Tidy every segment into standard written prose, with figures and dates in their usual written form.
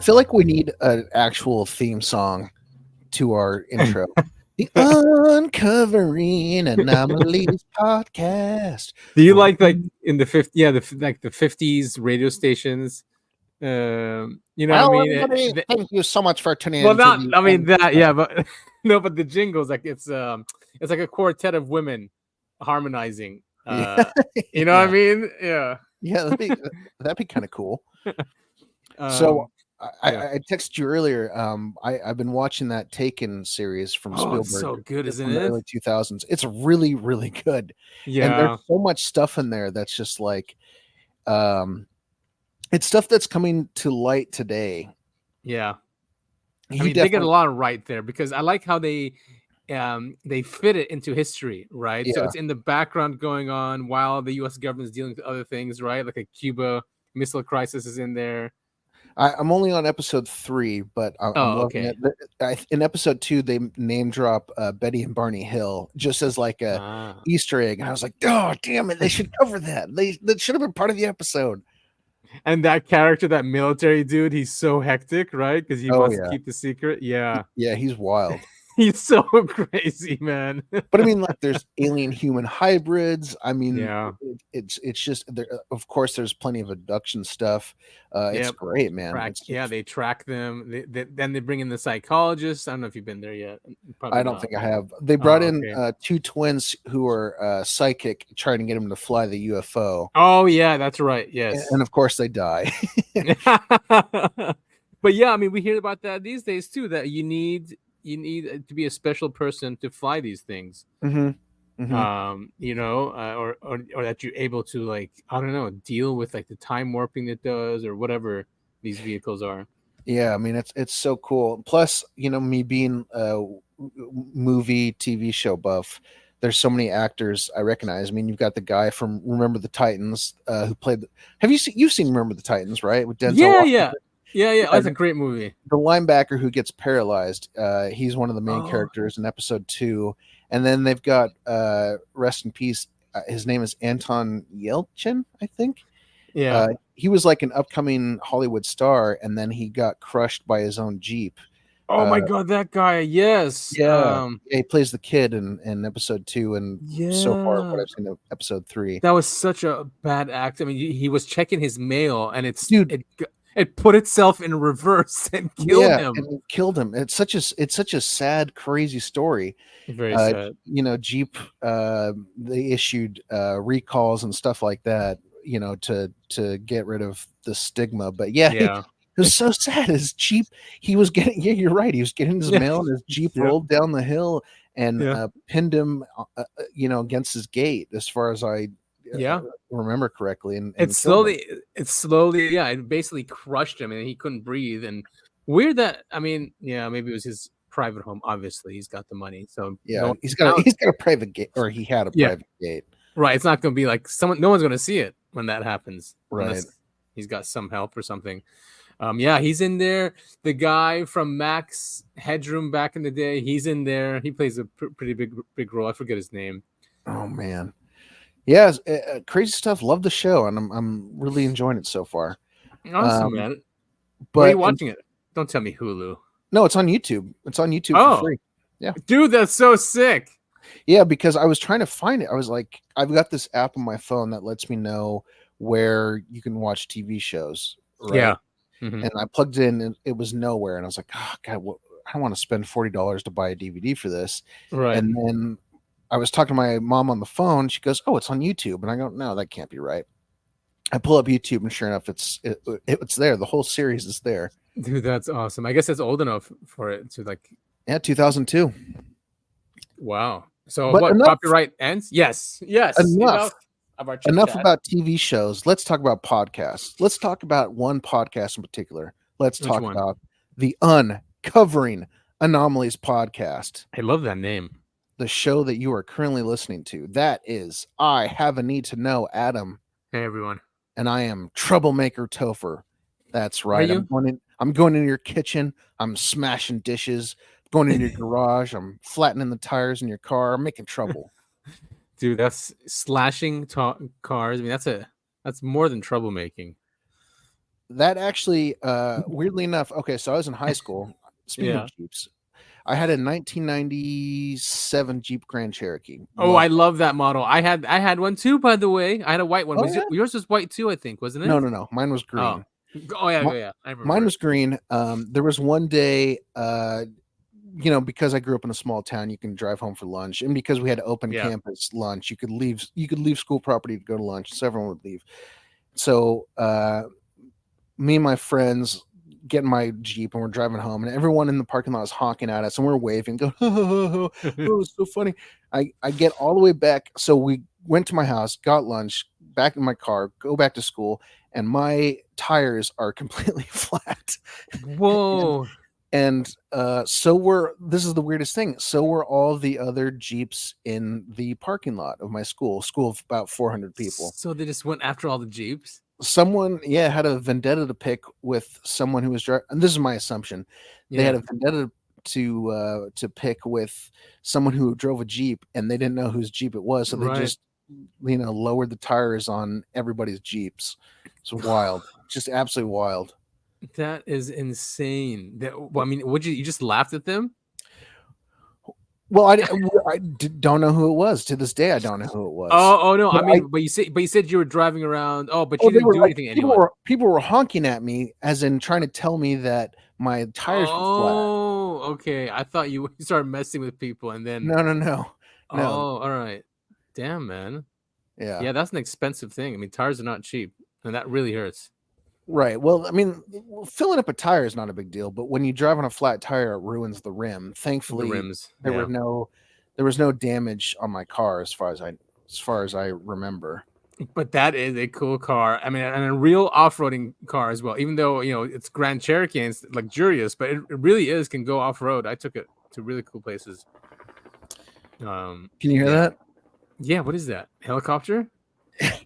feel like we need an actual theme song to our intro. The Uncovering Anomalies podcast. Do you like in the 50s, yeah, the 50s radio stations? You know what I Well, mean? everybody, thank you so much for tuning Well, in to not the. I mean that, yeah, but no, but the jingles it's like a quartet of women harmonizing. Yeah, You know what I mean? Yeah. yeah, that'd be kind of cool. So Um, I texted you earlier. I've been watching that Taken series from oh, it's so Spielberg good, isn't from the it? early 2000s. It's really, really good. And Yeah. there's so much stuff in there that's just like, it's stuff that's coming to light today. Yeah. He I mean, they get a definitely, lot right there because I like how they fit it into history, right? So yeah. it's in the background going on while the U.S. government is dealing with other things, right? Like a Cuba missile crisis is in there. I'm only on episode 3, but I'm loving okay. it. In episode 2, they name drop Betty and Barney Hill just as like a Easter egg, and I was like, "Oh, damn it! They should cover that. That should have been part of the episode." And that character, that military dude, he's so hectic, right? Because he wants to Yeah, keep the secret. Yeah, yeah, he's wild. he's so crazy, man. But I mean, like, there's alien human hybrids. I mean, Yeah. it's just there. Of course, there's plenty of abduction stuff. It's great, man. They track them. Then they bring in the psychologist. I don't know if you've been there yet. I don't think I have. They brought in 2 twins who are psychic, trying to get him to fly the UFO. Oh yeah, that's right. Yes, and of course they die. But yeah, I mean, we hear about that these days too. That you need to be a special person to fly these things. Mm-hmm. Mm-hmm. You know, or that you're able to, like, I don't know, deal with like the time warping it does or whatever these vehicles are. Yeah, I mean, it's so cool. Plus, you know, me being a movie TV show buff, there's so many actors I recognize. I mean, you've got the guy from Remember the Titans who played. Have you've seen Remember the Titans, right? With Denzel. Yeah. That's a great movie. The linebacker who gets paralyzed, he's one of the main characters in episode 2. And then they've got rest in peace. His name is Anton Yelchin, I think. Yeah. He was like an upcoming Hollywood star, and then he got crushed by his own Jeep. Oh my God, that guy! Yes, yeah, he plays the kid in episode 2, and so far what I've seen of episode 3. That was such a bad act. I mean, he was checking his mail, and it put itself in reverse and killed him. And killed him. It's such a sad, crazy story. Very sad. You know, Jeep they issued recalls and stuff like that, you know, to get rid of the stigma. But it was so sad. His Jeep, he was getting, you're right. He was getting his mail, and his Jeep rolled down the hill and pinned him, you know, against his gate, as far as I remember correctly. And it slowly, it basically crushed him, and he couldn't breathe. And weird that, I mean, maybe it was his private home. Obviously, he's got the money, so he's got a private gate, or he had a private gate. Right. It's not going to be like no one's going to see it when that happens. Right. He's got some help or something. He's in there. The guy from Max Headroom back in the day, he's in there. He plays a pretty big role. I forget his name. Oh man. Yeah, crazy stuff. Love the show, and I'm really enjoying it so far. Awesome, man. But where are you watching it? Don't tell me Hulu. No, it's on YouTube. It's on YouTube for free. Yeah. Dude, that's so sick. Yeah, because I was trying to find it. I was like, I've got this app on my phone that lets me know where you can watch TV shows. Right? Yeah. Mm-hmm. And I plugged it in, and it was nowhere. And I was like, oh, God, I don't want to spend $40 to buy a DVD for this. Right. And then I was talking to my mom on the phone. She goes, oh, it's on YouTube. And I go, no, that can't be right. I pull up YouTube, and sure enough, it's there. The whole series is there. Dude, that's awesome. I guess it's old enough for it to, like. Yeah, 2002. Wow. So what, copyright ends? Yes. Enough about TV shows. Let's talk about podcasts. Let's talk about one podcast in particular. Let's talk about the Uncovering Anomalies podcast. I love that name. The show that you are currently listening to. That is I Have a Need to Know, Adam. Hey, everyone. And I am Troublemaker Topher. That's right. I'm going in your kitchen. I'm smashing dishes. Going in your garage. I'm flattening the tires in your car. I'm making trouble. Dude, that's slashing cars. I mean, that's more than troublemaking. that actually, weirdly enough, okay, so I was in high school. Speaking of Jeeps, I had a 1997 Jeep Grand Cherokee. Oh, I Loved it. love that model. I had one too, by the way. I had a white one. Oh Was yeah. yours was white too? I think, wasn't it? No. Mine was Oh, green. oh yeah, Mi- yeah. I Mine remember. was green. There was one day, because I grew up in a small town, you can drive home for lunch, and because we had open campus lunch, you could leave school property to go to lunch, so everyone would leave. So me and my friends get in my Jeep and we're driving home, and everyone in the parking lot is honking at us and we're waving, going, oh, it's so funny. I get all the way back. So we went to my house, got lunch, back in my car, go back to school, and my tires are completely flat. Whoa. And this is the weirdest thing. So were all the other Jeeps in the parking lot of my school of about 400 people. So they just went after all the Jeeps? Someone, had a vendetta to pick with someone who was driving. And this is my assumption. They had a vendetta to pick with someone who drove a Jeep, and they didn't know whose Jeep it was. So they just, lowered the tires on everybody's Jeeps. It's wild. Just absolutely wild. That is insane. I mean, would you just laughed at them? Well, I don't know who it was. To this day, I don't know who it was. Oh no! But you said you were driving around. Oh, but you didn't do anything anyway. People were honking at me, as in trying to tell me that my tires were flat. Oh, okay. I thought you started messing with people, and then no. Oh, all right. Damn, man. Yeah, that's an expensive thing. I mean, tires are not cheap, and that really hurts. Right. Well, I mean, filling up a tire is not a big deal, but when you drive on a flat tire, it ruins the rim. Thankfully, there was no damage on my car as far as I remember. But that is a cool car. I mean, and a real off-roading car as well. Even though it's Grand Cherokee and it's luxurious, but it really can go off-road. I took it to really cool places. Can you hear that? Yeah. What is that? Helicopter?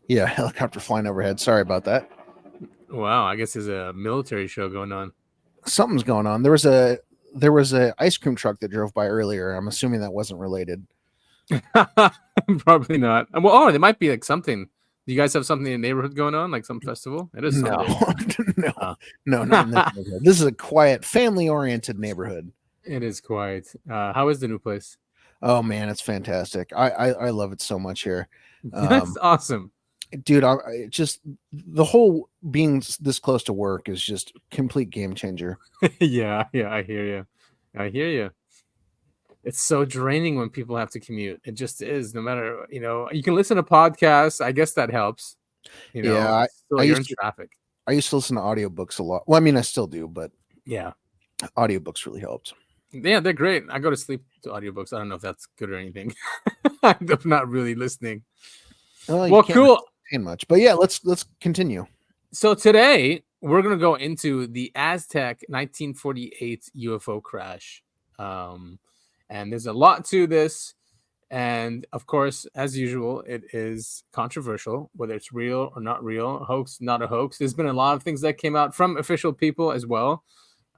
Yeah, helicopter flying overhead. Sorry about that. Wow, I guess there's a military show going on. Something's going on. There was a ice cream truck that drove by earlier. I'm assuming that wasn't related. Probably not. Well, there might be like something. Do you guys have something in the neighborhood going on, like some festival? It is no. This is a quiet, family-oriented neighborhood. It is quiet. How is the new place? Oh man, it's fantastic. I love it so much here. That's awesome. Dude, just the whole being this close to work is just complete game changer. Yeah, I hear you. It's so draining when people have to commute. It just is. No matter, you can listen to podcasts. I guess that helps. Yeah, you're in traffic. I used to listen to audiobooks a lot. Well, I mean, I still do, but yeah, audiobooks really helped. Yeah, they're great. I go to sleep to audiobooks. I don't know if that's good or anything. I'm not really listening. Well, cool. Much, but yeah, let's continue. So today we're gonna go into the Aztec 1948 UFO crash, and there's a lot to this, and of course, as usual, it is controversial whether it's real or not real, hoax, not a hoax. There's been a lot of things that came out from official people as well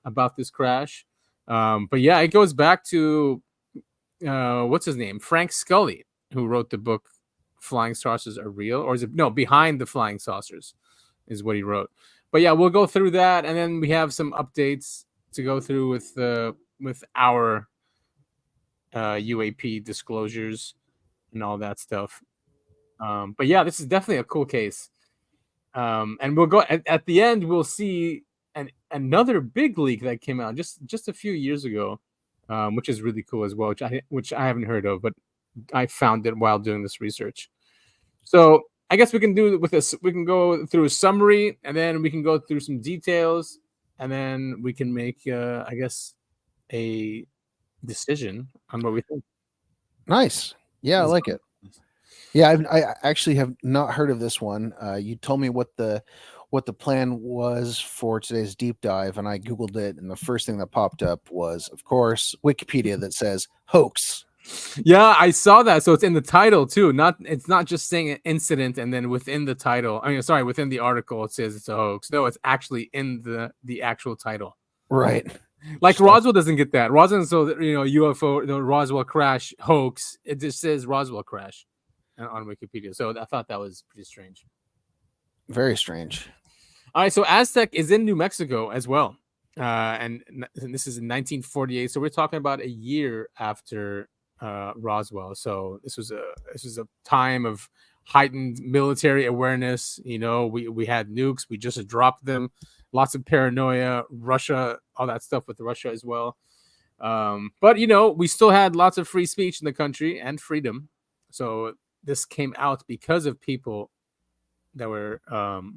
about this crash, but yeah, it goes back to what's his name, Frank Scully, who wrote the book Flying Saucers Are Real, or is it Behind the Flying Saucers is what he wrote. But yeah, we'll go through that, and then we have some updates to go through with our UAP disclosures and all that stuff. But yeah, this is definitely a cool case. And we'll go at the end. We'll see another big leak that came out just a few years ago, which is really cool as well, which I haven't heard of, but I found it while doing this research. So I guess we can do with this. We can go through a summary, and then we can go through some details, and then we can make, I guess, a decision on what we think. Nice. Yeah, I like it. Yeah, I actually have not heard of this one. You told me what the plan was for today's deep dive, and I Googled it, and the first thing that popped up was, of course, Wikipedia that says hoax. Yeah, I saw that. So it's in the title too. It's not just saying an incident and then within the title. Within the article it says it's a hoax. No, it's actually in the actual title. Right. Like Roswell doesn't get that. Roswell, UFO, the Roswell crash hoax. It just says Roswell crash on Wikipedia. So I thought that was pretty strange. Very strange. All right, so Aztec is in New Mexico as well, and this is in 1948. So we're talking about a year after Roswell. So this was a time of heightened military awareness. You know, we had nukes, we just dropped them. Lots of paranoia, Russia, all that stuff with Russia as well. But you know, we still had lots of free speech in the country and freedom. So this came out because of people that were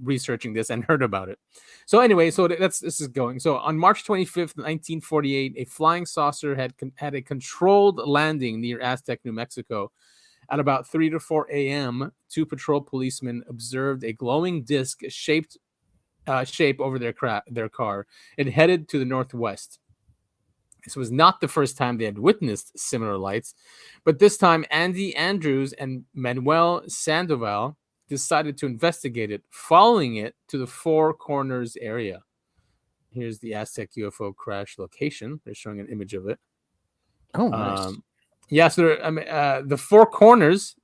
researching this and heard about it. So anyway, so this is going. So on March 25th, 1948, a flying saucer had a controlled landing near Aztec, New Mexico. At about 3 to 4 a.m., two patrol policemen observed a glowing disc shape over their car. It headed to the northwest. This was not the first time they had witnessed similar lights, but this time Andy Andrews and Manuel Sandoval decided to investigate it, following it to the Four Corners area. Here's the Aztec UFO crash location. They're showing an image of it. Oh, nice. Yeah, so the Four Corners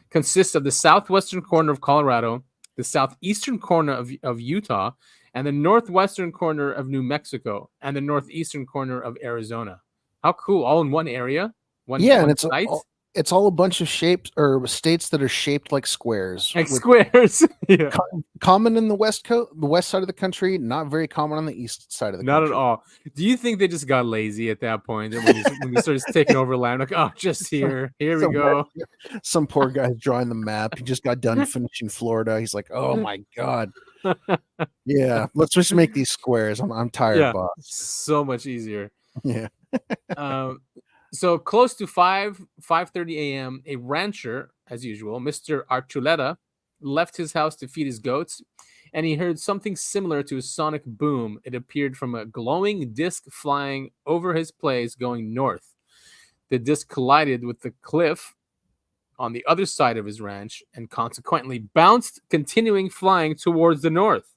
consists of the southwestern corner of Colorado, the southeastern corner of Utah, and the northwestern corner of New Mexico, and the northeastern corner of Arizona. How cool! All in one area. And site. It's all a bunch of shapes or states that are shaped like squares. Like squares. Yeah. Common in the west side of the country, not very common on the east side of the country. Not at all. Do you think they just got lazy at that point when you started taking over land? Like, oh, just here we go. Some poor guy's drawing the map. He just got done finishing Florida. He's like, oh my God. Yeah, let's just make these squares. I'm tired, boss. So much easier. Yeah. So close to 5:30 a.m., a rancher, as usual, Mr. Archuleta, left his house to feed his goats, and he heard something similar to a sonic boom. It appeared from a glowing disc flying over his place going north. The disc collided with the cliff on the other side of his ranch and consequently bounced, continuing flying towards the north.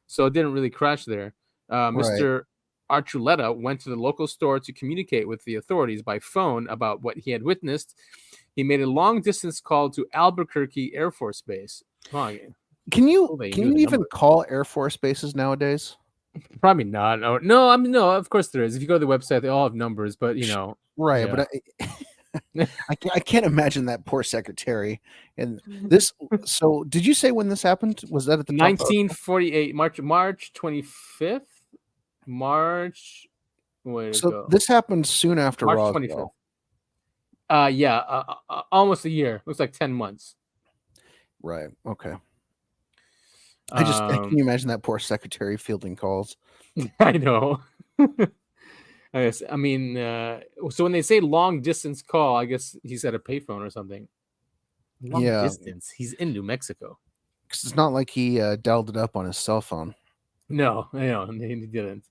So it didn't really crash there. Mr. Archuleta went to the local store to communicate with the authorities by phone about what he had witnessed. He made a long-distance call to Albuquerque Air Force Base. Oh, can you even call Air Force bases nowadays? Probably not. No, I mean, no, of course there is. If you go to the website, they all have numbers, but you know. Right, yeah. But I can't imagine that poor secretary. And this. So, did you say when this happened? Was that at the 1948, March 25th? March. This happened soon after March Roswell. 25th. Almost a year. Looks like 10 months. Right. Okay. I can you imagine that poor secretary fielding calls? I know. I mean, so when they say long distance call, I guess he's at a payphone or something. Long distance. He's in New Mexico. Because it's not like he dialed it up on his cell phone. No, he didn't.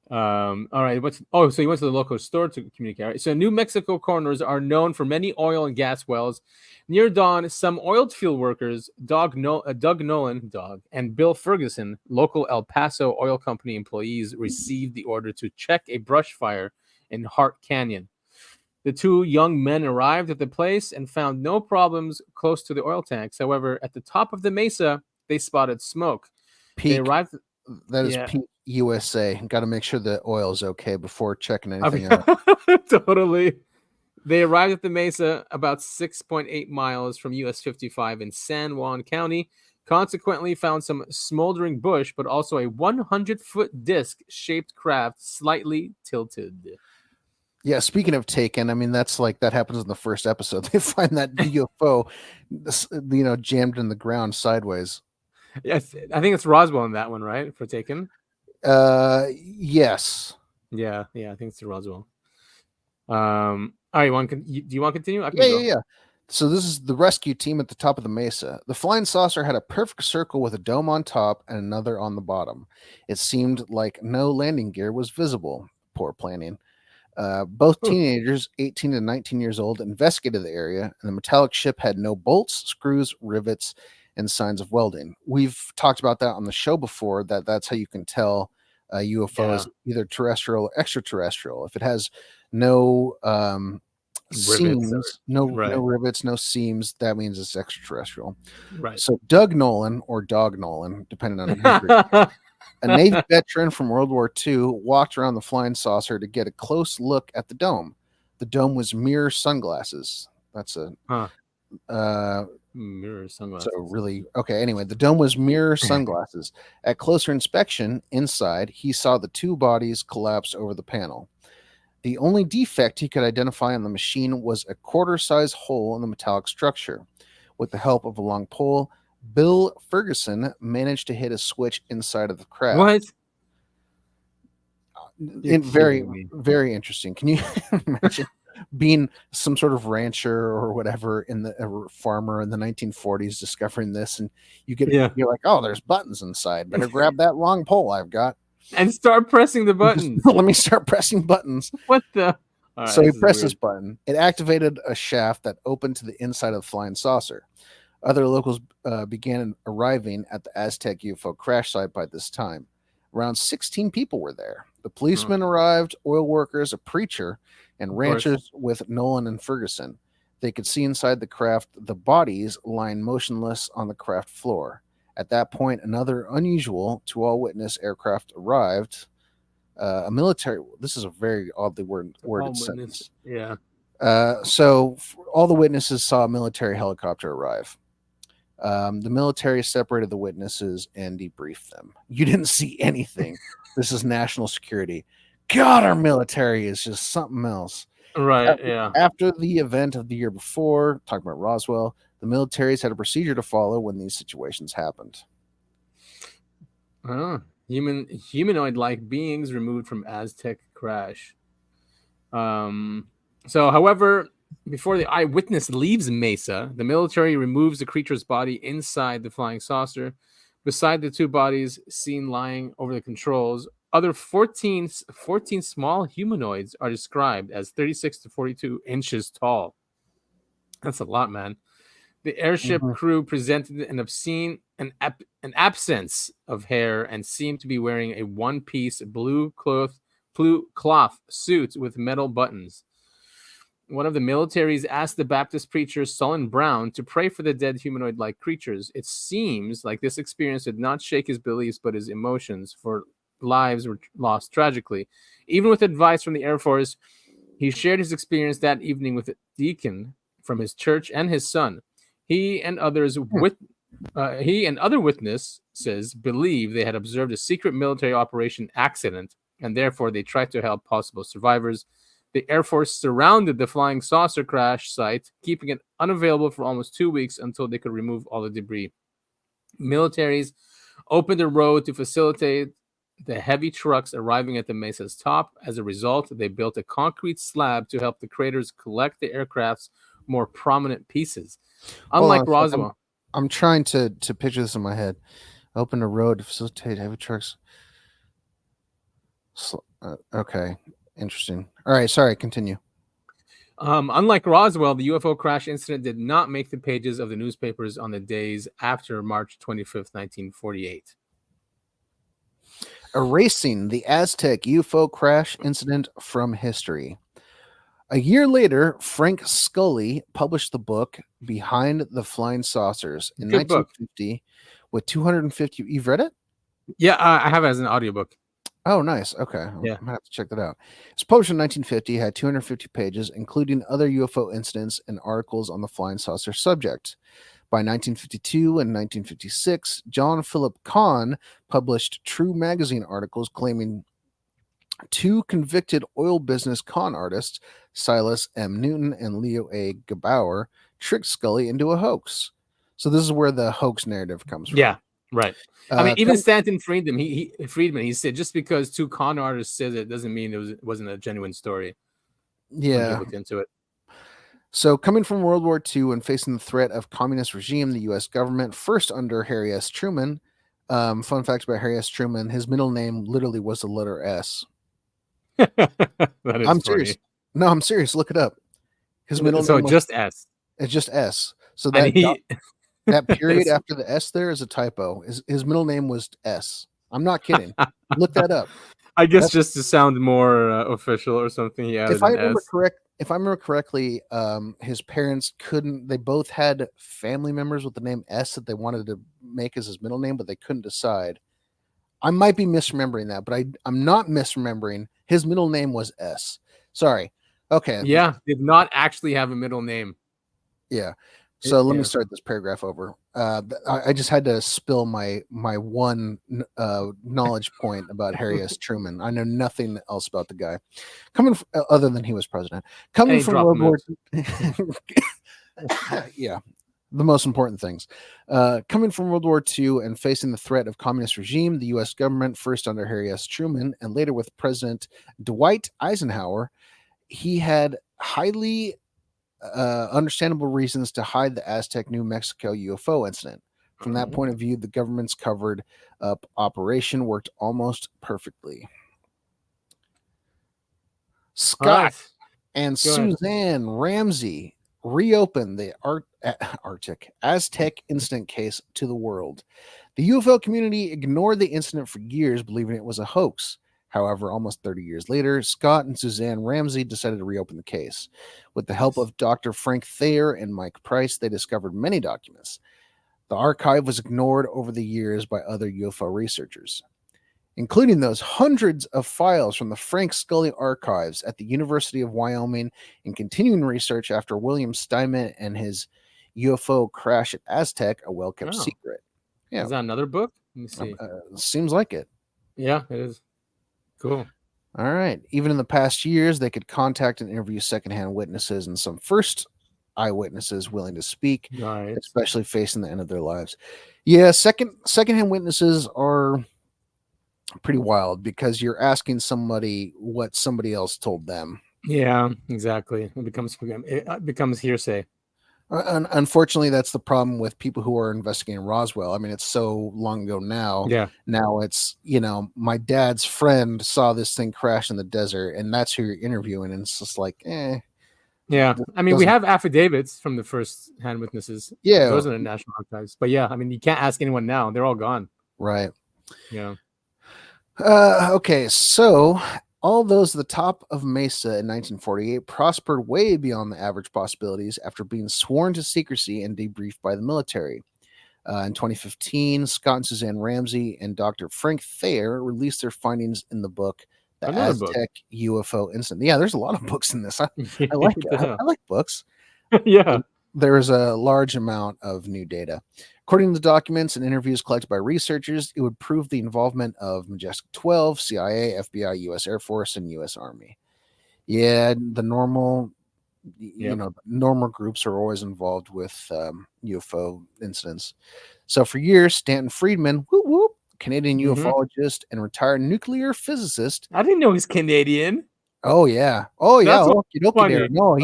All right. So he went to the local store to communicate. Right? So New Mexico corners are known for many oil and gas wells. Near dawn, some oil field workers, Doug Nolan, and Bill Ferguson, local El Paso Oil Company employees, received the order to check a brush fire in Hart Canyon. The two young men arrived at the place and found no problems close to the oil tanks. However, at the top of the mesa, they spotted smoke. They arrived. That is Peak USA. Got to make sure the oil is okay before checking anything out. Totally. They arrived at the mesa about 6.8 miles from US 55 in San Juan County. Consequently, found some smoldering bush, but also a 100-foot disc-shaped craft slightly tilted. Yeah, speaking of taken, I mean, that happens in the first episode. They find that UFO, jammed in the ground sideways. Yes, I think it's Roswell in that one, right? For Taken. Yes. Yeah, I think it's Roswell. All right, do you want to continue? Yeah. So this is the rescue team at the top of the mesa. The flying saucer had a perfect circle with a dome on top and another on the bottom. It seemed like no landing gear was visible. Poor planning. Both teenagers, 18 to 19 years old, investigated the area, and the metallic ship had no bolts, screws, rivets, and signs of welding. We've talked about that on the show before, that's how you can tell a UFO is either terrestrial or extraterrestrial. If it has no seams, no right. rivets, no seams. That means it's extraterrestrial. Right. So Doug Nolan, or Dog Nolan, depending on who a Navy veteran from World War II, walked around the flying saucer to get a close look at the dome. The dome was mirror sunglasses. That's a mirror sunglasses. So really, okay. Anyway, the dome was mirror sunglasses. At closer inspection, inside, he saw the two bodies collapse over the panel. The only defect he could identify on the machine was a quarter-size hole in the metallic structure. With the help of a long pole, Bill Ferguson managed to hit a switch inside of the craft. What? Very interesting. Can you imagine being some sort of rancher or whatever a farmer in the 1940s discovering this, and you're like, oh, there's buttons inside. Better grab that long pole I've got and start pressing the buttons. Let me start pressing buttons. What the? So he pressed this button. It activated a shaft that opened to the inside of the flying saucer. Other locals began arriving at the Aztec UFO crash site by this time. Around 16 people were there. The policemen arrived, oil workers, a preacher, and ranchers with Nolan and Ferguson. They could see inside the craft the bodies lying motionless on the craft floor. At that point, another unusual to all witness aircraft arrived. A military. This is a very oddly worded sentence. Yeah. So all the witnesses saw a military helicopter arrive. The military separated the witnesses and debriefed them. You didn't see anything. This is national security. God, our military is just something else. Right, After the event of the year before, talking about Roswell, the militaries had a procedure to follow when these situations happened. Humanoid-like beings removed from Aztec crash. However, before the eyewitness leaves Mesa, the military removes the creature's body inside the flying saucer. Beside the two bodies seen lying over the controls, other 14 small humanoids are described as 36 to 42 inches tall. That's a lot, man. The airship crew presented an absence of hair and seemed to be wearing a one-piece blue cloth suit with metal buttons. One of the militaries asked the Baptist preacher Solon Brown to pray for the dead humanoid-like creatures. It seems like this experience did not shake his beliefs but his emotions, for lives were lost tragically. Even with advice from the Air Force, he shared his experience that evening with a deacon from his church and his son. He and other witnesses believe they had observed a secret military operation accident, and therefore they tried to help possible survivors. The Air Force surrounded the flying saucer crash site, keeping it unavailable for almost 2 weeks until they could remove all the debris. Militaries opened a road to facilitate the heavy trucks arriving at the mesa's top. As a result, they built a concrete slab to help the craters collect the aircraft's more prominent pieces. Unlike Roswell. I'm trying to picture this in my head. Open a road to facilitate heavy trucks. Okay. Interesting. All right. Sorry. Continue. Unlike Roswell, the UFO crash incident did not make the pages of the newspapers on the days after March 25th, 1948. Erasing the Aztec UFO crash incident from history. A year later, Frank Scully published the book Behind the Flying Saucers in 1950 with 250. You've read it? Yeah, I have it as an audiobook. Oh, nice. Okay. Yeah. I'm going to have to check that out. It's published in 1950, had 250 pages, including other UFO incidents and articles on the flying saucer subject. By 1952 and 1956, John Philip Kahn published True magazine articles claiming two convicted oil business con artists, Silas M. Newton and Leo A. Gebauer, tricked Scully into a hoax. So this is where the hoax narrative comes from. Yeah, right. I mean, even Stanton Friedman, he said just because two con artists said it doesn't mean it wasn't a genuine story. Yeah. When looked into it. So coming from World War II and facing the threat of communist regime, the U.S. government, first under Harry S. Truman, fun fact about Harry S. Truman, his middle name literally was the letter S. I'm serious. No, I'm serious. Look it up. His middle name was just S. It's just S. So that that period after the S there is a typo. His middle name was S. I'm not kidding. Look that up. I guess just to sound more official or something. Yeah. If I remember correct, if I remember correctly, his parents couldn't. They both had family members with the name S that they wanted to make as his middle name, but they couldn't decide. I might be misremembering that, but I'm not misremembering. His middle name was S. Sorry. Okay. Yeah, did not actually have a middle name. Yeah. So let me start this paragraph over. I just had to spill my one knowledge point about Harry S. Truman. I know nothing else about the guy, other than he was president. Coming from World War, yeah, the most important things. Coming from World War II and facing the threat of communist regime, the U.S. government, first under Harry S. Truman and later with President Dwight Eisenhower, he had highly understandable reasons to hide the Aztec, New Mexico UFO incident. From that point of view, the government's covered up operation worked almost perfectly. Scott and Suzanne Ramsey reopened the Aztec incident case to the world. The UFO community ignored the incident for years, believing it was a hoax. However, almost 30 years later, Scott and Suzanne Ramsey decided to reopen the case. With the help of Dr. Frank Thayer and Mike Price, they discovered many documents. The archive was ignored over the years by other UFO researchers, including those hundreds of files from the Frank Scully archives at the University of Wyoming and continuing research after William Steinman and his UFO crash at Aztec, a well-kept secret. Yeah. Is that another book? Let me see. Seems like it. Yeah, it is. Cool. All right. Even in the past years, they could contact and interview secondhand witnesses and some first eyewitnesses willing to speak, especially facing the end of their lives. Yeah, secondhand witnesses are pretty wild because you're asking somebody what somebody else told them. Yeah, exactly. It becomes hearsay. Unfortunately, that's the problem with people who are investigating Roswell. I mean, it's so long ago now. Yeah. Now it's, my dad's friend saw this thing crash in the desert, and that's who you're interviewing. And it's just like, Yeah. I mean, we have affidavits from the first-hand witnesses. Yeah. Those are the National Archives. But yeah, I mean, you can't ask anyone now. They're all gone. Right. Yeah. Okay, so all those at the top of Mesa in 1948 prospered way beyond the average possibilities after being sworn to secrecy and debriefed by the military. In 2015, Scott and Suzanne Ramsey and Dr. Frank Thayer released their findings in the book, The Aztec UFO Incident. Yeah, there's a lot of books in this. I like it. I like books. Yeah. There is a large amount of new data. According to the documents and interviews collected by researchers, it would prove the involvement of Majestic 12, CIA, FBI, U.S. Air Force, and U.S. Army. Yeah, the normal, normal groups are always involved with UFO incidents. So for years, Stanton Friedman, Canadian ufologist and retired nuclear physicist. I didn't know he's Canadian. Oh yeah. Okie there. No,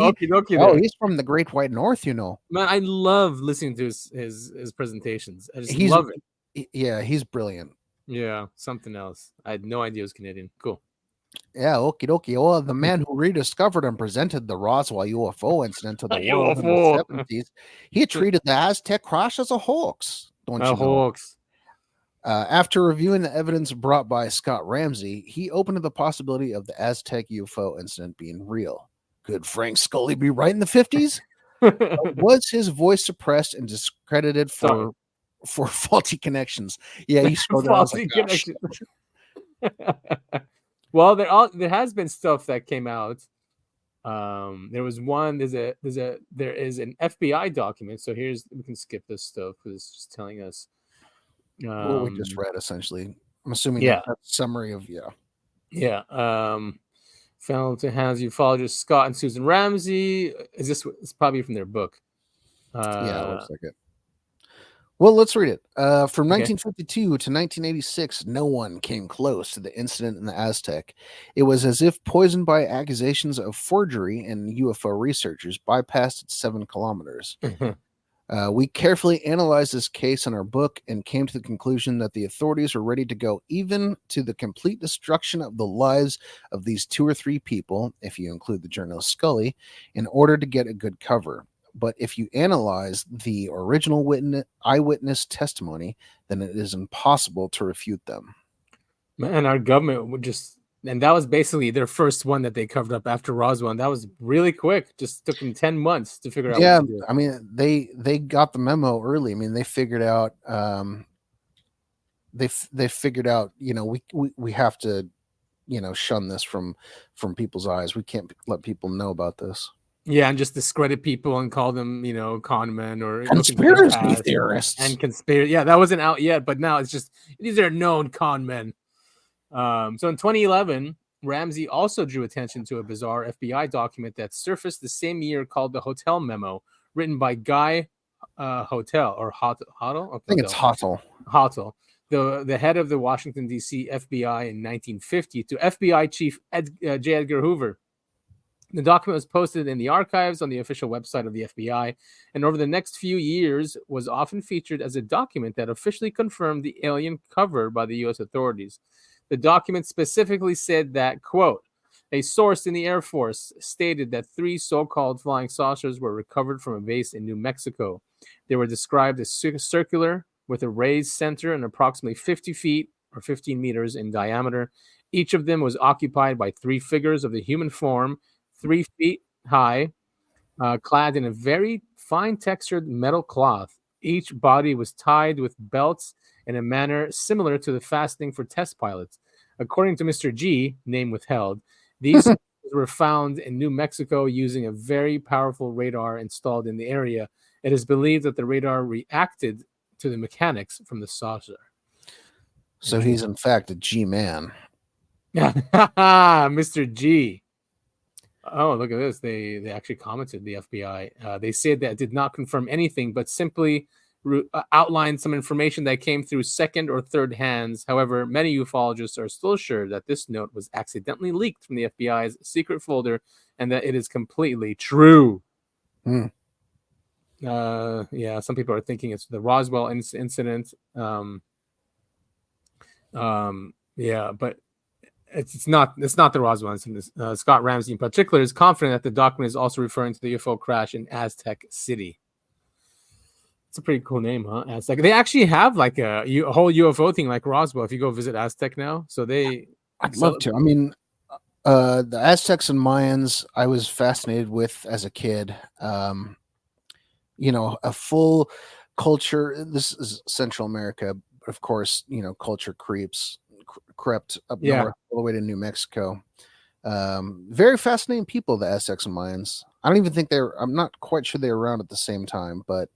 he's from the Great White North, Man, I love listening to his presentations. I just love it. Yeah, he's brilliant. Yeah, something else. I had no idea he was Canadian. Cool. Yeah, okie dokie. Oh, the man who rediscovered and presented the Roswell UFO incident to the world in the 70s, he treated the Aztec crash as a hoax. Don't you know? Hoax. After reviewing the evidence brought by Scott Ramsey, he opened to the possibility of the Aztec UFO incident being real. Could Frank Scully be right in the 50s? Was his voice suppressed and discredited for faulty connections? Yeah, he scrolled faulty connections. Well, there has been stuff that came out. There was one. There is an FBI document. So we can skip this stuff because it's just telling us. What we just read, essentially. I'm assuming that's a summary of found to has ufologist Scott and Susan Ramsey. It's probably from their book. Yeah, it looks like it. Well, let's read it. From 1952 to 1986, no one came close to the incident in the Aztec. It was as if poisoned by accusations of forgery, and UFO researchers bypassed its 7 kilometers. We carefully analyzed this case in our book and came to the conclusion that the authorities were ready to go even to the complete destruction of the lives of these 2 or 3 people, if you include the journalist Scully, in order to get a good cover. But if you analyze the original eyewitness testimony, then it is impossible to refute them. Man, our government would just And that was basically their first one that they covered up after Roswell. And that was really quick. Just took them 10 months to figure out what to do. I mean, they got the memo early. I mean, they figured out they figured out, we have to, shun this from people's eyes. We can't let people know about this. Yeah, and just discredit people and call them, con men or conspiracy theorists and conspiracy. Yeah, that wasn't out yet, but now it's just these are known con men. So in 2011, Ramsey also drew attention to a bizarre FBI document that surfaced the same year called the Hotel Memo, written by Guy Hotel or Hotel. I think it's Hotel. Hotel, the head of the Washington D.C. FBI in 1950 to FBI Chief J. Edgar Hoover. The document was posted in the archives on the official website of the FBI, and over the next few years was often featured as a document that officially confirmed the alien cover by the U.S. authorities. The document specifically said that, quote, a source in the Air Force stated that 3 so-called flying saucers were recovered from a base in New Mexico. They were described as circular, with a raised center and approximately 50 feet or 15 meters in diameter. Each of them was occupied by 3 figures of the human form, 3 feet high, clad in a very fine textured metal cloth. Each body was tied with belts in a manner similar to the fastening for test pilots. According to Mr. G, name withheld, these were found in New Mexico using a very powerful radar installed in the area. It is believed that the radar reacted to the mechanics from the saucer. So he's in fact a G-man. Mr. G. Oh, look at this. They actually commented, the FBI. They said that it did not confirm anything, but simply outlined some information that came through second or third hands. However, many ufologists are still sure that this note was accidentally leaked from the FBI's secret folder and that it is completely true. Yeah, some people are thinking it's the Roswell incident. Yeah, but it's not the Roswell incident. Scott Ramsey in particular is confident that the document is also referring to the UFO crash in Aztec City. It's a pretty cool name, huh? Aztec. They actually have like a whole UFO thing like Roswell. If you go visit Aztec now, so I'd love to. I mean, the Aztecs and Mayans, I was fascinated with as a kid. A full culture. This is Central America, but of course, culture crept up north all the way to New Mexico. Very fascinating people, the Aztecs and Mayans. I don't even think I'm not quite sure they were around at the same time, but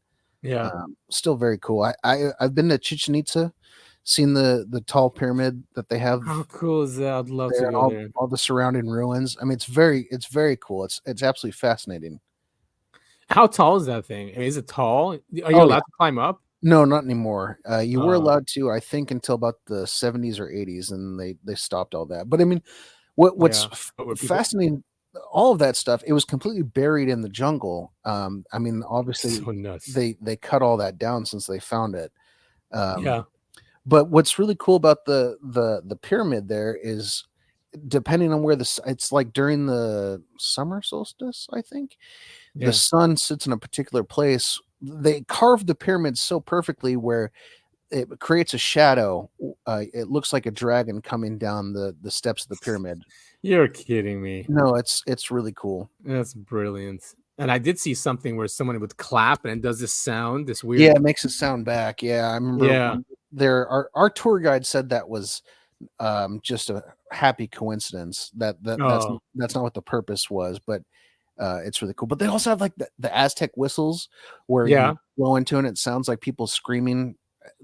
still very cool. I've been to Chichen Itza, seen the tall pyramid that they have. How cool is that? I'd love to go there. All the surrounding ruins. I mean, it's very cool. It's absolutely fascinating. How tall is that thing? I mean, is it tall? Are you allowed to climb up? No, not anymore. You were allowed to, I think, until about the 70s or 80s, and they stopped all that. But I mean, what's fascinating, all of that stuff, it was completely buried in the jungle. I mean, obviously, so nuts. They cut all that down since they found it. But what's really cool about the pyramid there is, depending on where it's like during the summer solstice, I think, the sun sits in a particular place. They carved the pyramid so perfectly where it creates a shadow. It looks like a dragon coming down the steps of the pyramid. You're kidding me. No, it's really cool. That's brilliant. And I did see something where someone would clap and it does this sound, this weird. Yeah, it makes it sound back. Yeah, I remember. Our tour guide said that was just a happy coincidence. That's not what the purpose was, but it's really cool. But they also have like the Aztec whistles where you blow into it and it sounds like people screaming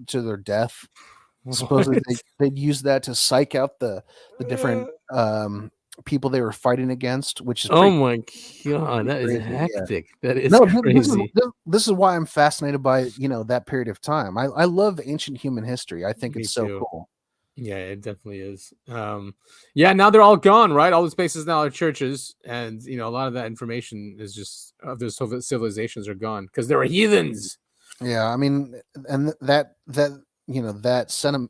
to their death. Supposedly they'd use that to psych out the different people they were fighting against, which is my god, that is hectic. That is crazy. This is why I'm fascinated by that period of time. I love ancient human history. I think it's so cool. Yeah, it definitely is. Now they're all gone, right? All the spaces now are churches, and a lot of that information is just of those civilizations are gone because they were heathens. Yeah, I mean, and that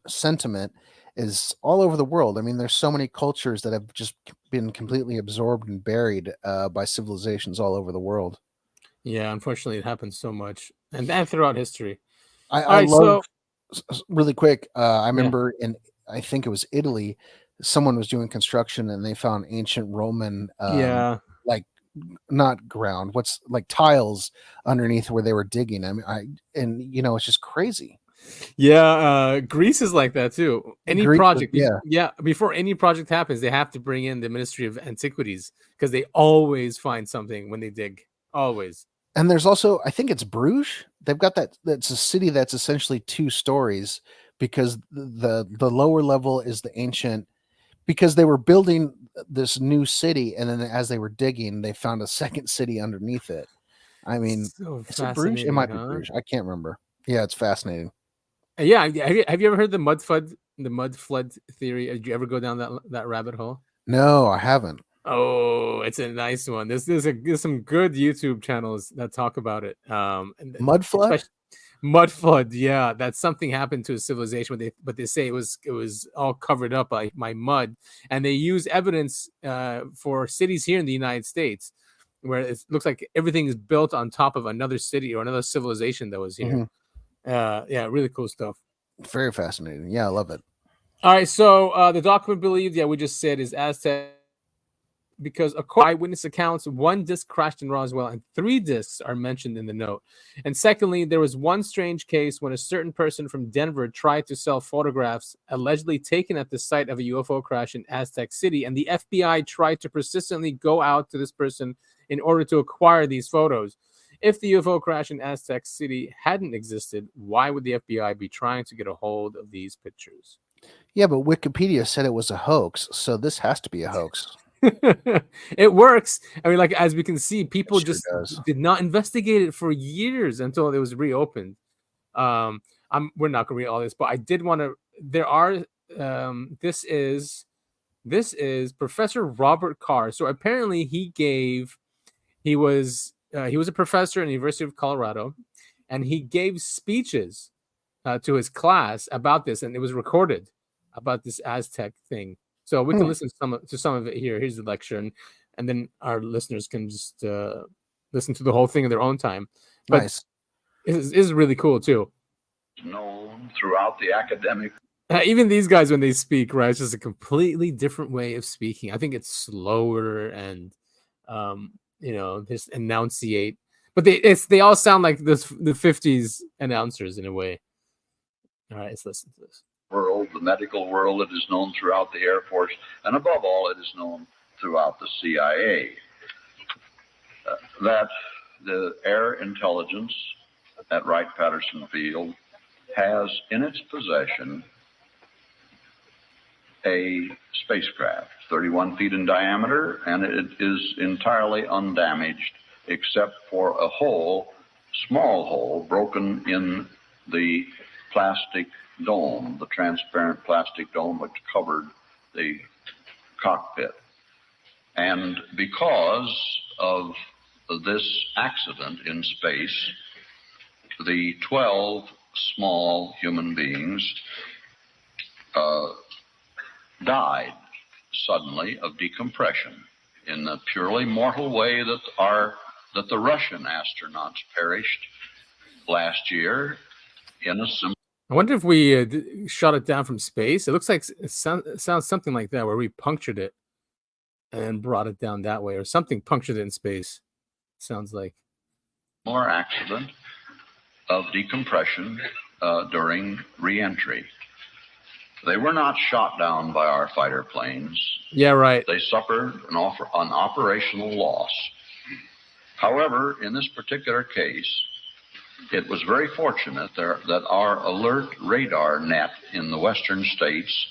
sentiment is all over the world. I mean, there's so many cultures that have just been completely absorbed and buried by civilizations all over the world. Yeah, unfortunately, it happens so much, and throughout history. I love really quick. I remember I think it was Italy. someone was doing construction and they found ancient Roman, like not ground, what's like tiles underneath where they were digging. I mean, it's just crazy. Yeah, Greece is like that too. Any Greece was, project, before any project happens, they have to bring in the Ministry of Antiquities because they always find something when they dig. Always. And there's also, I think it's Bruges. They've got that's a city that's essentially 2 stories because the lower level is the ancient, because they were building this new city, and then as they were digging, they found a second city underneath it. I mean, So is it Bruges? It might be huh? Bruges. I can't remember. Yeah, it's fascinating. Yeah, have you ever heard the mud flood theory? Did you ever go down that rabbit hole? No, I haven't. Oh, it's a nice one. There's some good YouTube channels that talk about it. Mud flood? Mud flood, yeah, that something happened to a civilization, but they say it was all covered up by mud, and they use evidence for cities here in the United States where it looks like everything is built on top of another city or another civilization that was here. Yeah, really cool stuff. Very fascinating. Yeah, I love it. All right, so the document believed, we just said, is Aztec, because according to eyewitness accounts, 1 disc crashed in Roswell and 3 discs are mentioned in the note. And secondly, there was one strange case when a certain person from Denver tried to sell photographs allegedly taken at the site of a UFO crash in Aztec City, and the FBI tried to persistently go out to this person in order to acquire these photos. If the UFO crash in Aztec City hadn't existed, why would the FBI be trying to get a hold of these pictures? Yeah, but Wikipedia said it was a hoax, so this has to be a hoax. It works. I mean, like, as we can see, people just does. did not investigate it for years until it was reopened. We're not gonna read all this, but I did want to. There are. This is Professor Robert Carr. So apparently, he was a professor in the University of Colorado, and he gave speeches to his class about this, and it was recorded about this Aztec thing. So we can listen to some of it here. Here's the lecture, and then our listeners can just listen to the whole thing in their own time. But nice. It is really cool too. Known throughout the academic. Even these guys, when they speak, right, it's just a completely different way of speaking. I think it's slower and, just enunciate. But they all sound like the 50s announcers in a way. All right, let's listen to this. World, the medical world, it is known throughout the Air Force, and above all, it is known throughout the CIA. That the air intelligence at Wright-Patterson Field has in its possession a spacecraft, 31 feet in diameter, and it is entirely undamaged except for a hole, small hole, broken in the plastic dome, the transparent plastic dome which covered the cockpit. And because of this accident in space, the 12 small human beings died suddenly of decompression in the purely mortal way that the Russian astronauts perished last year in a similar. I wonder if we shot it down from space. It looks like it sounds something like that, where we punctured it and brought it down that way, or something punctured it in space. Sounds like more accident of decompression during re-entry. They were not shot down by our fighter planes. Yeah, right. They suffered an operational loss. However, in this particular case, it was very fortunate that our alert radar net in the western states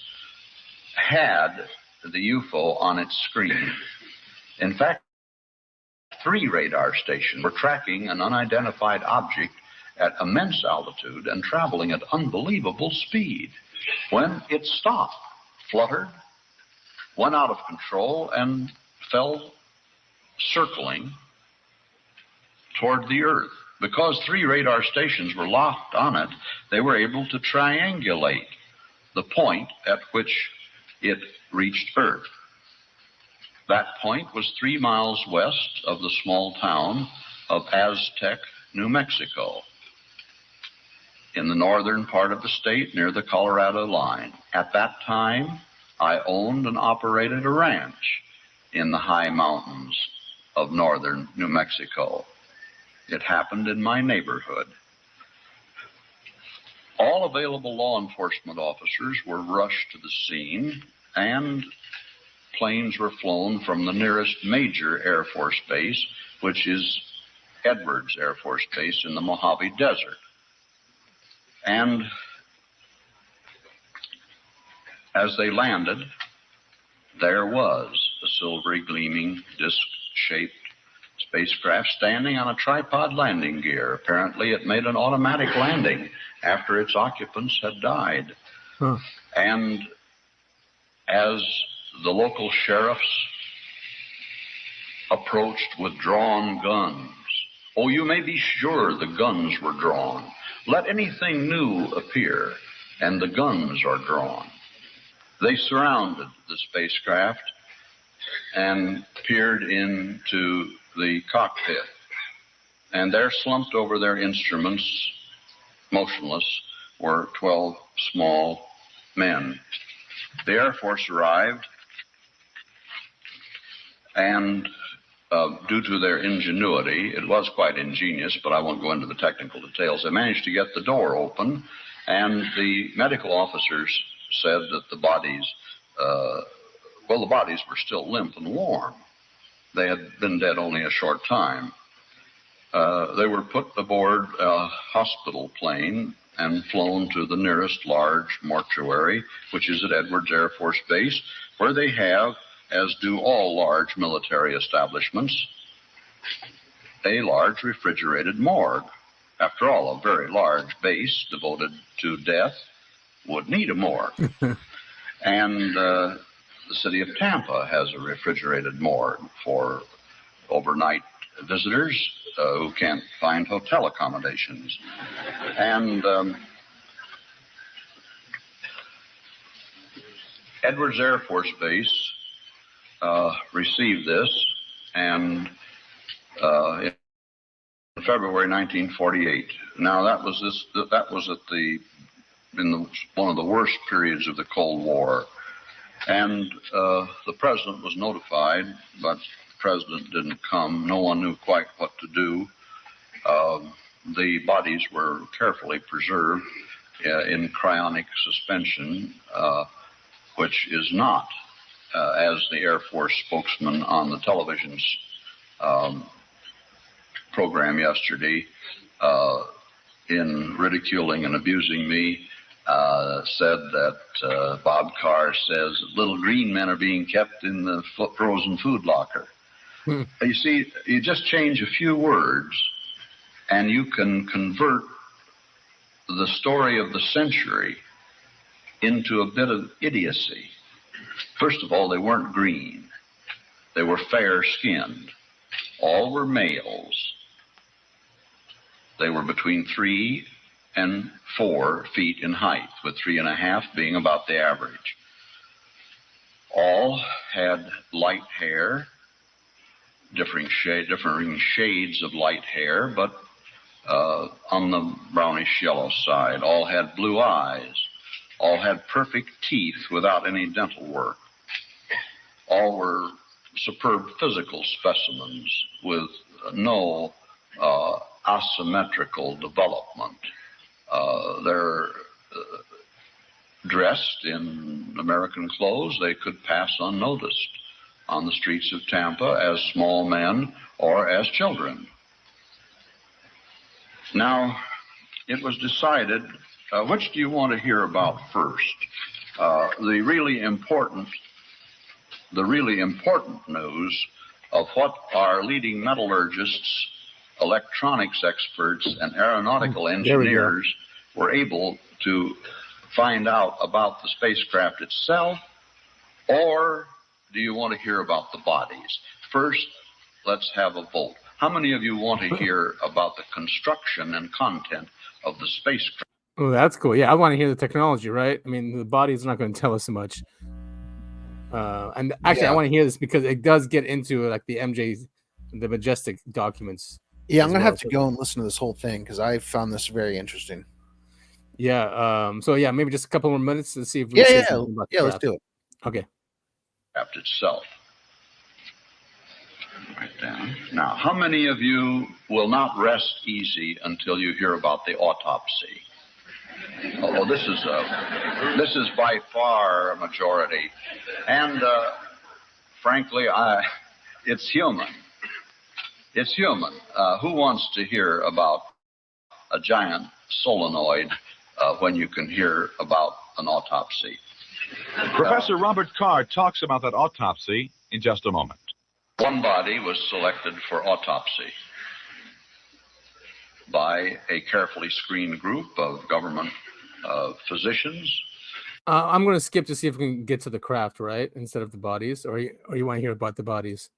had the UFO on its screen. In fact, 3 radar stations were tracking an unidentified object at immense altitude and traveling at unbelievable speed when it stopped, fluttered, went out of control, and fell circling toward the Earth. Because 3 radar stations were locked on it, they were able to triangulate the point at which it reached Earth. That point was 3 miles west of the small town of Aztec, New Mexico, in the northern part of the state near the Colorado line. At that time, I owned and operated a ranch in the high mountains of northern New Mexico. It happened in my neighborhood. All available law enforcement officers were rushed to the scene, and planes were flown from the nearest major Air Force base, which is Edwards Air Force Base in the Mojave Desert. And as they landed, there was a silvery gleaming disc-shaped spacecraft standing on a tripod landing gear. Apparently it made an automatic landing after its occupants had died. Huh. And as the local sheriffs approached with drawn guns, oh, you may be sure the guns were drawn. Let anything new appear, and the guns are drawn. They surrounded the spacecraft and peered into the cockpit, and there, slumped over their instruments, motionless, were 12 small men. The Air Force arrived, and due to their ingenuity, it was quite ingenious, but I won't go into the technical details, they managed to get the door open, and the medical officers said that the bodies, the bodies were still limp and warm. They had been dead only a short time. They were put aboard a hospital plane and flown to the nearest large mortuary, which is at Edwards Air Force Base, where they have, as do all large military establishments, a large refrigerated morgue. After all, a very large base devoted to death would need a morgue. And the city of Tampa has a refrigerated morgue for overnight visitors who can't find hotel accommodations. And Edwards Air Force Base received this, and in February 1948. Now that was one of the worst periods of the Cold War, and the president was notified, but the president didn't come. No one knew quite what to do. The bodies were carefully preserved in cryonic suspension, which is not, as the Air Force spokesman on the television program yesterday, in ridiculing and abusing me, said that Bob Carr says little green men are being kept in the frozen food locker. You see, you just change a few words and you can convert the story of the century into a bit of idiocy. First of all, they weren't green. They were fair-skinned. All were males. They were between 3 and 4 feet in height, with 3.5 being about the average. All had light hair, differing shades of light hair, but on the brownish-yellow side. All had blue eyes. All had perfect teeth without any dental work. All were superb physical specimens with no asymmetrical development. They're dressed in American clothes. They could pass unnoticed on the streets of Tampa as small men or as children. Now, it was decided, which do you want to hear about first? The really important news of what our leading metallurgists, electronics experts, and aeronautical engineers were able to find out about the spacecraft itself, or do you want to hear about the bodies? First, let's have a vote. How many of you want to hear about the construction and content of the spacecraft? Oh, that's cool. Yeah, I want to hear the technology, right? I mean, the body's not going to tell us so much. And actually, I want to hear this because it does get into like the Majestic documents. Yeah, I'm going to have to go and listen to this whole thing because I found this very interesting. Yeah. So yeah, maybe just a couple more minutes to see if we yeah, let's do it. Okay. Aircraft itself. Right down. Now, how many of you will not rest easy until you hear about the autopsy? Oh, this is by far a majority, and frankly, it's human. It's human. Who wants to hear about a giant solenoid when you can hear about an autopsy? Professor Robert Carr talks about that autopsy in just a moment. One body was selected for autopsy by a carefully screened group of government physicians. I'm going to skip to see if we can get to the craft, right, instead of the bodies, or you want to hear about the bodies?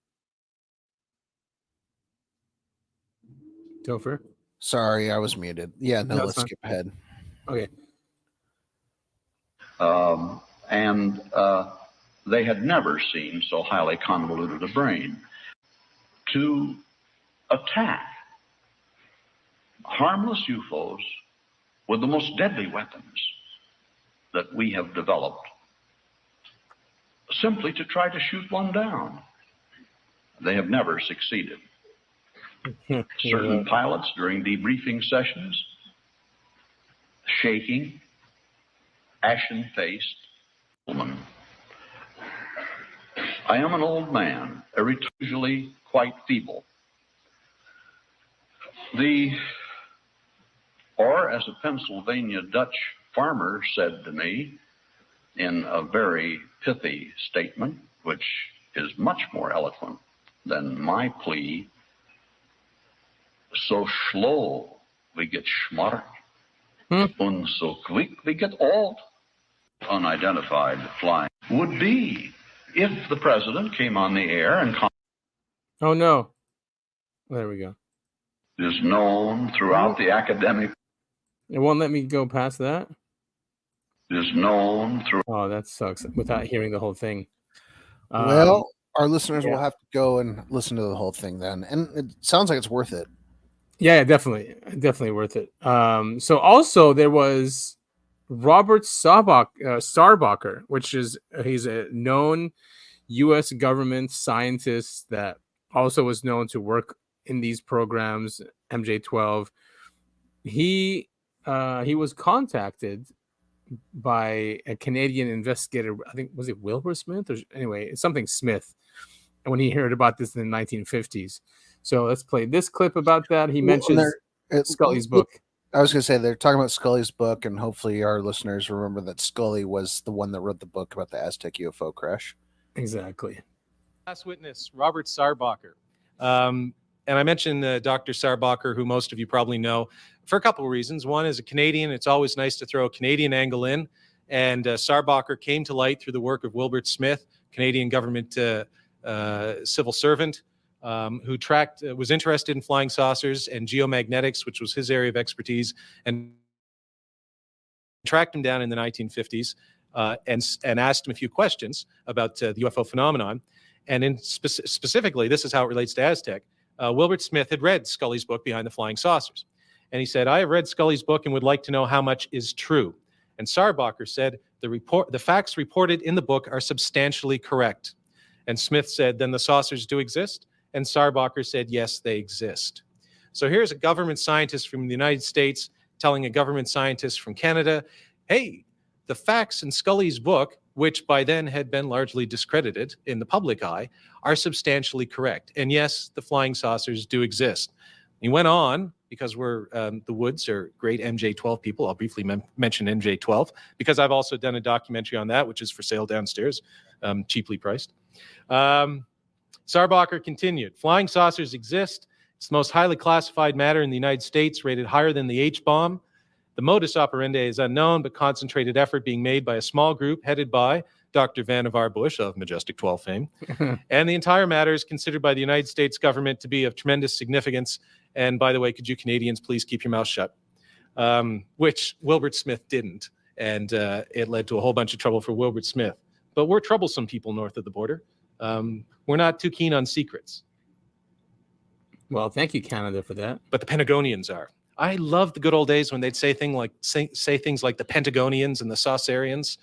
Topher? Sorry, I was muted. Yeah, no, let's fine. skip ahead. Okay. And they had never seen so highly convoluted a brain. To attack harmless UFOs with the most deadly weapons that we have developed, simply to try to shoot one down. They have never succeeded. Certain pilots during debriefing sessions, shaking, ashen-faced woman. I am an old man, usually quite feeble. Or as a Pennsylvania Dutch farmer said to me in a very pithy statement, which is much more eloquent than my plea, so slow we get smart, and so quick we get old. Unidentified flying would be if the president came on the air and oh no, there we go. Is known throughout the academic. It won't let me go past that. Is known through. Oh, that sucks. Without hearing the whole thing. Well, our listeners will have to go and listen to the whole thing then, and it sounds like it's worth it. Yeah, definitely worth it. So also there was Robert Starbacher, which is he's a known U.S. government scientist that also was known to work in these programs, MJ-12. He was contacted by a Canadian investigator. I think was it Wilbur Smith or anyway, it's something Smith. And when he heard about this in the 1950s. So let's play this clip about that. He mentions Scully's book. I was going to say they're talking about Scully's book, and hopefully our listeners remember that Scully was the one that wrote the book about the Aztec UFO crash. Exactly. Last witness, Robert Starbacher. And I mentioned Dr. Starbacher, who most of you probably know, for a couple of reasons. One, as a Canadian, it's always nice to throw a Canadian angle in. And Starbacher came to light through the work of Wilbert Smith, Canadian government civil servant, who was interested in flying saucers and geomagnetics, which was his area of expertise, and tracked him down in the 1950s and asked him a few questions about the UFO phenomenon. And specifically, this is how it relates to Aztec. Wilbert Smith had read Scully's book, Behind the Flying Saucers. And he said, I have read Scully's book and would like to know how much is true. And Starbacher said, the facts reported in the book are substantially correct. And Smith said, then the saucers do exist? And Starbacher said, yes, they exist. So here's a government scientist from the United States telling a government scientist from Canada, hey, the facts in Scully's book, which by then had been largely discredited in the public eye, are substantially correct. And yes, the flying saucers do exist. He went on, because the Woods are great MJ-12 people. I'll briefly mention MJ-12, because I've also done a documentary on that, which is for sale downstairs, cheaply priced. Starbacher continued, flying saucers exist. It's the most highly classified matter in the United States, rated higher than the H-bomb. The modus operandi is unknown, but concentrated effort being made by a small group headed by Dr. Vannevar Bush of Majestic 12 fame. And the entire matter is considered by the United States government to be of tremendous significance. And by the way, could you Canadians please keep your mouth shut? Which Wilbert Smith didn't. And it led to a whole bunch of trouble for Wilbert Smith. But we're troublesome people north of the border. We're not too keen on secrets. Well, thank you, Canada, for that. But the Pentagonians are. I love the good old days when they'd say things like the Pentagonians and the Saucerians.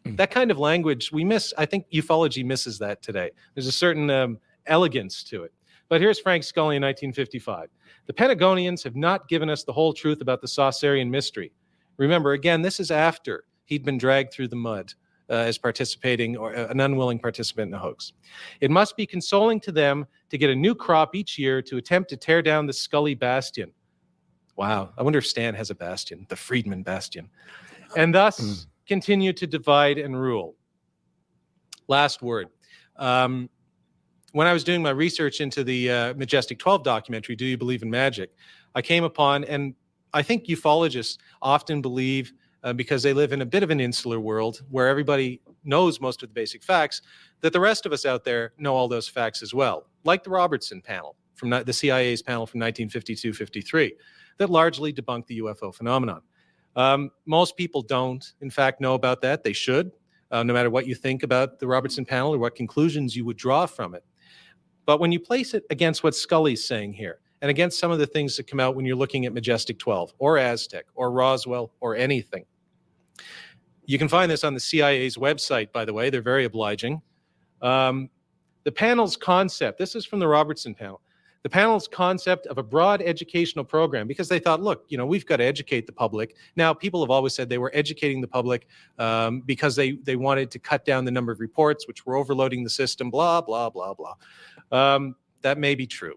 That kind of language we miss. I think ufology misses that today. There's a certain elegance to it. But here's Frank Scully in 1955. The Pentagonians have not given us the whole truth about the Saucerian mystery. Remember, again, this is after he'd been dragged through the mud as participating or an unwilling participant in a hoax. It must be consoling to them to get a new crop each year to attempt to tear down the Scully bastion. Wow, I wonder if Stan has a bastion, the Friedman bastion. And thus continue to divide and rule. Last word. When I was doing my research into the Majestic 12 documentary, Do You Believe in Magic, I came upon, and I think ufologists often believe, because they live in a bit of an insular world where everybody knows most of the basic facts, that the rest of us out there know all those facts as well, like the Robertson panel, from the CIA's panel from 1952-53, that largely debunked the UFO phenomenon. Most people don't, in fact, know about that. They should, no matter what you think about the Robertson panel or what conclusions you would draw from it. But when you place it against what Scully's saying here, and against some of the things that come out when you're looking at Majestic 12 or Aztec or Roswell or anything, you can find this on the CIA's website, by the way. They're very obliging. The panel's concept, this is from the Robertson panel, the panel's concept of a broad educational program, because they thought, look, we've got to educate the public. Now, people have always said they were educating the public because they wanted to cut down the number of reports, which were overloading the system, blah, blah, blah, blah. That may be true.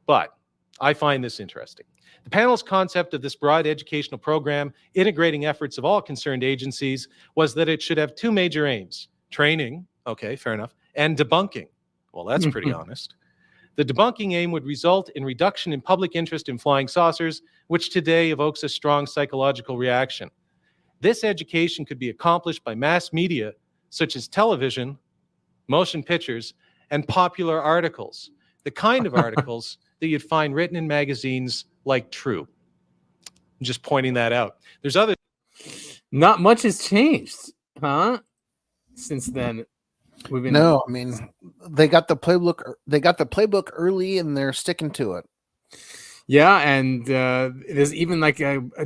But I find this interesting. The panel's concept of this broad educational program, integrating efforts of all concerned agencies, was that it should have two major aims: training, okay, fair enough, and debunking. Well, that's pretty honest. The debunking aim would result in reduction in public interest in flying saucers, which today evokes a strong psychological reaction. This education could be accomplished by mass media, such as television, motion pictures, and popular articles. The kind of articles that you'd find written in magazines like True. I'm just pointing that out. There's other. Not much has changed, huh? Since then, we've been. No, I mean, they got the playbook. They got the playbook early, and they're sticking to it. Yeah, and there's even like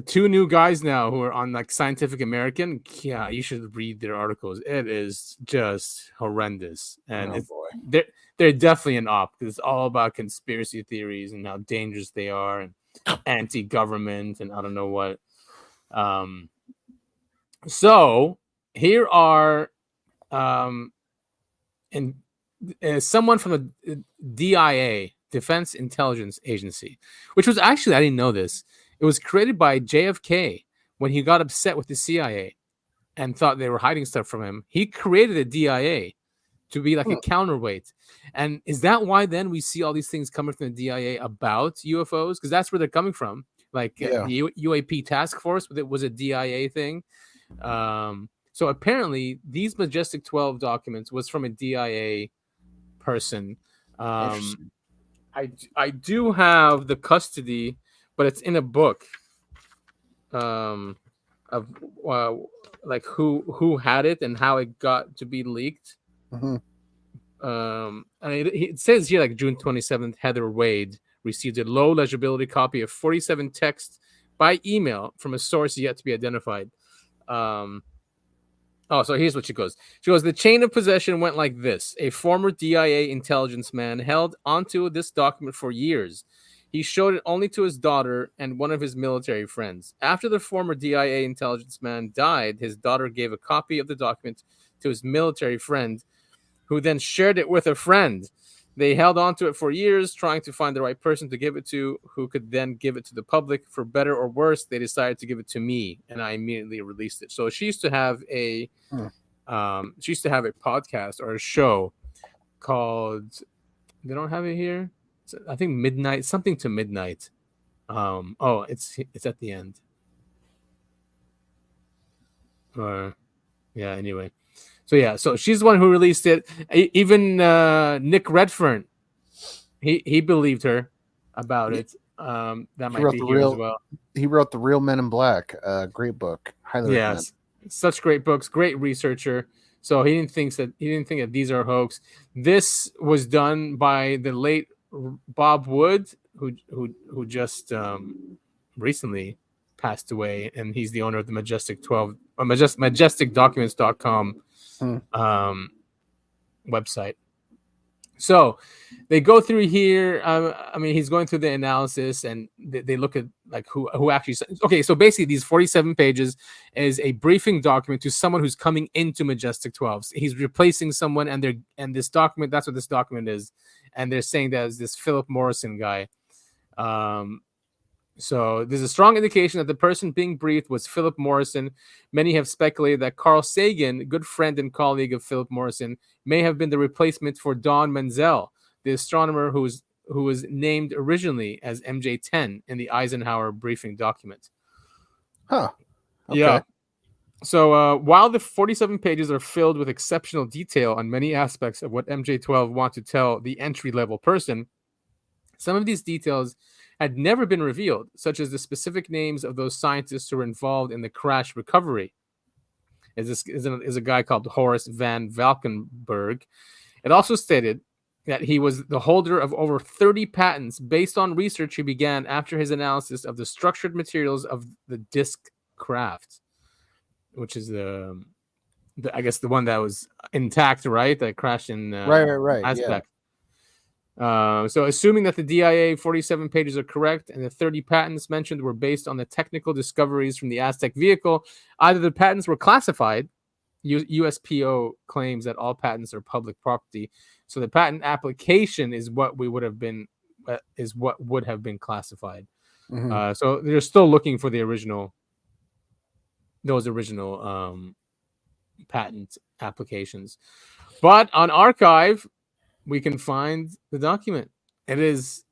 two new guys now who are on like Scientific American. Yeah, you should read their articles. It is just horrendous, and they're definitely an op, because it's all about conspiracy theories and how dangerous they are, and anti-government, and I don't know what. So here are someone from the DIA, Defense Intelligence Agency, which was actually, I didn't know this. It was created by JFK when he got upset with the CIA and thought they were hiding stuff from him. He created a DIA to be like a counterweight. And is that why then we see all these things coming from the DIA about UFOs? Because that's where they're coming from. Like the UAP task force, it was a DIA thing. So apparently these Majestic 12 documents was from a DIA person. I do have the custody, but it's in a book of like who had it and how it got to be leaked. Mm-hmm. And it says here like June 27th, Heather Wade received a low legibility copy of 47 texts by email from a source yet to be identified. So here's what she goes. She goes, the chain of possession went like this. A former DIA intelligence man held onto this document for years. He showed it only to his daughter and one of his military friends. After the former DIA intelligence man died, his daughter gave a copy of the document to his military friend, who then shared it with a friend. They held on to it for years, trying to find the right person to give it to, who could then give it to the public. For better or worse, they decided to give it to me, and I immediately released it. So she used to have a podcast or a show called, they don't have it here, I think Midnight, something to Midnight. It's at the end. Anyway. So she's the one who released it. Even Nick Redfern, he believed her about it. That might be here as well. He wrote The Real Men in Black. Great book. Highly recommend. Such great books. Great researcher. So he didn't think that these are hoax. This was done by the late Bob Wood, who just recently passed away, and he's the owner of the Majestic 12 or majesticdocuments.com website. So they go through here. I mean, he's going through the analysis, and they look at like who actually. Okay, so basically, these 47 pages is a briefing document to someone who's coming into Majestic 12. He's replacing someone, and this document. That's what this document is, and they're saying that is this Philip Morrison guy. So there's a strong indication that the person being briefed was Philip Morrison. Many have speculated that Carl Sagan, good friend and colleague of Philip Morrison, may have been the replacement for Don Menzel, the astronomer who was named originally as MJ10 in the Eisenhower briefing document. Huh. Okay. Yeah. So while the 47 pages are filled with exceptional detail on many aspects of what MJ12 want to tell the entry-level person, some of these details had never been revealed, such as the specific names of those scientists who were involved in the crash recovery. Is a guy called Horace Van Valkenburg. It also stated that he was the holder of over 30 patents based on research he began after his analysis of the structured materials of the disk craft, which is I guess the one that was intact, right? That crashed in right. Aztec. Yeah. So assuming that the DIA 47 pages are correct and the 30 patents mentioned were based on the technical discoveries from the Aztec vehicle, either the patents were classified. USPO claims that all patents are public property. So the patent application is what would have been classified. Mm-hmm. So they're still looking for those original patent applications. But on archive, we can find the document. It is,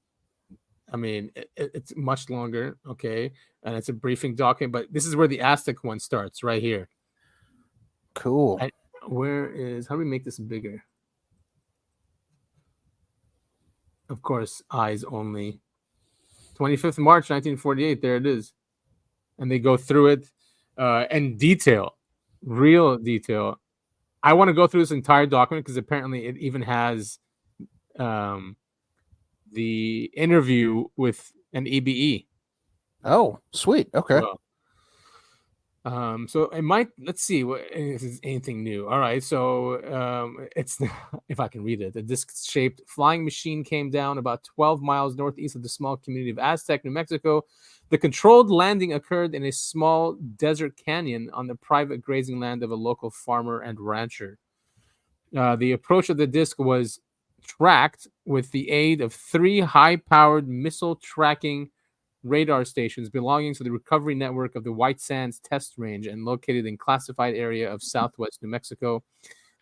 I mean, it's much longer, okay? And it's a briefing document, but this is where the Aztec one starts, right here. Cool. How do we make this bigger? Of course, eyes only. 25th March, 1948, there it is. And they go through it in detail, real detail. I want to go through this entire document because apparently it even has the interview with an EBE. Oh, sweet. Okay. Well, so it might. Let's see what is anything new. All right, so it's if I can read it. The disc-shaped flying machine came down about 12 miles northeast of the small community of Aztec, New Mexico. The controlled landing occurred in a small desert canyon on the private grazing land of a local farmer and rancher. The approach of the disc was tracked with the aid of 3 high-powered missile tracking radar stations belonging to the recovery network of the White Sands Test Range and located in classified area of southwest New Mexico.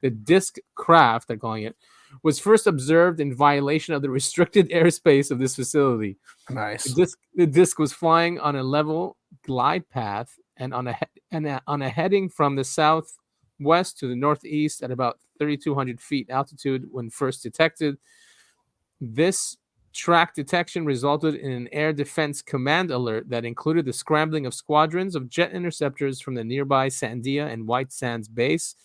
The disc craft, they're calling it, was first observed in violation of the restricted airspace of this facility. Nice. The disc was flying on a level glide path and on a heading from the southwest to the northeast at about 3,200 feet altitude when first detected. This track detection resulted in an air defense command alert that included the scrambling of squadrons of jet interceptors from the nearby Sandia and White Sands base.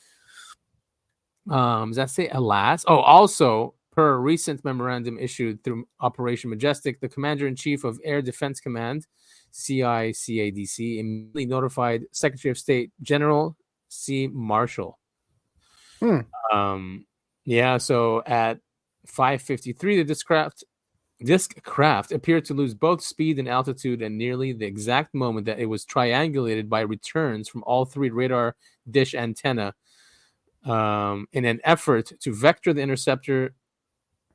Does that say alas? Oh, also, per a recent memorandum issued through Operation Majestic, the Commander-in-Chief of Air Defense Command, CICADC, immediately notified Secretary of State General C. Marshall. Yeah, so at 5:53, the disc craft appeared to lose both speed and altitude at nearly the exact moment that it was triangulated by returns from all 3 radar dish antenna in an effort to vector the interceptor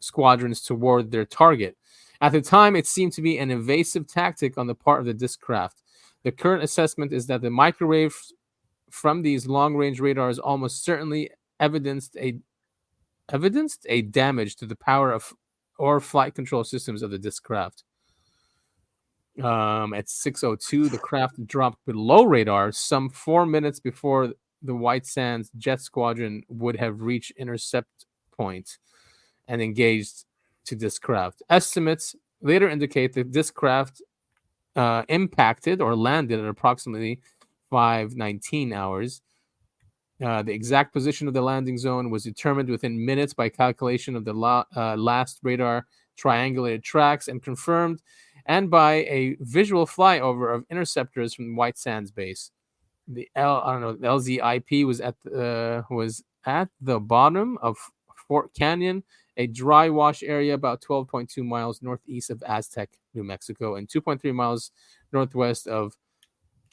squadrons toward their target. At the time, it seemed to be an evasive tactic on the part of the disc craft. The current assessment is that the microwave from these long-range radars almost certainly evidenced a damage to the power of or flight control systems of the disc craft. At 6:02, the craft dropped below radar some 4 minutes before the White Sands jet squadron would have reached intercept point and engaged to disc craft. Estimates later indicate that disc craft impacted or landed at approximately 5:19 hours. The exact position of the landing zone was determined within minutes by calculation of the last radar triangulated tracks and confirmed, and by a visual flyover of interceptors from White Sands base. the LZIP was at the bottom of Fort Canyon, a dry wash area about 12.2 miles northeast of Aztec, New Mexico, and 2.3 miles northwest of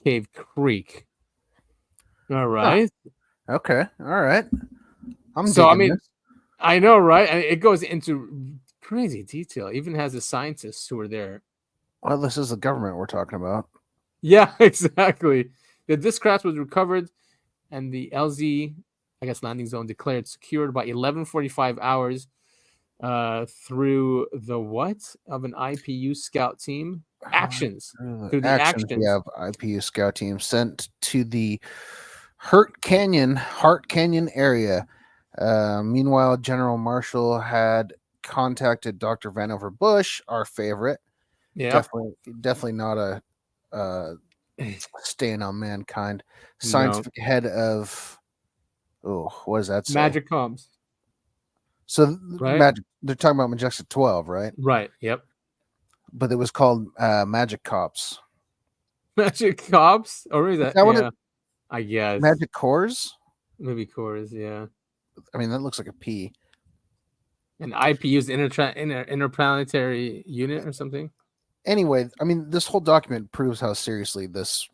Cave Creek. All right. Okay. All right. I'm So, digging this. I know, right? And it goes into crazy detail. Even has the scientists who were there. Well, this is the government we're talking about. Yeah, exactly. This craft was recovered, and the LZ, I guess, landing zone declared secured by 11:45 hours through the what of an IPU scout team actions. Through the actions. We have IPU scout team sent to the Hart Canyon area. Meanwhile, General Marshall had contacted Dr. Vannevar Bush, our favorite. Yeah, definitely not a stain on mankind. Scientific head of what does that say? Magic Comms. So right? They're talking about Majestic 12, right? Right. Yep. But it was called Magic Cops. Magic Cops, or is that? What I guess Magic Cores. Maybe cores. Yeah. I mean, that looks like a P. An IPU's interplanetary unit or something. Anyway, I mean, this whole document proves how seriously this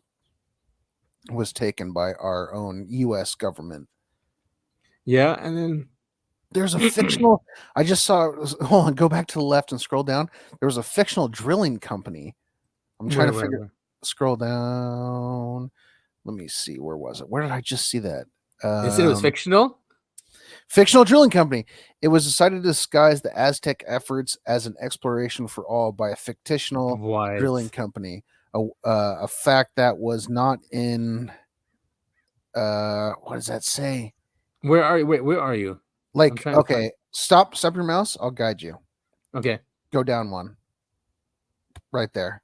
was taken by our own U.S. government. Yeah, and then there's a fictional. I just saw. Hold on, go back to the left and scroll down. There was a fictional drilling company. I'm trying to figure. Scroll down. Let me see. Where was it? Where did I just see that? They said it was fictional. Fictional drilling company. It was decided to disguise the Aztec efforts as an exploration for all by a fictional drilling company. A fact that was not in. What does that say? Where are you? Wait, where are you? Like, okay, stop your mouse. I'll guide you. Okay. Go down one. Right there.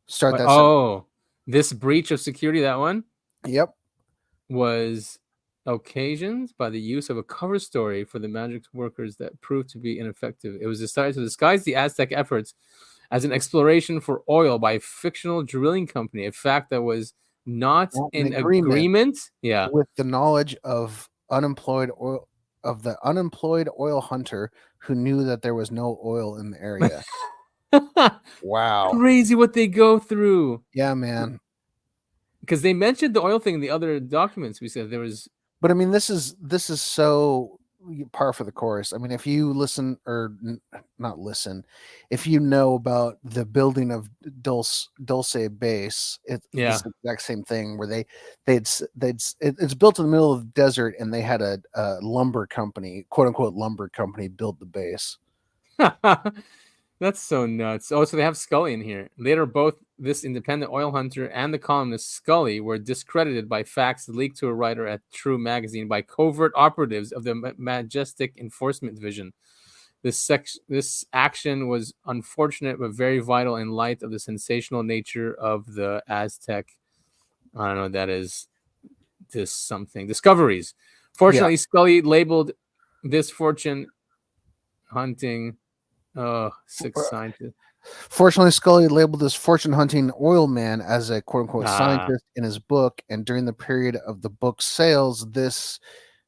Start that. Oh, this breach of security, that one? Yep. Was occasioned by the use of a cover story for the magic workers that proved to be ineffective. It was decided to disguise the Aztec efforts as an exploration for oil by a fictional drilling company, a fact that was not in agreement with the knowledge of the unemployed oil hunter who knew that there was no oil in the area. Wow. Crazy what they go through. Yeah, man. Because they mentioned the oil thing in the other documents. We said there was. But I mean, this is so par for the course. I mean, if you listen or not listen, if you know about the building of Dulce Base, it's the exact same thing where it's built in the middle of the desert, and they had a lumber company, quote unquote lumber company, build the base. That's so nuts. Oh, so they have Scully in here. Later, both this independent oil hunter and the columnist Scully were discredited by facts leaked to a writer at True Magazine by covert operatives of the Majestic Enforcement Division. This action was unfortunate but very vital in light of the sensational nature of the Aztec. I don't know what that is. This something discoveries. Fortunately, Scully labeled this fortune hunting. Oh, 6 scientists. Fortunately, Scully labeled this fortune hunting oil man as a quote unquote scientist in his book, and during the period of the book's sales, this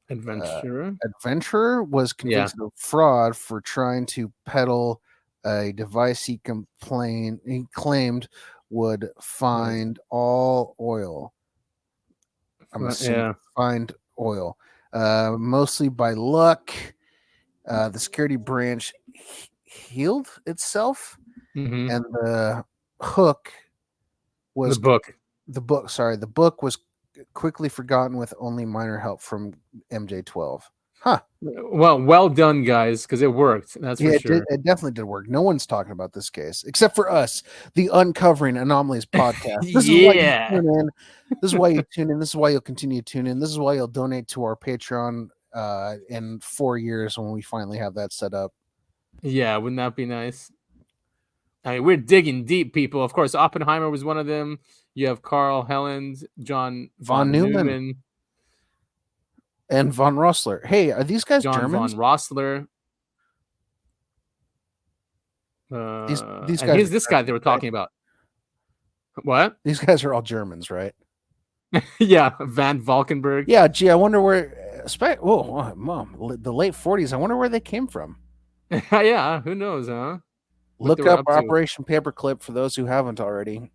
adventurer was convicted of fraud for trying to peddle a device he claimed would find all oil. I'm assuming find oil, mostly by luck. The security branch healed itself, and the hook was the book was quickly forgotten with only minor help from MJ12. Well done, guys, because it worked. That's for sure. It definitely did work. No one's talking about this case except for us, the Uncovering Anomalies podcast. This is why you tune in. This is why you tune in. This is why you'll continue to tune in. This is why you'll donate to our Patreon in 4 years when we finally have that set up. Yeah, wouldn't that be nice? I mean, we're digging deep, people. Of course, Oppenheimer was one of them. You have Carl Helland, John von Neumann, and von Rossler. Hey, are these guys John Germans? Von Rossler. These guys. Here's this guy they were talking about. What? These guys are all Germans, right? Yeah, Van Valkenburg. Yeah, gee, I wonder where. Oh, mom, the late 40s. I wonder where they came from. Yeah, who knows, huh? What they Look were up up to. Operation Paperclip for those who haven't already.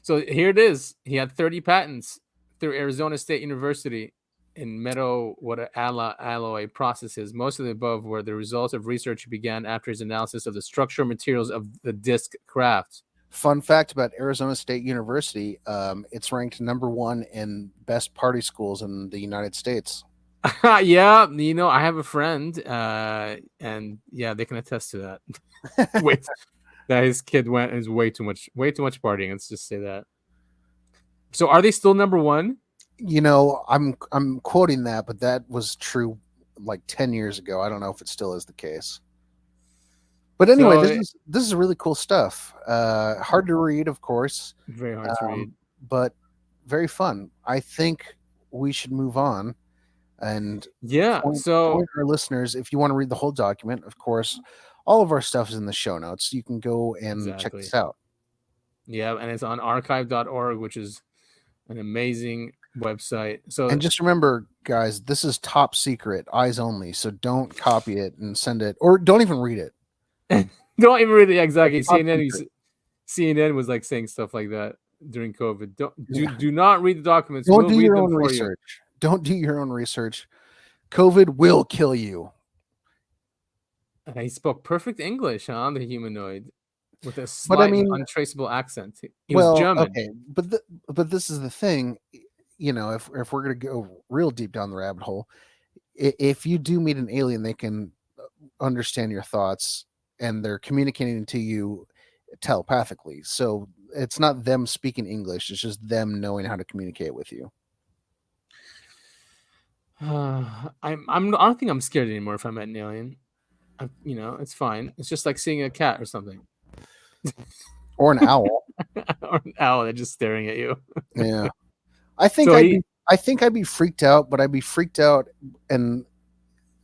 So here it is. He had 30 patents through Arizona State University in metal alloy processes. Most of the above were the results of research he began after his analysis of the structural materials of the disc craft. Fun fact about Arizona State University: it's ranked #1 in best party schools in the United States. Yeah, I have a friend, and yeah, they can attest to that. Wait, that his kid went is way too much partying. Let's just say that. So, are they still #1? I'm quoting that, but that was true like 10 years ago. I don't know if it still is the case. But anyway, this is really cool stuff. Hard to read, of course. Very hard to read, but very fun. I think we should move on. And point our listeners, if you want to read the whole document, of course, all of our stuff is in the show notes. You can go and check this out. Yeah, and it's on archive.org, which is an amazing website. So, and just remember, guys, this is top secret, eyes only. So don't copy it and send it, or don't even read it. Don't even read it. Exactly. CNN was like saying stuff like that during COVID. Do not read the documents. Don't do your own research. Don't do your own research. COVID will kill you. He spoke perfect English, huh? The humanoid with a slight untraceable accent. He was German. Okay, but this is the thing. If we're gonna go real deep down the rabbit hole, if you do meet an alien, they can understand your thoughts and they're communicating to you telepathically. So it's not them speaking English; it's just them knowing how to communicate with you. I don't think I'm scared anymore if I met an alien. It's fine. It's just like seeing a cat or something, or an owl, or an owl that's just staring at you. Yeah, I think I'd be freaked out, but I'd be freaked out, and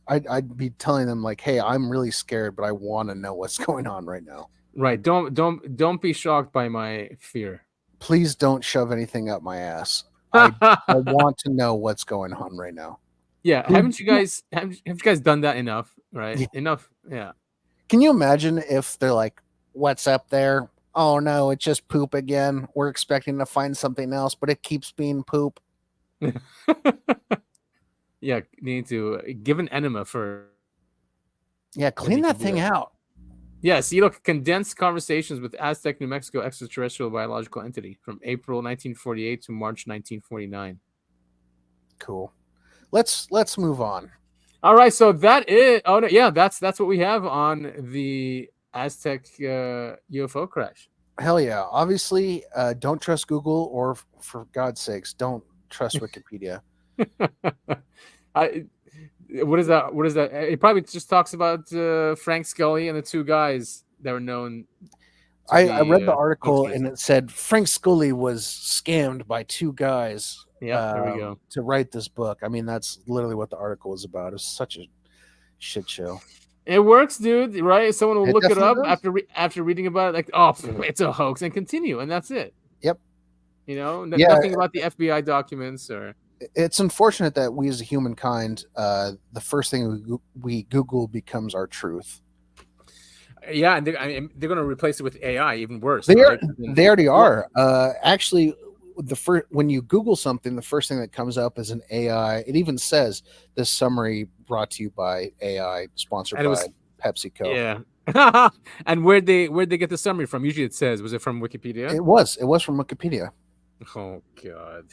I'd be telling them like, "Hey, I'm really scared, but I want to know what's going on right now." Right? Don't be shocked by my fear. Please don't shove anything up my ass. I want to know what's going on right now. Yeah, haven't you guys done that enough? Right? Yeah. Enough. Yeah. Can you imagine if they're like, "What's up there? Oh no, it's just poop again. We're expecting to find something else, but it keeps being poop." Yeah, you need to give an enema for. Yeah, clean that thing out. Yes, condensed conversations with Aztec, New Mexico extraterrestrial biological entity from April 1948 to March 1949. Cool. Let's move on. All right, so that is. Oh no, yeah, that's what we have on the Aztec UFO crash. Hell yeah! Obviously, don't trust Google, or for God's sakes, don't trust Wikipedia. What is that? It probably just talks about Frank Scully and the two guys that were known. I read the article and it said Frank Scully was scammed by two guys. Yeah, there we go. To write this book. I mean, that's literally what the article is about. It's such a shit show. It works, dude. Right? Someone will look it up after reading about it, like, oh, it's a hoax, and continue, and that's it. Yep. Nothing about the FBI documents or. It's unfortunate that we as a humankind, the first thing we Google becomes our truth. Yeah, and they're going to replace it with AI, even worse. They already are. Actually, when you Google something, the first thing that comes up is an AI. It even says this summary brought to you by AI, sponsored by PepsiCo. Yeah. And where'd they get the summary from? Usually it says, was it from Wikipedia? It was from Wikipedia. Oh God.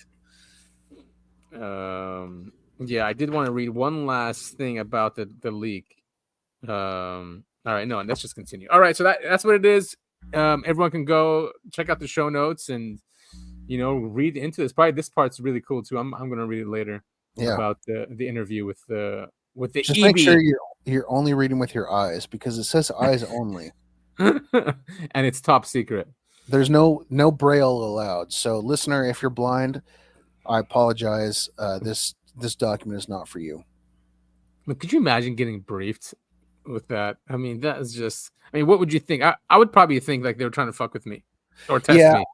Yeah, I did want to read one last thing about the leak. All right, no, let's just continue. All right, so that's what it is. Everyone can go check out the show notes and read into this. Probably this part's really cool too. I'm gonna read it later. Yeah. About the interview with the just EB. Make sure you're only reading with your eyes, because it says eyes only. And it's top secret. There's no braille allowed. So listener, if you're blind, I apologize. This document is not for you. But could you imagine getting briefed with that? I mean, that is just. I mean, what would you think? I would probably think like they were trying to fuck with me or test me.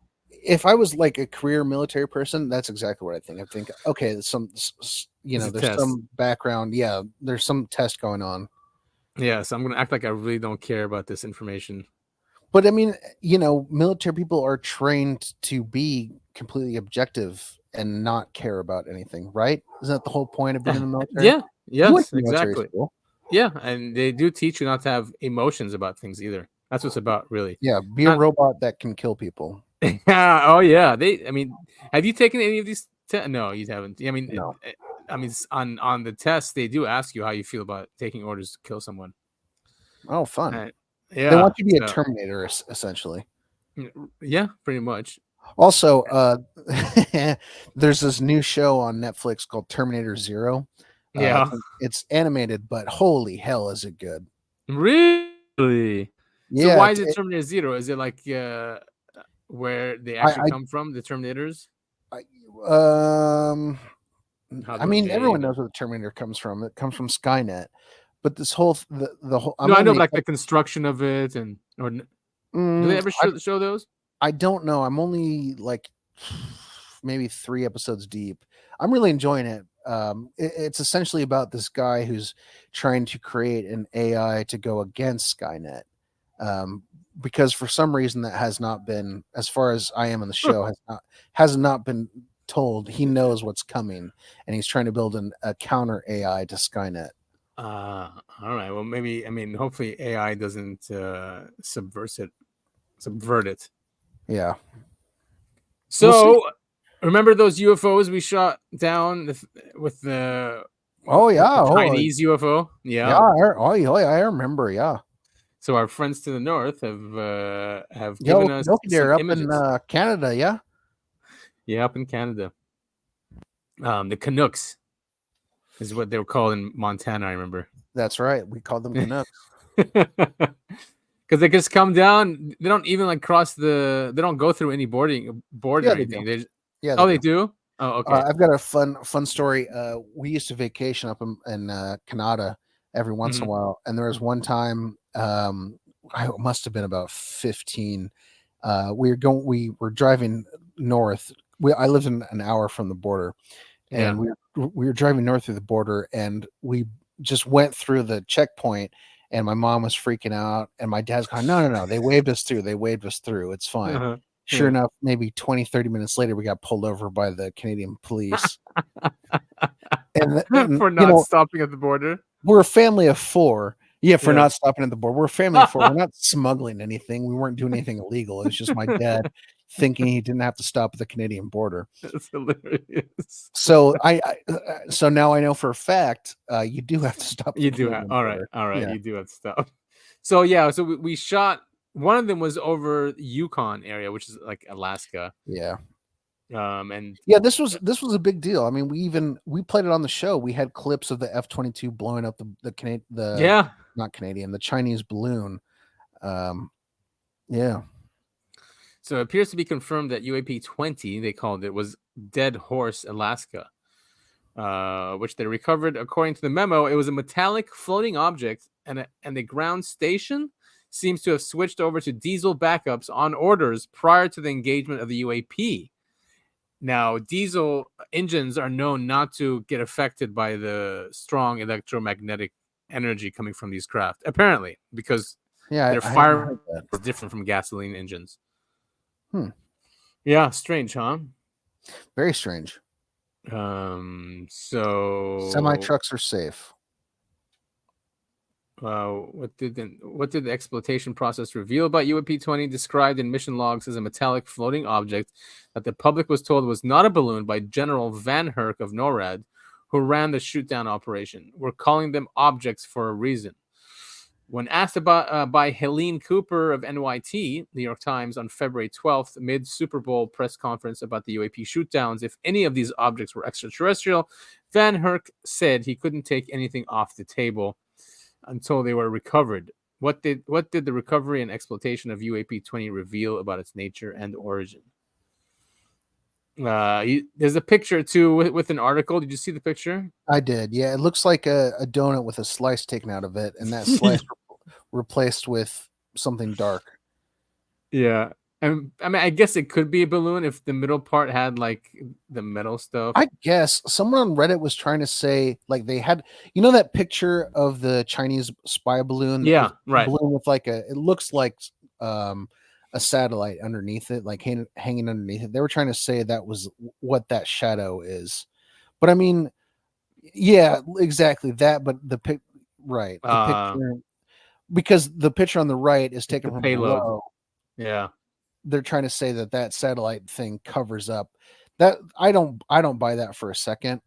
if I was like a career military person, that's exactly what I think. I think, okay, there's there's some background. Yeah, there's some test going on. Yeah, so I'm going to act like I really don't care about this information. But I mean, military people are trained to be completely objective and not care about anything, right? Isn't that the whole point of being in the military? Yeah, yes, exactly. School. Yeah, and they do teach you not to have emotions about things either. That's what's about, really. Yeah, be a robot that can kill people. Oh yeah, have you taken any of these? No, you haven't. I mean, no. On the test, they do ask you how you feel about taking orders to kill someone. Oh, fun! Yeah, they want you to be a Terminator, essentially. Yeah, pretty much. Also, there's this new show on Netflix called Terminator Zero. Yeah, it's animated, but holy hell, is it good? Really? Yeah. So why is it Terminator Zero? Is it like where they actually come from, the Terminators? I mean, everyone knows where the Terminator comes from. It comes from Skynet. But this whole the whole I know like the construction of it, do they ever show those? I don't know. I'm only like maybe 3 episodes deep. I'm really enjoying it. It's essentially about this guy who's trying to create an AI to go against Skynet. Because for some reason that has not been, as far as I am in the show, has not been told. He knows what's coming, and he's trying to build a counter AI to Skynet. All right. Well, maybe, hopefully AI doesn't subvert it. Yeah. So, remember those UFOs we shot down with the Chinese UFO? Yeah. I remember. Yeah. So our friends to the north have given us they're up images. In Canada. Yeah. Yeah, up in Canada. The Canucks is what they were called in Montana, I remember. That's right. We called them Canucks. Because they just come down. They don't even cross they don't go through any border or anything. They do? Oh, okay. I've got a fun story. We used to vacation up in Canada every once in a while. And there was one time, I must have been about 15. We were driving north. I lived in an hour from the border, and we were driving north through the border, and we just went through the checkpoint, and my mom was freaking out, and my dad's going, no, they waved us through. It's fine. Sure enough, maybe 20, 30 minutes later, we got pulled over by the Canadian police. and for not stopping at the border. We're a family of 4. Yeah, for not stopping at the border. We're a family of 4. We're not smuggling anything. We weren't doing anything illegal. It's just my dad thinking he didn't have to stop at the Canadian border. That's hilarious. So so now I know for a fact you do have to stop. You do have. All right. Yeah. You do have to stop. So so we shot. One of them was over Yukon area, which is like Alaska. Yeah. And this was a big deal. I mean, we played it on the show. We had clips of the F-22 blowing up the Chinese balloon. Yeah. So it appears to be confirmed that UAP 20, they called it, was Dead Horse, Alaska, which they recovered. According to the memo, it was a metallic floating object, and the ground station seems to have switched over to diesel backups on orders prior to the engagement of the UAP. Now, diesel engines are known not to get affected by the strong electromagnetic energy coming from these craft, apparently, because their fire is different from gasoline engines. Yeah, strange, huh? Very strange. So semi-trucks are safe. What did the exploitation process reveal about UAP 20, described in mission logs as a metallic floating object that the public was told was not a balloon by General Van Herk of NORAD, who ran the shoot-down operation? We're calling them objects for a reason. When asked about by Helene Cooper of NYT, New York Times, on February 12th, mid-Super Bowl press conference about the UAP shoot-downs, if any of these objects were extraterrestrial, Van Herk said he couldn't take anything off the table until they were recovered. What did the recovery and exploitation of UAP 20 reveal about its nature and origin? There's a picture too with an article. Did you see the picture? I did. Yeah, it looks like a donut with a slice taken out of it, and that slice replaced with something dark. Yeah, And I mean, I guess it could be a balloon if the middle part had like the metal stuff. I guess someone on Reddit was trying to say like they had, that picture of the Chinese spy balloon. Yeah, right. Balloon with like it looks like a satellite underneath it, like hanging underneath it. They were trying to say that was what that shadow is, but I mean, yeah, exactly that. But the picture, because the picture on the right is taken from payload. below. Yeah, they're trying to say that satellite thing covers up that. I don't buy that for a second.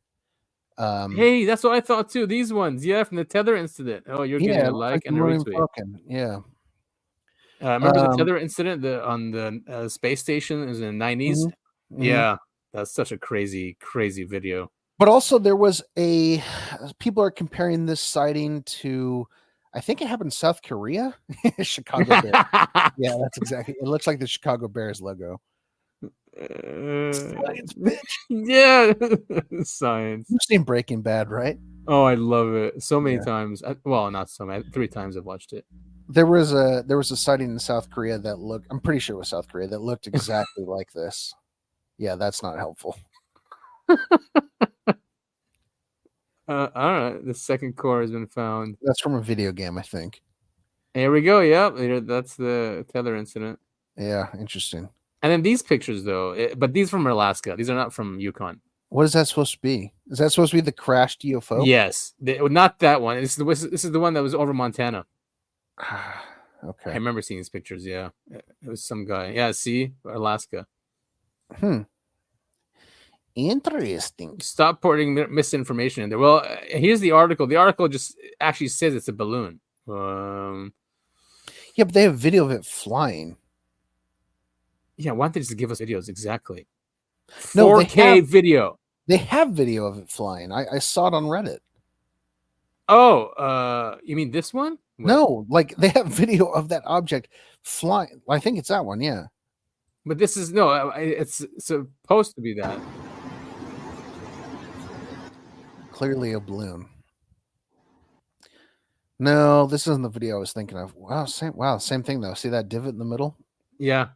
Hey, that's what I thought too. These ones, yeah, from the Tether incident. Oh, you're getting a like and a retweet. Yeah. Remember the Tether incident on the space station? It was in the 90s. Mm-hmm. Yeah, that's such a crazy video. But also there was people are comparing this sighting to, I think it happened in South Korea. Chicago Bears. Yeah, that's exactly. It looks like the Chicago Bears logo. Science, bitch. Yeah, science. You've seen Breaking Bad, right? Oh, I love it so many times. Well, not so many. 3 times I've watched it. There was a sighting in South Korea that looked. I'm pretty sure it was South Korea that looked exactly like this. Yeah, that's not helpful. All right, the second core has been found. That's from a video game, I think. Here we go. Yep, that's the Tether incident. Yeah, interesting. And then these pictures, though, but these from Alaska. These are not from Yukon. What is that supposed to be? Is that supposed to be the crashed UFO? Yes, not that one. This is the one that was over Montana. Okay. I remember seeing these pictures. Yeah, it was some guy. Yeah, see, Alaska. Interesting. Stop putting misinformation in there. Well, here's the article. The article just actually says it's a balloon. Yeah, but they have video of it flying. Yeah, why don't they just give us videos? Exactly. No, 4K video. They have video of it flying. I saw it on Reddit. Oh, you mean this one? Wait. No, like they have video of that object flying. I think it's that one, yeah. But this is no. It's supposed to be that. Clearly a balloon. No, this isn't the video I was thinking of. Wow, same thing though. See that divot in the middle? Yeah.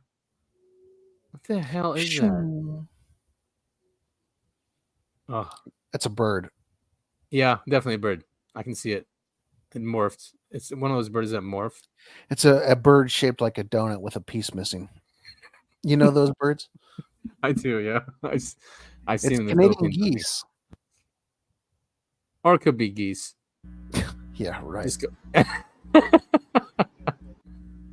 What the hell is that? Oh, that's a bird. Yeah, definitely a bird. I can see it. It morphed. It's one of those birds that morph. It's a bird shaped like a donut with a piece missing. You know those birds? I do, yeah. I've seen them. Canadian geese. Or it could be geese. Yeah, right.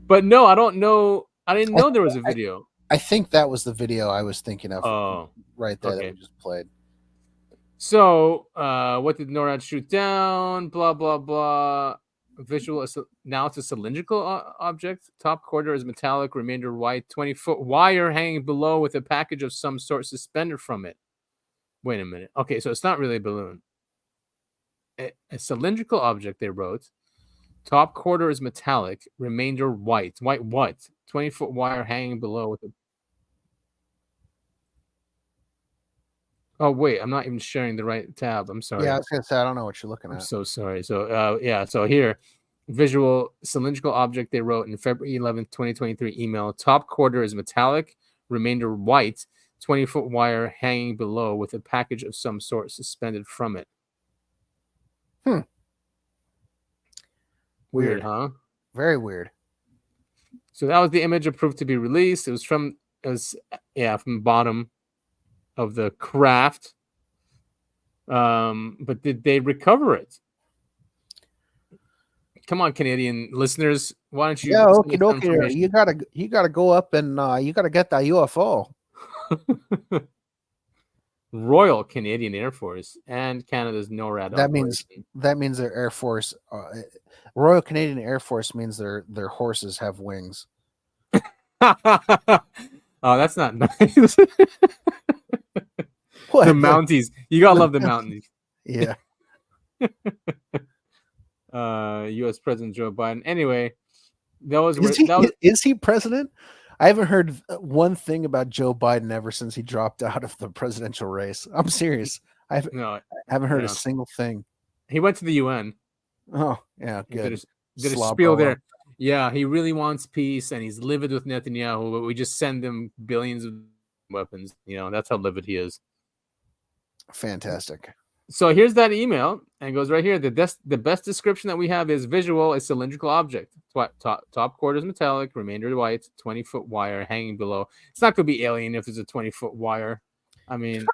But no, I don't know. I didn't know there was a video. I think that was the video I was thinking of. Oh, right there that we just played. So, what did NORAD shoot down? Blah, blah, blah. Visual. Now it's a cylindrical object. Top quarter is metallic, remainder white. 20-foot wire hanging below with a package of some sort suspended from it. Wait a minute. Okay, so it's not really a balloon. A cylindrical object, they wrote. Top quarter is metallic, remainder white. White what? 20-foot wire hanging below with a... Oh, wait, I'm not even sharing the right tab. I'm sorry. Yeah, I was going to say, I don't know what you're looking at. I'm so sorry. So, so here, visual cylindrical object, they wrote in February 11th, 2023 email. Top quarter is metallic, remainder white, 20-foot wire hanging below with a package of some sort suspended from it. Weird, huh? Very weird. So that was the image approved to be released. It was from the bottom of the craft. But did they recover it? Come on, Canadian listeners, why don't you? Yeah, okay. You gotta go up and you gotta get that UFO. Royal Canadian Air Force and Canada's NORAD. That means their Air Force. Royal Canadian Air Force means their horses have wings. Oh, that's not nice. What? The Mounties. You gotta love the Mounties. Yeah. U.S. President Joe Biden. Anyway, is he president? I haven't heard one thing about Joe Biden ever since he dropped out of the presidential race. I'm serious. I haven't heard a single thing. He went to the UN. Oh, yeah, good. Did a spiel there. Yeah, he really wants peace, and he's livid with Netanyahu, but we just send him billions of weapons. That's how livid he is. Fantastic. So here's that email, and it goes right here. The best description that we have is visual, a cylindrical object. Top quarters metallic, remainder white, 20-foot wire hanging below. It's not going to be alien if there's a 20-foot wire. I mean,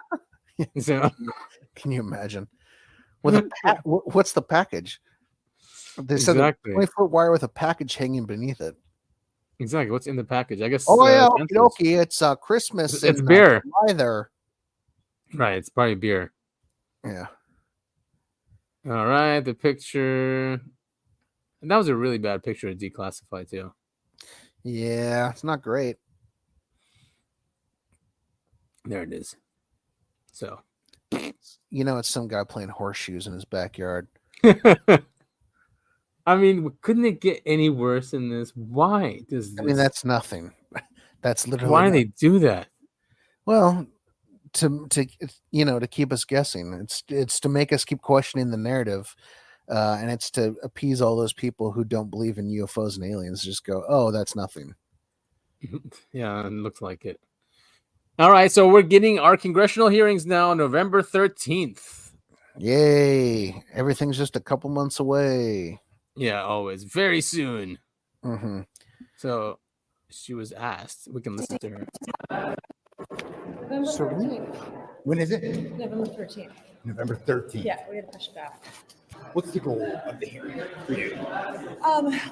so can you imagine? What's the package? They said exactly. 20-foot wire with a package hanging beneath it. Exactly. What's in the package? I guess. Oh yeah, okay. It's Christmas. It's beer. July there. Right. It's probably beer. Yeah. All right. The picture. And that was a really bad picture to declassify too. Yeah, it's not great. There it is. So. It's some guy playing horseshoes in his backyard. I mean, couldn't it get any worse than this? Why does this? I mean, that's nothing. That's literally why do they do that? Well, to keep us guessing. It's to make us keep questioning the narrative, and it's to appease all those people who don't believe in UFOs and aliens. Just go, oh, that's nothing. Yeah, it looks like it. All right, so we're getting our congressional hearings now, November 13th. Yay! Everything's just a couple months away. Yeah, always. Very soon. Mm-hmm. So she was asked. We can listen to her. November 13th. When is it? November 13th. November 13th. Yeah, we had to push it back. What's the goal of the hearing for you?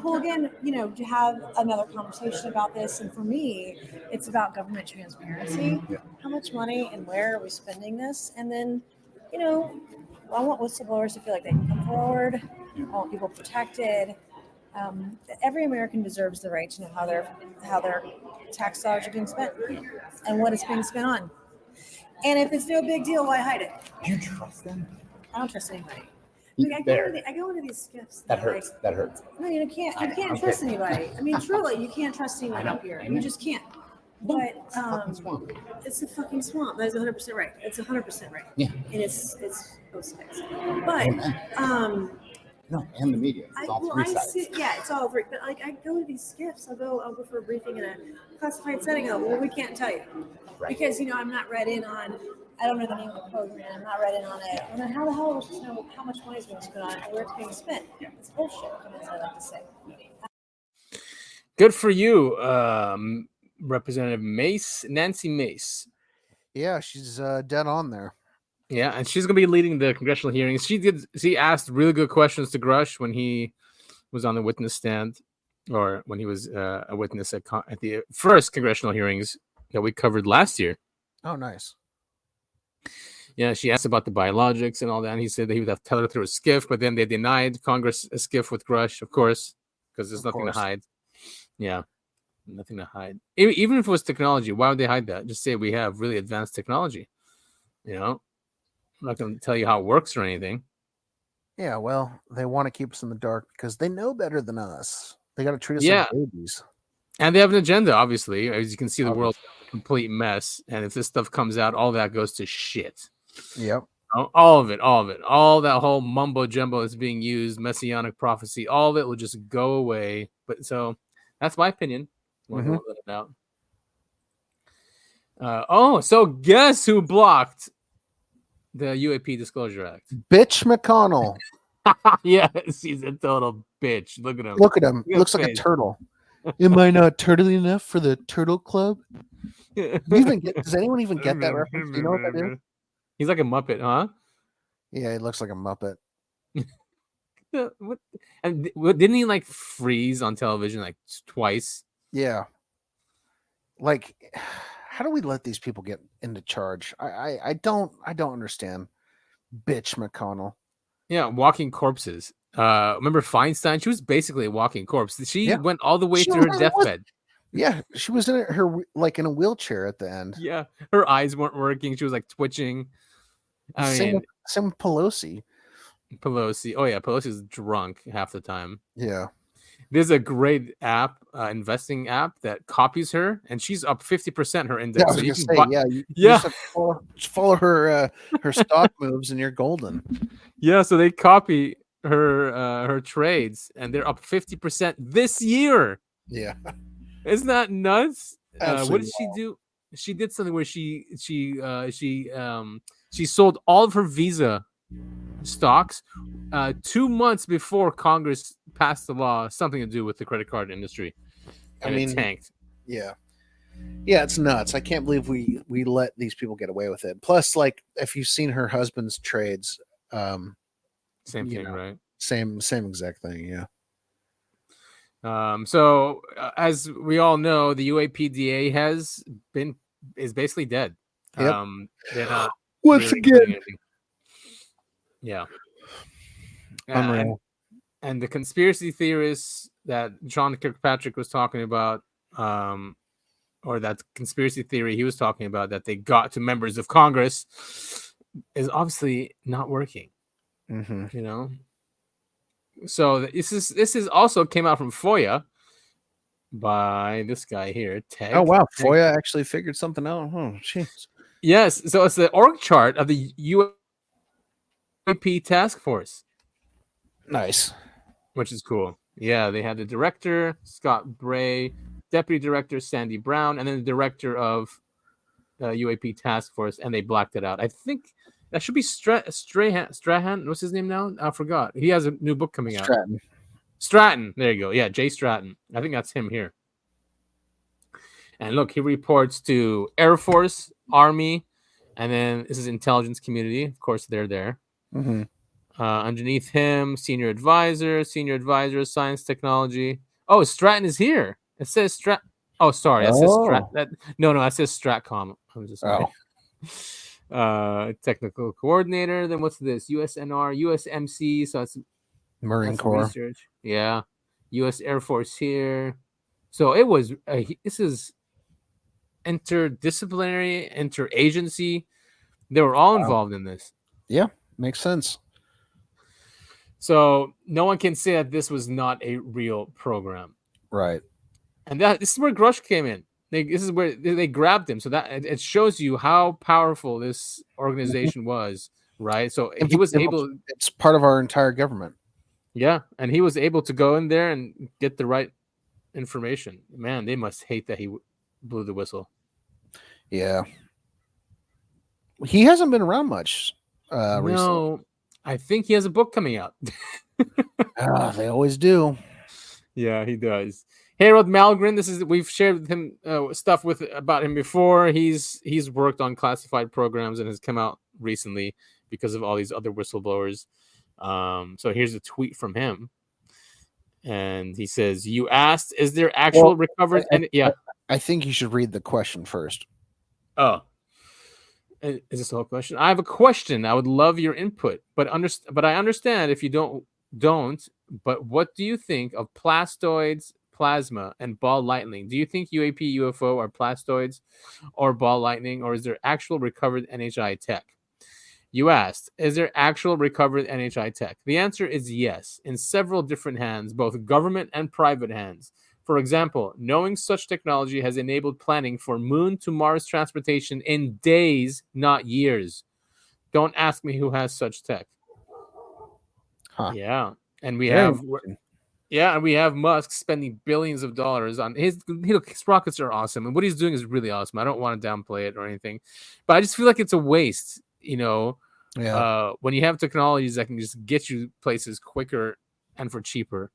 Well, again, to have another conversation about this. And for me, it's about government transparency. Yeah. How much money and where are we spending this? And then, I want whistleblowers to feel like they can come forward. I want people protected. Every American deserves the right to know how their tax dollars are being spent and what it's being spent on. And if it's no big deal, why hide it? Do you trust them? I don't trust anybody. I go into these skiffs. That hurts. That hurts. No, you can't trust anybody. I mean, truly, you can't trust anyone up here. You just can't. But it's a fucking swamp. That is 100% right. It's 100% right. Yeah. And it's both sides. But no, and the media. It's all three sides. It's all three. But I go to these skiffs. I'll go for a briefing in a classified setting. We can't tell you because I'm not read in on. I don't know the name of the program. I'm not read in on it. And then how the hell are we supposed to know how much money is being spent on it and where it's being spent? It's bullshit, as I like to say. Good for you, Representative Nancy Mace. Yeah, she's dead on there. Yeah, and she's gonna be leading the congressional hearings. She asked really good questions to Grush when he was on the witness stand, or when he was a witness at the first congressional hearings that we covered last year. Oh, nice. Yeah, she asked about the biologics and all that, and he said that he would have to tell her through a skiff, but then they denied Congress a skiff with Grush, of course, because there's nothing to hide. Yeah, nothing to hide. Even if it was technology, why would they hide that? Just say we have really advanced technology. I'm not going to tell you how it works or anything. Yeah, well, they want to keep us in the dark because they know better than us. They got to treat us like babies. And they have an agenda, obviously. As you can see, the world's a complete mess. And if this stuff comes out, all that goes to shit. Yep. All of it. All that whole mumbo jumbo that's being used, messianic prophecy, all of it will just go away. But so that's my opinion. Mm-hmm. So guess who blocked the UAP Disclosure Act? Bitch McConnell. Yes, he's a total bitch. Look at him. Look at him. He looks like a turtle. Am I not turtly enough for the Turtle Club? Does anyone even get that reference? Do you know what that is? He's like a Muppet, huh? Yeah, he looks like a Muppet. What? And didn't he like freeze on television like twice? Yeah. Like, how do we let these people get into charge? I don't understand. Bitch McConnell. Yeah, walking corpses. Remember Feinstein? She was basically a walking corpse. She went all the way to her deathbed. Yeah, she was in in a wheelchair at the end. Yeah, her eyes weren't working. She was like twitching. Same with Pelosi. Oh yeah, Pelosi's drunk half the time. Yeah. There's a great app, investing app that copies her, and she's up 50% her index. Yeah, you just have to follow her stock moves, and you're golden. Yeah, so they copy her trades, and they're up 50% this year. Yeah. Isn't that nuts? What did Absolutely she do? She did something where she sold all of her Visa stocks 2 months before Congress passed the law, something to do with the credit card industry, and it tanked. Yeah. Yeah, it's nuts. I can't believe we let these people get away with it. Plus, like, if you've seen her husband's trades, Same thing, right? Same exact thing. Yeah. So as we all know, the UAPDA is basically dead. Yep. They're not Once really again. doing anything. Yeah. Unreal. And the conspiracy theorists that John Kirkpatrick was talking about, or that conspiracy theory he was talking about that they got to members of Congress, is obviously not working. Mm-hmm. You know. So this is also came out from FOIA by this guy here, Tech. Oh wow, FOIA actually figured something out. Oh, jeez. Yes, so it's the org chart of the UAP task force. Nice. Which is cool. Yeah, they had the director, Scott Bray, deputy director, Sandy Brown, and then the director of UAP task force, and they blacked it out. I think that should be Strahan. What's his name now? I forgot. He has a new book coming out. Stratton. There you go. Yeah, Jay Stratton. I think that's him here. And look, he reports to Air Force, Army, and then this is intelligence community. Of course, they're there. Mm-hmm. Underneath him, senior advisor, science technology. Oh, Stratton is here. It says Strat. Oh, sorry. That says Strat. No, that says Stratcom. I'm just sorry. Technical coordinator. Then what's this? USNR, USMC. So that's Marine Corps. Research. Yeah. U.S. Air Force here. So it was. This is interdisciplinary, interagency. They were all involved in this. Yeah, makes sense. So no one can say that this was not a real program, right? And this is where Grush came in. This is where they grabbed him. So that it shows you how powerful this organization was, right? So he was able. It's part of our entire government. Yeah, and he was able to go in there and get the right information. Man, they must hate that he blew the whistle. Yeah, he hasn't been around much. Recently. I think he has a book coming out. They always do. Yeah, he does. Harold Malgren. We've shared with him stuff about him before. He's worked on classified programs and has come out recently because of all these other whistleblowers. So here's a tweet from him, and he says, "You asked, is there actual recovered?" I think you should read the question first. Oh. Is this the whole question? I have a question. I would love your input, but I understand if you don't. But what do you think of plastoids, plasma, and ball lightning? Do you think UAP, UFO are plastoids or ball lightning, or is there actual recovered NHI tech? You asked, is there actual recovered NHI tech? The answer is yes, in several different hands, both government and private hands. For example, knowing such technology has enabled planning for moon to Mars transportation in days, not years. Don't ask me who has such tech. Huh. Yeah, and we have Musk spending billions of dollars on his rockets are awesome, and what he's doing is really awesome. I don't want to downplay it or anything, but I just feel like it's a waste, Yeah. When you have technologies that can just get you places quicker and for cheaper.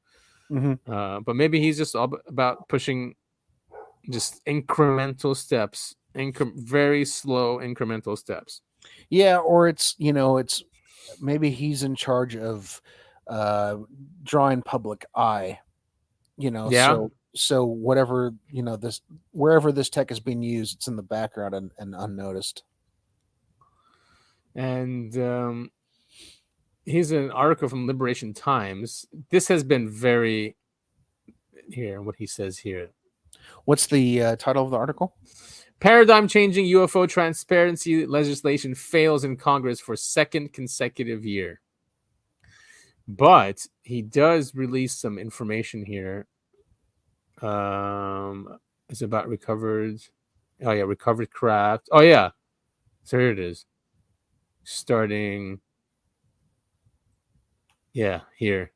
Mm-hmm. But maybe he's just all about pushing just incremental steps, very slow incremental steps. Yeah, or it's maybe he's in charge of drawing public eye. Yeah. So whatever wherever this tech is being used, it's in the background and unnoticed. And here's an article from Liberation Times. This has been very what he says here. What's the title of the article? Paradigm-changing UFO transparency legislation fails in Congress for second consecutive year. But he does release some information here. It's about recovered craft. Oh, yeah. So here it is. Starting Yeah, here.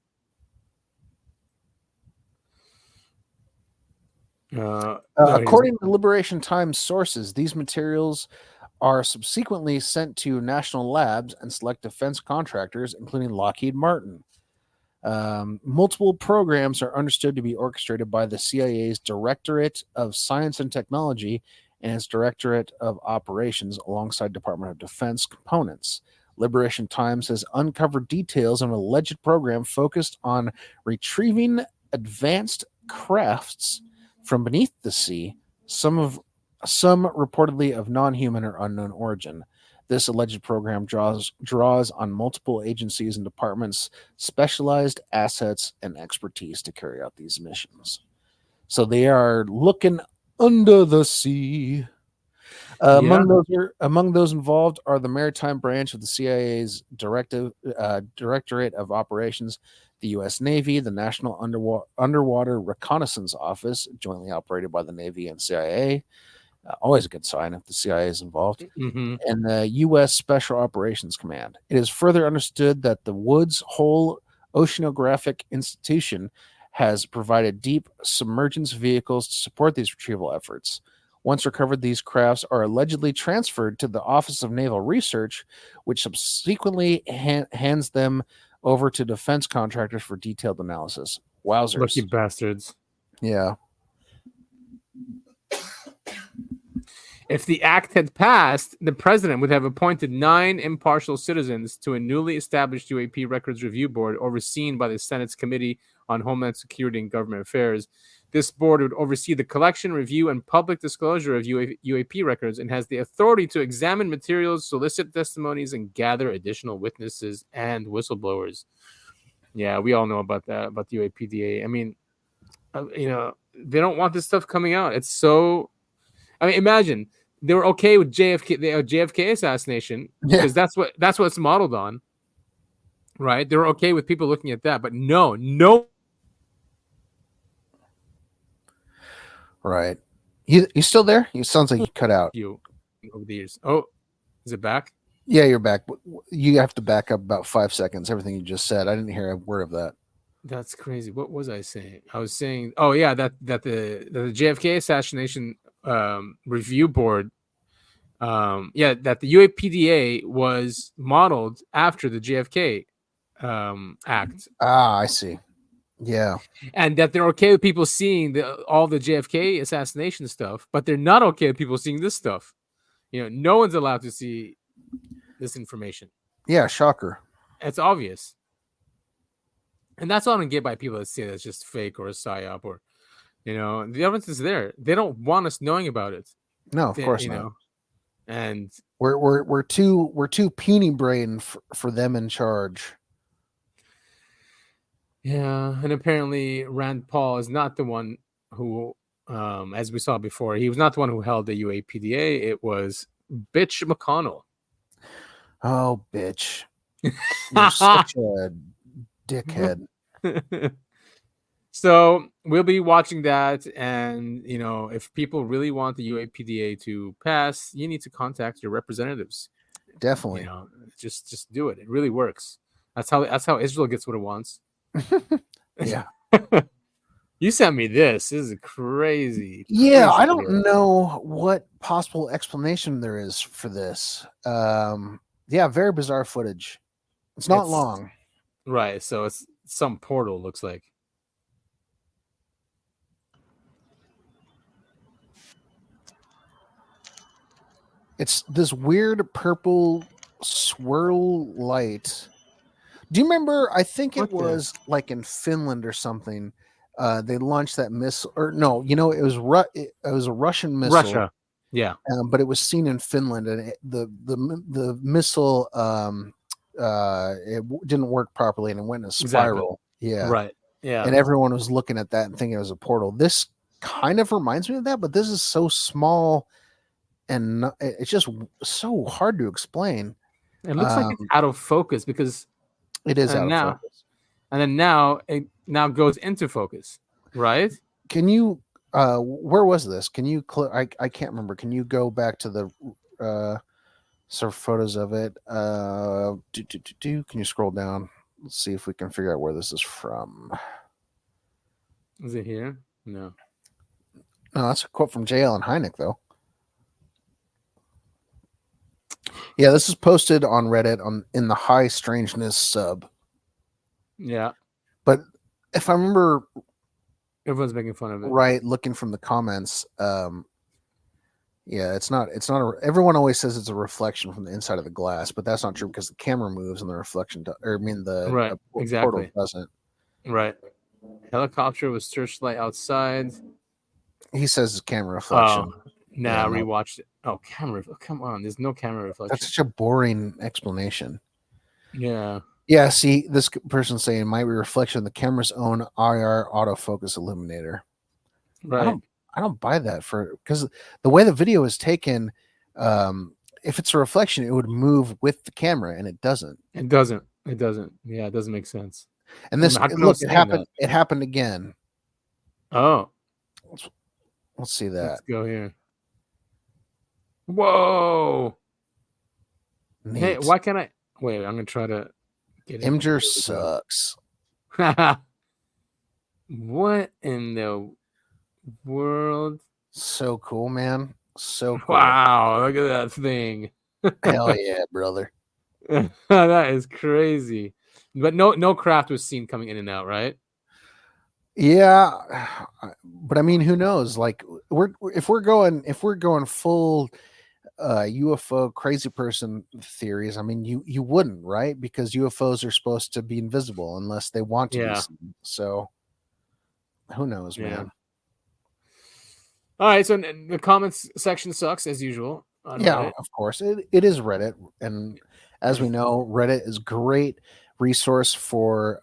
According to Liberation Times sources, these materials are subsequently sent to national labs and select defense contractors, including Lockheed Martin. Multiple programs are understood to be orchestrated by the CIA's Directorate of Science and Technology and its Directorate of Operations alongside Department of Defense components. Liberation Times has uncovered details of an alleged program focused on retrieving advanced crafts from beneath the sea, some reportedly of non-human or unknown origin. This alleged program draws on multiple agencies and departments' specialized assets and expertise to carry out these missions. So they are looking under the sea. Among those involved are the Maritime Branch of the CIA's Directorate of Operations, the U.S. Navy, the National Underwater Reconnaissance Office, jointly operated by the Navy and CIA. Always a good sign if the CIA is involved, and the U.S. Special Operations Command. It is further understood that the Woods Hole Oceanographic Institution has provided deep submergence vehicles to support these retrieval efforts. Once recovered, these crafts are allegedly transferred to the Office of Naval Research, which subsequently hands them over to defense contractors for detailed analysis. Wowzers. Lucky bastards. Yeah. If the act had passed, the president would have appointed 9 impartial citizens to a newly established UAP Records Review Board overseen by the Senate's Committee on Homeland Security and Government Affairs. This board would oversee the collection, review, and public disclosure of UAP records and has the authority to examine materials, solicit testimonies, and gather additional witnesses and whistleblowers. Yeah, we all know about that, about the UAPDA. I mean, they don't want this stuff coming out. It's so... I mean, imagine they were okay with JFK assassination because that's what it's modeled on, right? They were okay with people looking at that, but no. Right. You still there? It sounds like you cut out. You over the years. Oh, is it back? Yeah, you're back. You have to back up about 5 seconds. Everything you just said, I didn't hear a word of that. That's crazy. What was I saying? I was saying, oh yeah, that the JFK assassination review board, that the UAPDA was modeled after the JFK act. I see. Yeah, and that they're okay with people seeing all the JFK assassination stuff, but they're not okay with people seeing this stuff. No one's allowed to see this information. Yeah, shocker. It's obvious. And that's what I don't get by people that say that's just fake or a psyop or, the evidence is there. They don't want us knowing about it. No, of course not. And we're too puny brain for them in charge. Yeah, and apparently Rand Paul is not the one who, as we saw before, he was not the one who held the UAPDA. It was bitch McConnell. Oh, bitch. You're such a dickhead. So we'll be watching that, and if people really want the UAPDA to pass, you need to contact your representatives. Definitely. Just do it. It really works. That's how Israel gets what it wants. Yeah. You sent me this. This is crazy. Yeah, I don't know what possible explanation there is for this. Very bizarre footage. It's not long. Right, so it's some portal, looks like. It's this weird purple swirl light. Do you remember? I think it was like in Finland or something. They launched that missile, or no? It was it was a Russian missile. Russia, yeah. But it was seen in Finland, and the missile it didn't work properly, and it went in a spiral. Exactly. Yeah, right. Yeah, and everyone was looking at that and thinking it was a portal. This kind of reminds me of that, but this is so small, and it's just so hard to explain. It looks like it's out of focus because. It is out of focus. And then now it goes into focus, right? Can you where was this? Can you I can't remember. Can you go back to the sort of photos of it? Can you scroll down? Let's see if we can figure out where this is from. Is it here? No. No, that's a quote from J. Allen Hynek, though. Yeah, this is posted on Reddit in the High Strangeness sub. Yeah. But if I remember, everyone's making fun of it. Right, looking from the comments, yeah, it's not everyone always says it's a reflection from the inside of the glass, but that's not true because the camera moves and the reflection right, portal doesn't. Right. Helicopter with searchlight outside. He says it's camera reflection. Oh, nah, rewatched it. Oh, camera. Come on, there's no camera reflection. That's such a boring explanation. Yeah. Yeah, see, this person's saying it might be a reflection of the camera's own IR autofocus illuminator. Right. I don't buy that because the way the video is taken, if it's a reflection, it would move with the camera, and it doesn't. It doesn't. Yeah, it doesn't make sense. And this look, it happened. It happened again. Oh, let's see that. Let's go here. Whoa. Neat. Hey, why can't I? Wait, I'm gonna try to get. Imgur sucks. What in the world? So cool, man. So cool. Wow, look at that thing. Hell yeah, brother. That is crazy. But no craft was seen coming in and out, right? Yeah, but I mean, who knows? Like, if we're going full UFO crazy person theories, I mean, you wouldn't, right? Because UFOs are supposed to be invisible unless they want to be seen. So who knows, man? All right, so the comments section sucks as usual. Yeah, of course. It is Reddit, and as we know, Reddit is great resource for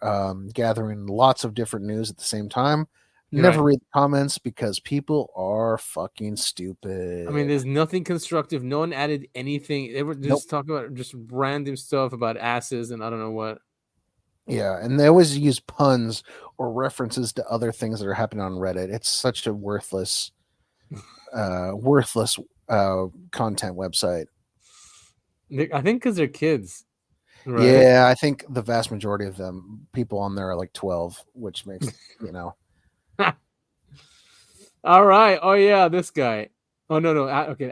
gathering lots of different news at the same time. Never read the comments because people are fucking stupid. I mean, there's nothing constructive. No one added anything. They were just talking about just random stuff about asses and I don't know what. Yeah, and they always use puns or references to other things that are happening on Reddit. It's such a worthless content website. I think because they're kids. Right? Yeah, I think the vast majority of them people on there are like 12, which makes All right. Oh yeah, this guy. Oh no. Okay,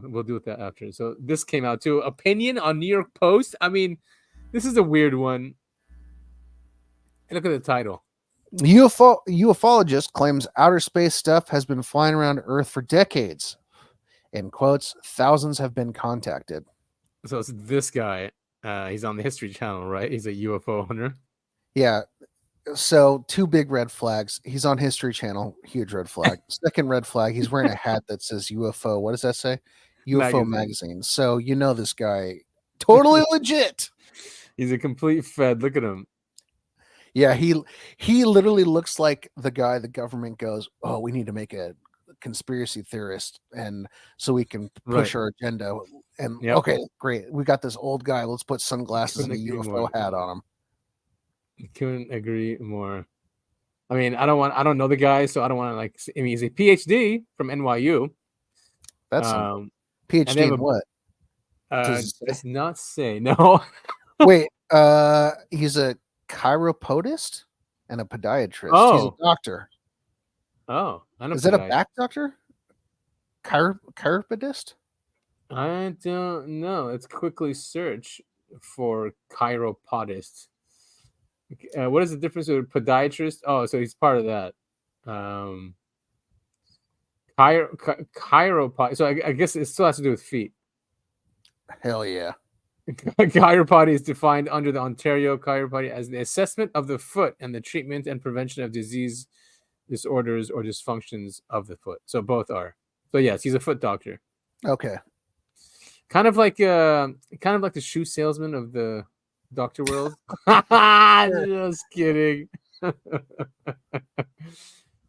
we'll do that after. So this came out too. Opinion on New York Post. I mean, this is a weird one. Look at the title. Ufologist claims outer space stuff has been flying around Earth for decades. In quotes, thousands have been contacted. So it's this guy. He's on the History Channel, right? He's a UFO hunter. Yeah. So 2 big red flags. He's on History Channel. Huge red flag. Second red flag. He's wearing a hat that says UFO. What does that say? UFO magazine. So this guy totally legit. He's a complete fed. Look at him. Yeah, he literally looks like the guy the government goes, oh, we need to make a conspiracy theorist, and so we can push our agenda. And okay, great, we got this old guy. Let's put sunglasses and a UFO hat on him. Couldn't agree more. I mean, I don't know the guy, so I don't want to I mean, he's a PhD from NYU. That's PhD in what? Does not say. No. Wait, he's a chiropodist and a podiatrist. He's a doctor. Oh, is that a back doctor? Chiropodist? I don't know. Let's quickly search for chiropodist. What is the difference with podiatrist? Oh, so he's part of that. Chiropod. So I guess it still has to do with feet. Hell yeah. Chiropody is defined under the Ontario Chiropody as the assessment of the foot and the treatment and prevention of disease, disorders, or dysfunctions of the foot. So both are. So yes, he's a foot doctor. Okay. Kind of like the shoe salesman of the doctor world. Just kidding.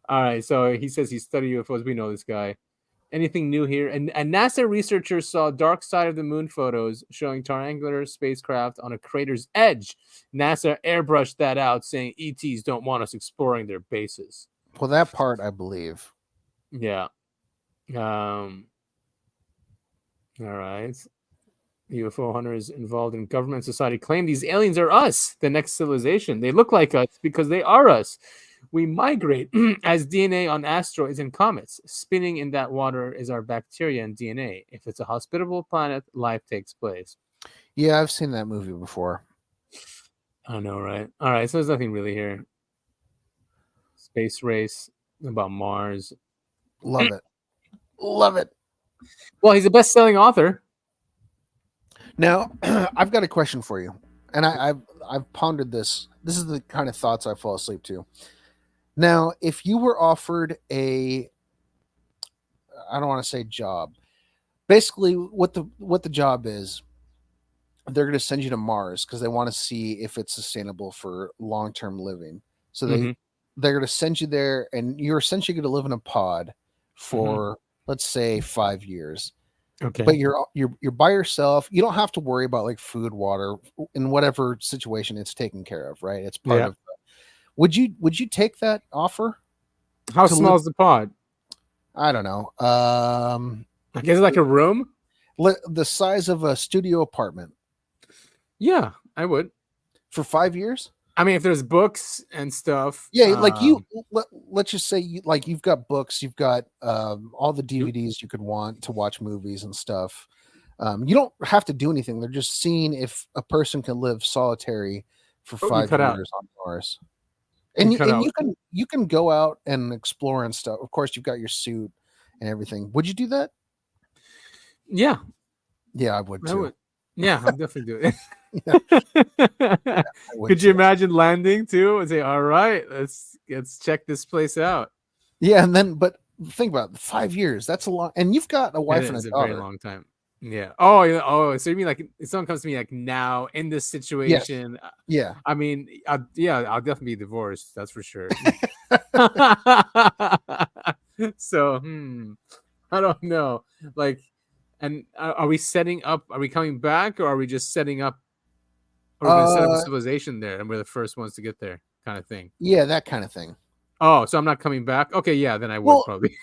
All right. So he says he studied UFOs. We know this guy. Anything new here? And NASA researchers saw dark side of the moon photos showing triangular spacecraft on a crater's edge. NASA airbrushed that out, saying ETs don't want us exploring their bases. Well, that part I believe. Yeah. All right. UFO hunters involved in government society claim these aliens are us, the next civilization. They look like us because they are us. We migrate as DNA on asteroids and comets. Spinning in that water is our bacteria and DNA. If it's a hospitable planet, life takes place. Yeah, I've seen that movie before. I know, right? All right, so there's nothing really here. Space race about Mars. Love it. Love it. Well, he's a best-selling author. Now, I've got a question for you, and I've pondered this. This is the kind of thoughts I fall asleep to. Now, if you were offered I don't want to say job, basically what the job is, they're going to send you to Mars because they want to see if it's sustainable for long-term living. So they're going to send you there, and you're essentially going to live in a pod for let's say 5 years. Okay. But you're by yourself. You don't have to worry about like food, water, in whatever situation it's taken care of, right? It's part of. Would you take that offer? How small is the pod? I don't know. I guess like a room, the size of a studio apartment. Yeah, I would. For 5 years? I mean, if there's books and stuff. Yeah, like let's just say you've got books, you've got all the DVDs you could want to watch movies and stuff. You don't have to do anything. They're just seeing if a person can live solitary for 5 years on Mars. And you can go out and explore and stuff. Of course, you've got your suit and everything. Would you do that? Yeah. Yeah, I would too. I would. Yeah, I'll definitely do it. Could you imagine landing too and say, all right, let's check this place out? Yeah, and then but think about it, 5 years. That's a long, and you've got a wife and a daughter. Very long time. Yeah. Oh, so you mean like if someone comes to me like now in this situation? Yes. Yeah. I mean, I'll definitely be divorced. That's for sure. So, I don't know. Like, and are we setting up? Are we coming back, or are we just setting up? Or we're gonna set up a civilization there, and we're the first ones to get there, kind of thing. Yeah, that kind of thing. Oh, so I'm not coming back? Okay, yeah, then I would probably.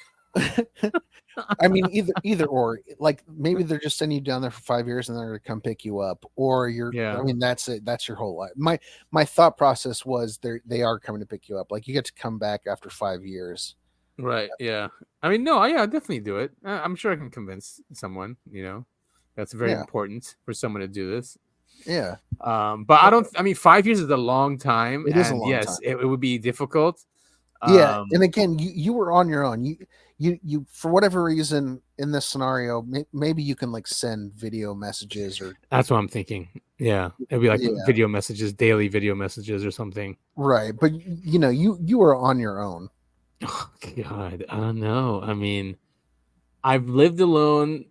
I mean, either or. Like maybe they're just sending you down there for 5 years, and they're gonna come pick you up, or you're. Yeah. I mean, that's it. That's your whole life. My thought process was they are coming to pick you up. Like you get to come back after 5 years. Right. Yeah. I mean, no. Yeah, I'd definitely do it. I'm sure I can convince someone. That's very important for someone to do this. Yeah. But I don't. I mean, 5 years is a long time. It is a long time. It would be difficult. Yeah, and again, you were on your own. You for whatever reason in this scenario, maybe you can like send video messages or. That's what I'm thinking. Yeah, it'd be like video messages, daily video messages or something. Right, but you were on your own. Oh, God, I don't know. I mean, I've lived alone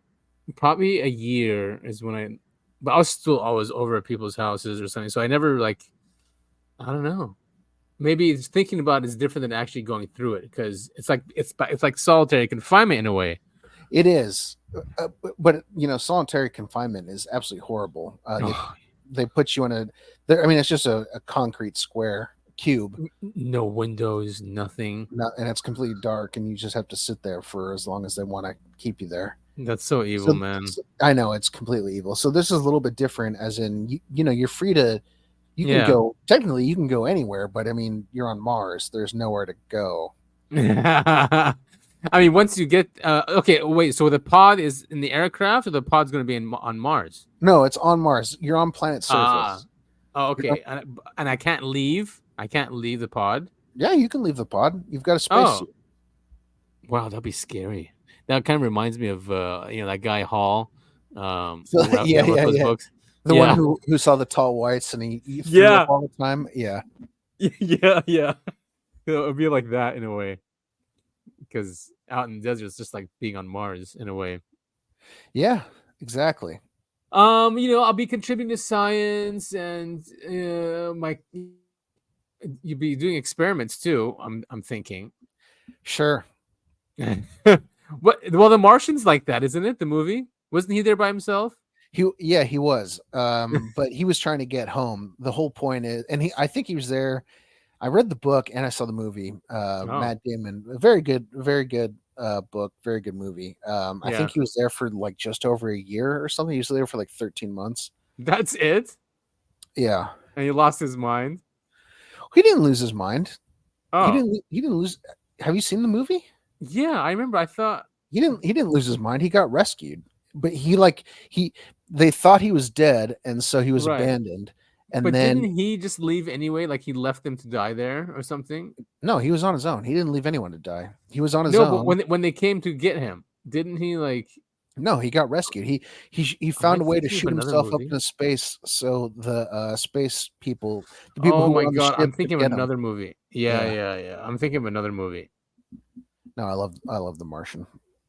probably a year is when but I was still always over at people's houses or something. So I never I don't know. Maybe thinking about it is different than actually going through it because it's like solitary confinement in a way. It is, but solitary confinement is absolutely horrible. They put you in it's just a concrete square cube, no windows, nothing, and it's completely dark, and you just have to sit there for as long as they want to keep you there. That's so evil, man. I know it's completely evil. So this is a little bit different, as in you're free to. You can go, technically you can go anywhere, but I mean, you're on Mars. There's nowhere to go. I mean, once you get, okay, wait, so the pod is in the aircraft or the pod's going to be on Mars? No, it's on Mars. You're on planet surface. Oh, okay. And I can't leave? I can't leave the pod? Yeah, you can leave the pod. You've got a spacesuit. Wow, that'd be scary. That kind of reminds me of, that guy Hall. Books. The one who saw the tall whites and he threw up all the time. Yeah. Yeah. It would be like that in a way. Because out in the desert, it's just like being on Mars in a way. Yeah, exactly. I'll be contributing to science and you'd be doing experiments too, I'm thinking. Sure. Well, the Martian's like that, isn't it? The movie? Wasn't he there by himself? He was, but he was trying to get home. The whole point is, and I think he was there. I read the book and I saw the movie. Matt Damon, very good book. Very good movie. I think he was there for like just over a year or something. He was there for like 13 months. That's it? Yeah. And he lost his mind? He didn't lose his mind. Oh. He didn't lose. Have you seen the movie? Yeah, I remember. I thought he didn't lose his mind. He got rescued, but they thought he was dead, and so he was abandoned. And then didn't he just leave anyway? Like he left them to die there or something? No, he was on his own. He didn't leave anyone to die. He was on his own. No, but when they came to get him, didn't he like? No, he got rescued. He found a way to shoot himself up into space, so the space people, the people oh who my were on the god, ship, I'm thinking of another him. movie. Yeah. I'm thinking of another movie. No, I love The Martian.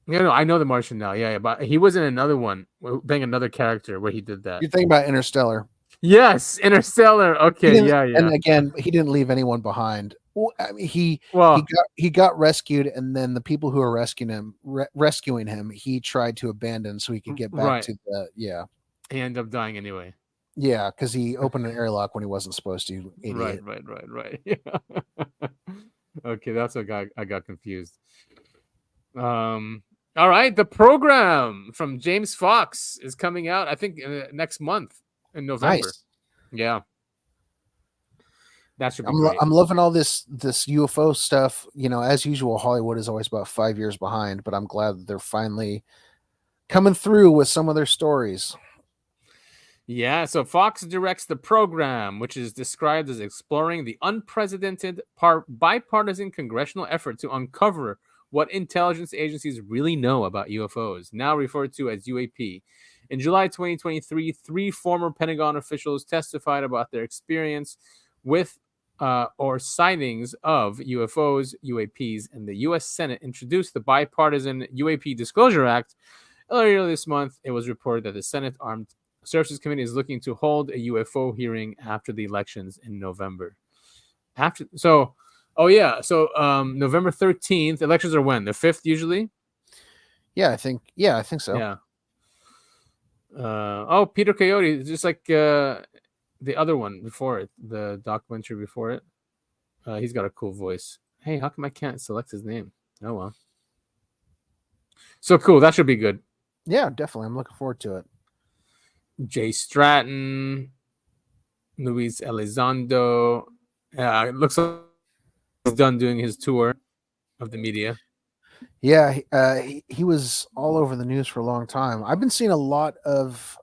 Yeah, no, I know The Martian now. Yeah, but he was in another one, being another character where he did that. You're thinking about Interstellar. Yes, Interstellar. Okay, yeah. And again, he didn't leave anyone behind. Well, I mean, he got rescued, and then the people who were rescuing him, he tried to abandon so he could get back to the He ended up dying anyway. Yeah, because he opened an airlock when he wasn't supposed to. Idiot. Right. Yeah. Okay, that's what I got confused. All right, the program from James Fox is coming out, I think, next month in November. Nice. Yeah. That should be great. I'm loving all this UFO stuff. You know, as usual, Hollywood is always about 5 years behind, but I'm glad that they're finally coming through with some of their stories. Yeah, so Fox directs the program, which is described as exploring the unprecedented bipartisan congressional effort to uncover what intelligence agencies really know about UFOs, now referred to as UAP. In July 2023, 3 former Pentagon officials testified about their experience with or sightings of UFOs, UAPs, and the U.S. Senate introduced the bipartisan UAP Disclosure Act. Earlier this month, it was reported that the Senate Armed Services Committee is looking to hold a UFO hearing after the elections in November. November 13th. Elections are when? The 5th usually? Yeah, I think so. Yeah. Peter Coyote, just like the other one before it, the documentary before it. He's got a cool voice. Hey, how come I can't select his name? Oh well. So cool. That should be good. Yeah, definitely. I'm looking forward to it. Jay Stratton, Luis Elizondo. It looks like he's done doing his tour of the media. Yeah, he was all over the news for a long time. I've been seeing a lot of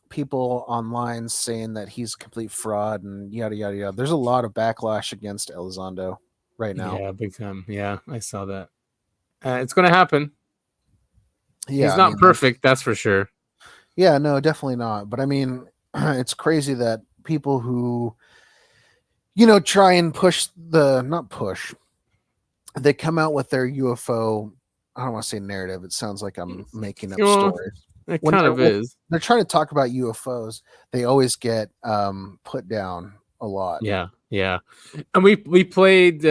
people online saying that he's a complete fraud and yada yada yada. There's a lot of backlash against Elizondo right now. Yeah, big time. Yeah, I saw that. It's going to happen. Yeah, he's not perfect, that's for sure. Yeah, no, definitely not. But I mean, it's crazy that people who, try and they come out with their UFO. I don't want to say narrative. It sounds like I'm making up stories. It kind of is. They're trying to talk about UFOs. They always get put down a lot. Yeah. And we played.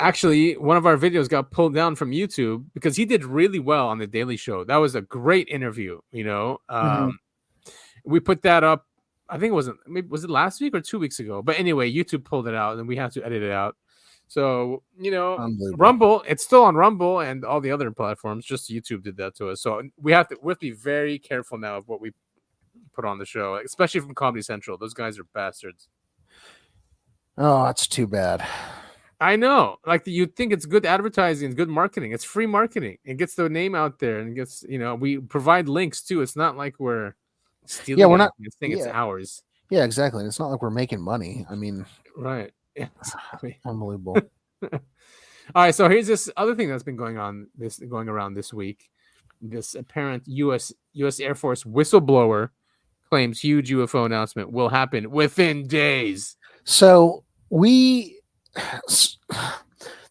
Actually, one of our videos got pulled down from YouTube because he did really well on the Daily Show. That was a great interview. We put that up. I think was it last week or 2 weeks ago? But anyway, YouTube pulled it out, and we had to edit it out. So, Rumble, it's still on Rumble and all the other platforms. Just YouTube did that to us. So we have to be very careful now of what we put on the show, especially from Comedy Central. Those guys are bastards. Oh, that's too bad. I know. Like, you'd think it's good advertising, it's good marketing. It's free marketing. It gets the name out there and gets, we provide links too. It's not like we're stealing. Yeah, we're not. It's ours. Yeah, exactly. It's not like we're making money. I mean, right. Yeah, exactly. Unbelievable. All right, so here's this other thing that's been going around this week. This apparent U.S. Air Force whistleblower claims huge UFO announcement will happen within days. So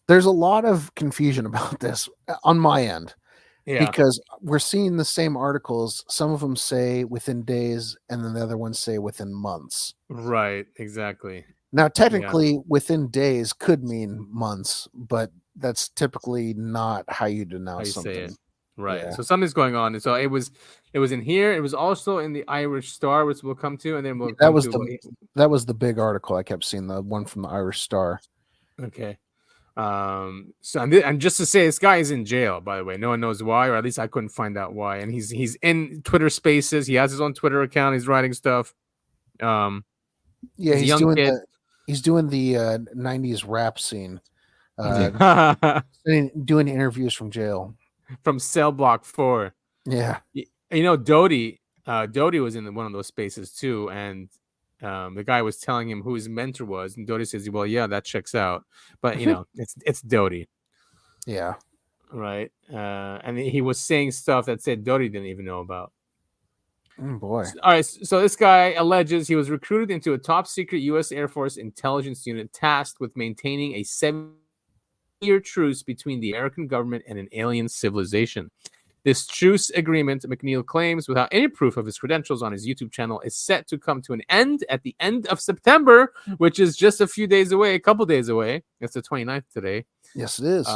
there's a lot of confusion about this on my end. Yeah. Because we're seeing the same articles. Some of them say within days, and then the other ones say within months. Right, exactly. Now, technically, within days could mean months, but that's typically not how you denounce something. Say it. Right. Yeah. So something's going on. And so it was in here. It was also in the Irish Star, which we'll come to, and then that was the big article I kept seeing, the one from the Irish Star. Okay. So and just to say, this guy is in jail, by the way. No one knows why, or at least I couldn't find out why. And he's in Twitter Spaces. He has his own Twitter account. He's writing stuff. Yeah, he's a young kid. He's doing the 90s rap scene. Doing interviews from jail. From Cell Block 4. Yeah. You know, Doty was in one of those spaces too, and the guy was telling him who his mentor was, and Doty says, well, yeah, that checks out. But, you know, it's Doty. Yeah. Right? And he was saying stuff that said Doty didn't even know about. Oh, boy. All right, so this guy alleges he was recruited into a top-secret U.S. Air Force intelligence unit tasked with maintaining a 7-year truce between the American government and an alien civilization. This truce agreement, McNeil claims, without any proof of his credentials on his YouTube channel, is set to come to an end at the end of September, which is just a couple days away. It's the 29th today. Yes, it is.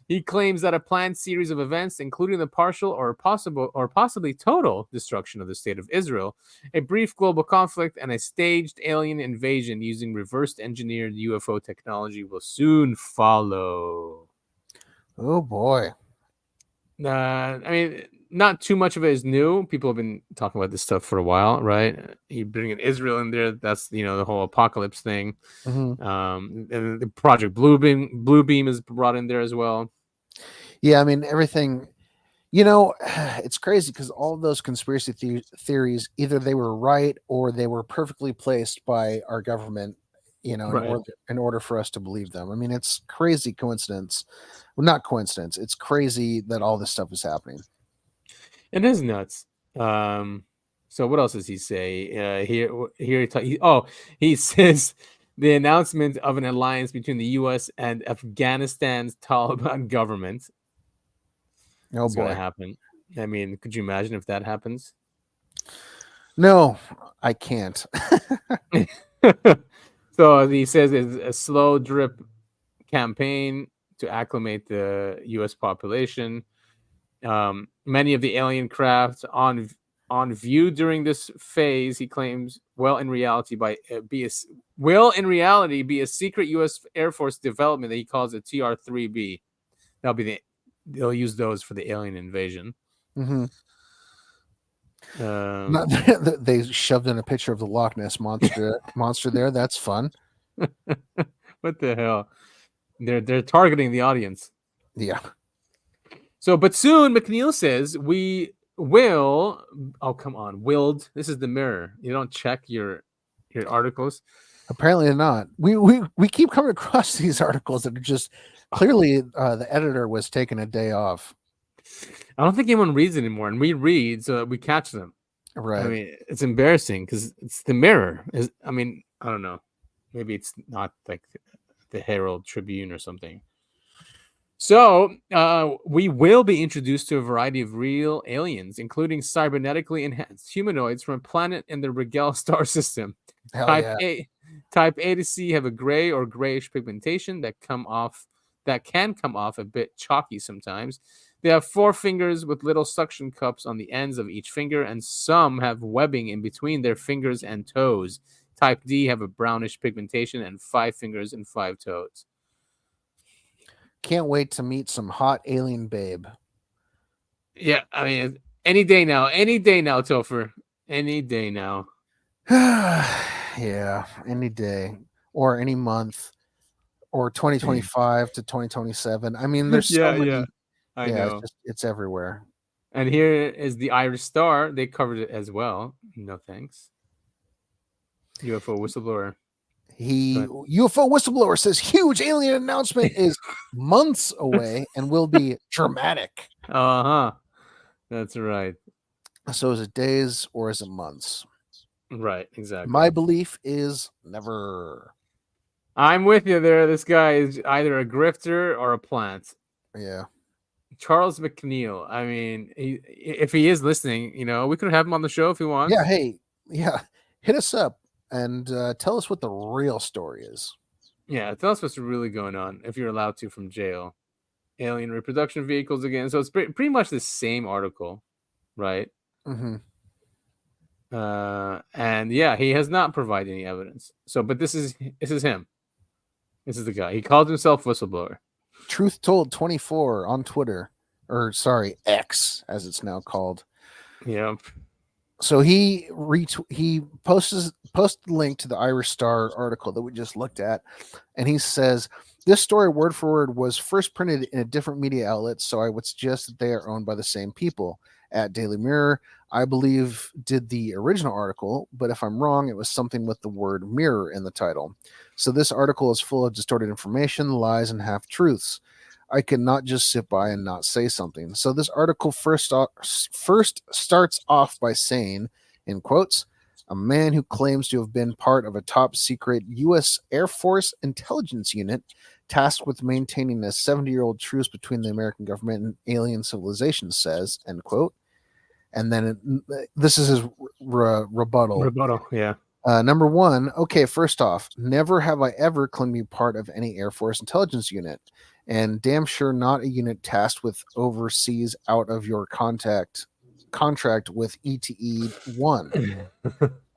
He claims that a planned series of events, including the partial or possibly total destruction of the state of Israel, a brief global conflict, and a staged alien invasion using reverse engineered UFO technology will soon follow. Oh, boy. I mean, not too much of it is new. People have been talking about this stuff for a while, right? You bring in Israel in there. That's, you know, the whole apocalypse thing. Mm-hmm. And the Project Blue Beam is brought in there as well. Yeah, I mean, everything, you know, it's crazy because all of those conspiracy theories, either they were right or they were perfectly placed by our government, you know, in order for us to believe them. I mean, it's crazy coincidence. Well, not coincidence. It's crazy that all this stuff is happening. It is nuts. So what else does he say? He says the announcement of an alliance between the U.S. and Afghanistan's Taliban government. Oh, boy. Going to happen. I mean, could you imagine if that happens? No, I can't. So he says it's a slow drip campaign to acclimate the U.S. population. Many of the alien craft on view during this phase, he claims, will in reality be a secret U.S. Air Force development that he calls a TR-3B. They'll use those for the alien invasion. Mm-hmm. They shoved in a picture of the Loch Ness monster there. That's fun. What the hell? They're targeting the audience. Yeah. So, but soon McNeil says we will. Oh, come on, willed. This is the Mirror. You don't check your articles. Apparently not. We keep coming across these articles that are just clearly the editor was taking a day off. I don't think anyone reads anymore, and we read so that we catch them. Right. I mean, it's embarrassing because it's the Mirror. I mean, I don't know. Maybe it's not like the Herald Tribune or something. So we will be introduced to a variety of real aliens, including cybernetically enhanced humanoids from a planet in the Rigel star system. Type A to C have a gray or grayish pigmentation that can come off a bit chalky sometimes. They have 4 fingers with little suction cups on the ends of each finger, and some have webbing in between their fingers and toes. Type D have a brownish pigmentation and 5 fingers and 5 toes. Can't wait to meet some hot alien babe. Yeah, I mean, any day now, Topher. Any day now. Yeah, any day or any month or 2025 to 2027. I mean, there's so many. Yeah. I know. It's everywhere. And here is the Irish Star. They covered it as well. No thanks. UFO whistleblower. UFO whistleblower says huge alien announcement is months away and will be dramatic. That's right. So is it days or is it months? Right, exactly. My belief is never. I'm with you there. This guy is either a grifter or a plant. Yeah. Charles McNeil. I mean, if he is listening, you know, we could have him on the show if he wants. Yeah. Hey, yeah. Hit us up and tell us what the real story is. Yeah. Tell us what's really going on if you're allowed to from jail. Alien reproduction vehicles again. So it's pretty much the same article, right? Mm-hmm. And yeah, he has not provided any evidence. So, but this is him. This is the guy. He called himself whistleblower. Truth Told 24 on Twitter, or sorry, X as it's now called. Yep. So he posted the link to the Irish Star article that we just looked at, and he says this story word for word was first printed in a different media outlet, so I would suggest that they are owned by the same people. At Daily Mirror, I believe, did the original article, but if I'm wrong, it was something with the word mirror in the title. So this article is full of distorted information, lies, and half truths. I could not just sit by and not say something. So this article first starts off by saying, in quotes, a man who claims to have been part of a top secret U.S. Air Force intelligence unit tasked with maintaining a 70-year-old truce between the American government and alien civilization says, end quote. And then this is his rebuttal. Yeah. Number one, okay, first off, never have I ever claimed to be part of any Air Force intelligence unit, and damn sure not a unit tasked with overseas out of your contract with ETE-1.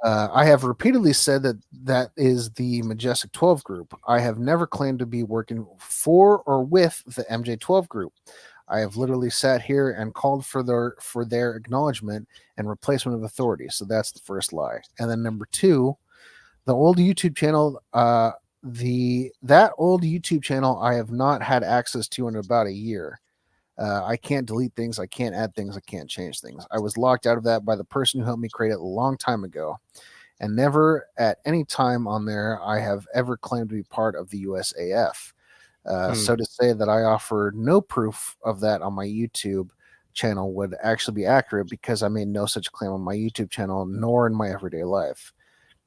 I have repeatedly said that is the Majestic 12 group. I have never claimed to be working for or with the MJ-12 group. I have literally sat here and called for their acknowledgement and replacement of authority. So that's the first lie. And then number two, the old YouTube channel, that old YouTube channel I have not had access to in about a year. I can't delete things. I can't add things. I can't change things. I was locked out of that by the person who helped me create it a long time ago. And never at any time on there I have ever claimed to be part of the USAF. So to say that I offer no proof of that on my YouTube channel would actually be accurate because I made no such claim on my YouTube channel nor in my everyday life.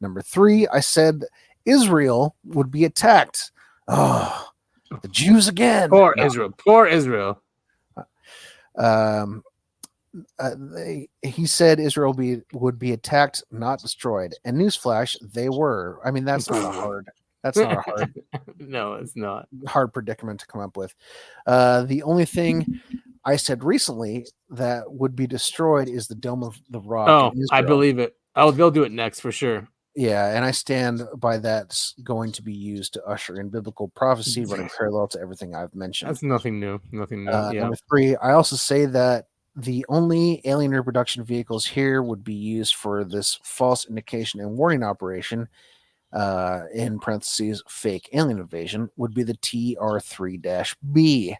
Number three, I said Israel would be attacked. Oh, the Jews again. Poor Israel. He said Israel would be attacked, not destroyed. And newsflash, they were. I mean, that's not a hard No, it's not hard predicament to come up with. The only thing I said recently that would be destroyed is the Dome of the Rock. Oh, I believe it. They'll do it next for sure. Yeah, and I stand by that's going to be used to usher in biblical prophecy running parallel to everything I've mentioned. That's nothing new. Yeah. Number three, I also say that the only alien reproduction vehicles here would be used for this false indication and warning operation, in parentheses, fake alien invasion, would be the TR-3-B.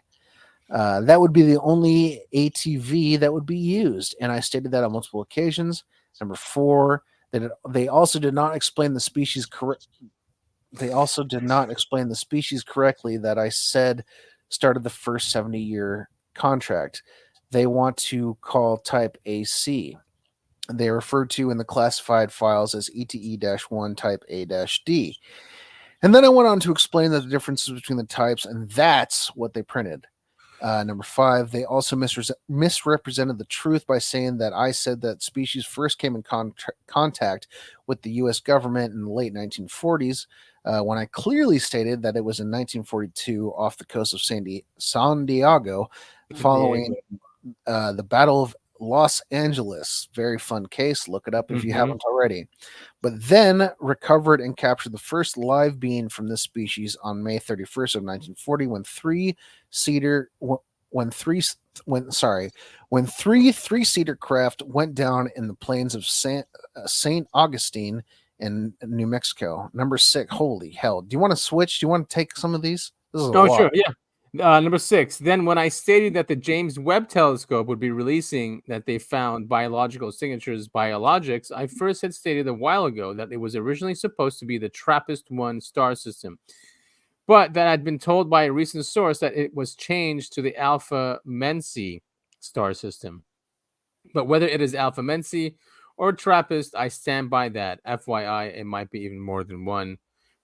That would be the only ATV that would be used, and I stated that on multiple occasions. Number four, that they also did not explain the species They also did not explain the species correctly that I said started the first 70-year contract. They want to call type AC. They are referred to in the classified files as ETE-1 type A-D. And then I went on to explain the differences between the types, and that's what they printed. Number five, they also misrepresented the truth by saying that I said that species first came in contact with the U.S. government in the late 1940s, when I clearly stated that it was in 1942 off the coast of San Diego, following the Battle of Los Angeles. Very fun case. Look it up if you haven't already. But then recovered and captured the first live being from this species on May 31st of 1940 when three three-seater craft went down in the plains of St. Augustine in New Mexico. Number six. Holy hell. Do you want to switch? Do you want to take some of these? This is a lot. Sure. Yeah. Number six. Then when I stated that the James Webb Telescope would be releasing that they found biological signatures, biologics, I first had stated a while ago that it was originally supposed to be the TRAPPIST-1 star system, but that I'd been told by a recent source that it was changed to the Alpha Mensi star system. But whether it is Alpha Mensi or TRAPPIST, I stand by that. FYI, it might be even more than one,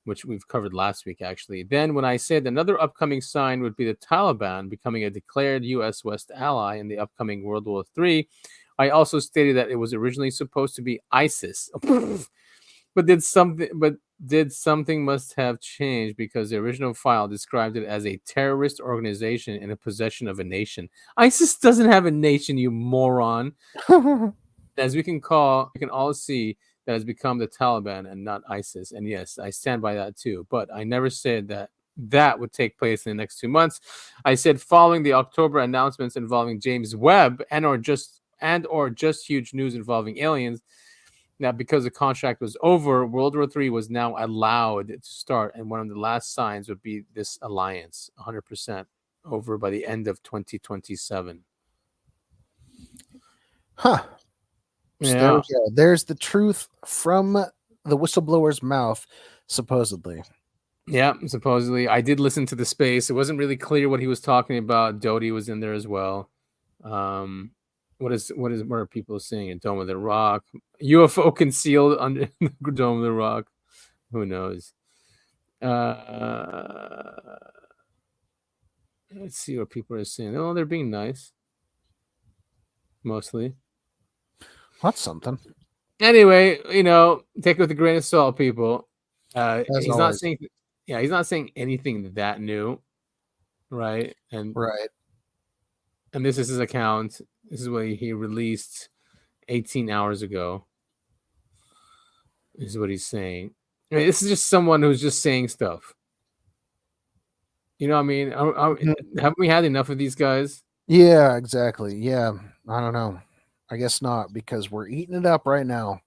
which we've covered last week, actually. Then when I said another upcoming sign would be the Taliban becoming a declared U.S. West ally in the upcoming World War III, I also stated that it was originally supposed to be ISIS. but did something must have changed because the original file described it as a terrorist organization in the possession of a nation. ISIS doesn't have a nation, you moron. As we can all see that has become the Taliban and not ISIS. And yes, I stand by that too. But I never said that that would take place in the next 2 months. I said following the October announcements involving James Webb and or just huge news involving aliens. Now, because the contract was over, World War III was now allowed to start, and one of the last signs would be this alliance, 100% over by the end of 2027. Huh. So there we go. There's the truth from the whistleblower's mouth, supposedly. Yeah, supposedly. I did listen to the space. It wasn't really clear what he was talking about. Doty was in there as well. What are people saying? A dome of the rock, UFO concealed under the dome of the rock. Who knows? Let's see what people are saying. Oh, they're being nice, mostly. That's something. Anyway, take it with a grain of salt, people. He's not saying, he's not saying anything that new, right? And this is his account. This is what he released 18 hours ago. This is what he's saying. I mean, this is just someone who's just saying stuff. You know what I mean? Haven't we had enough of these guys? Yeah, exactly. Yeah, I don't know. I guess not, because we're eating it up right now.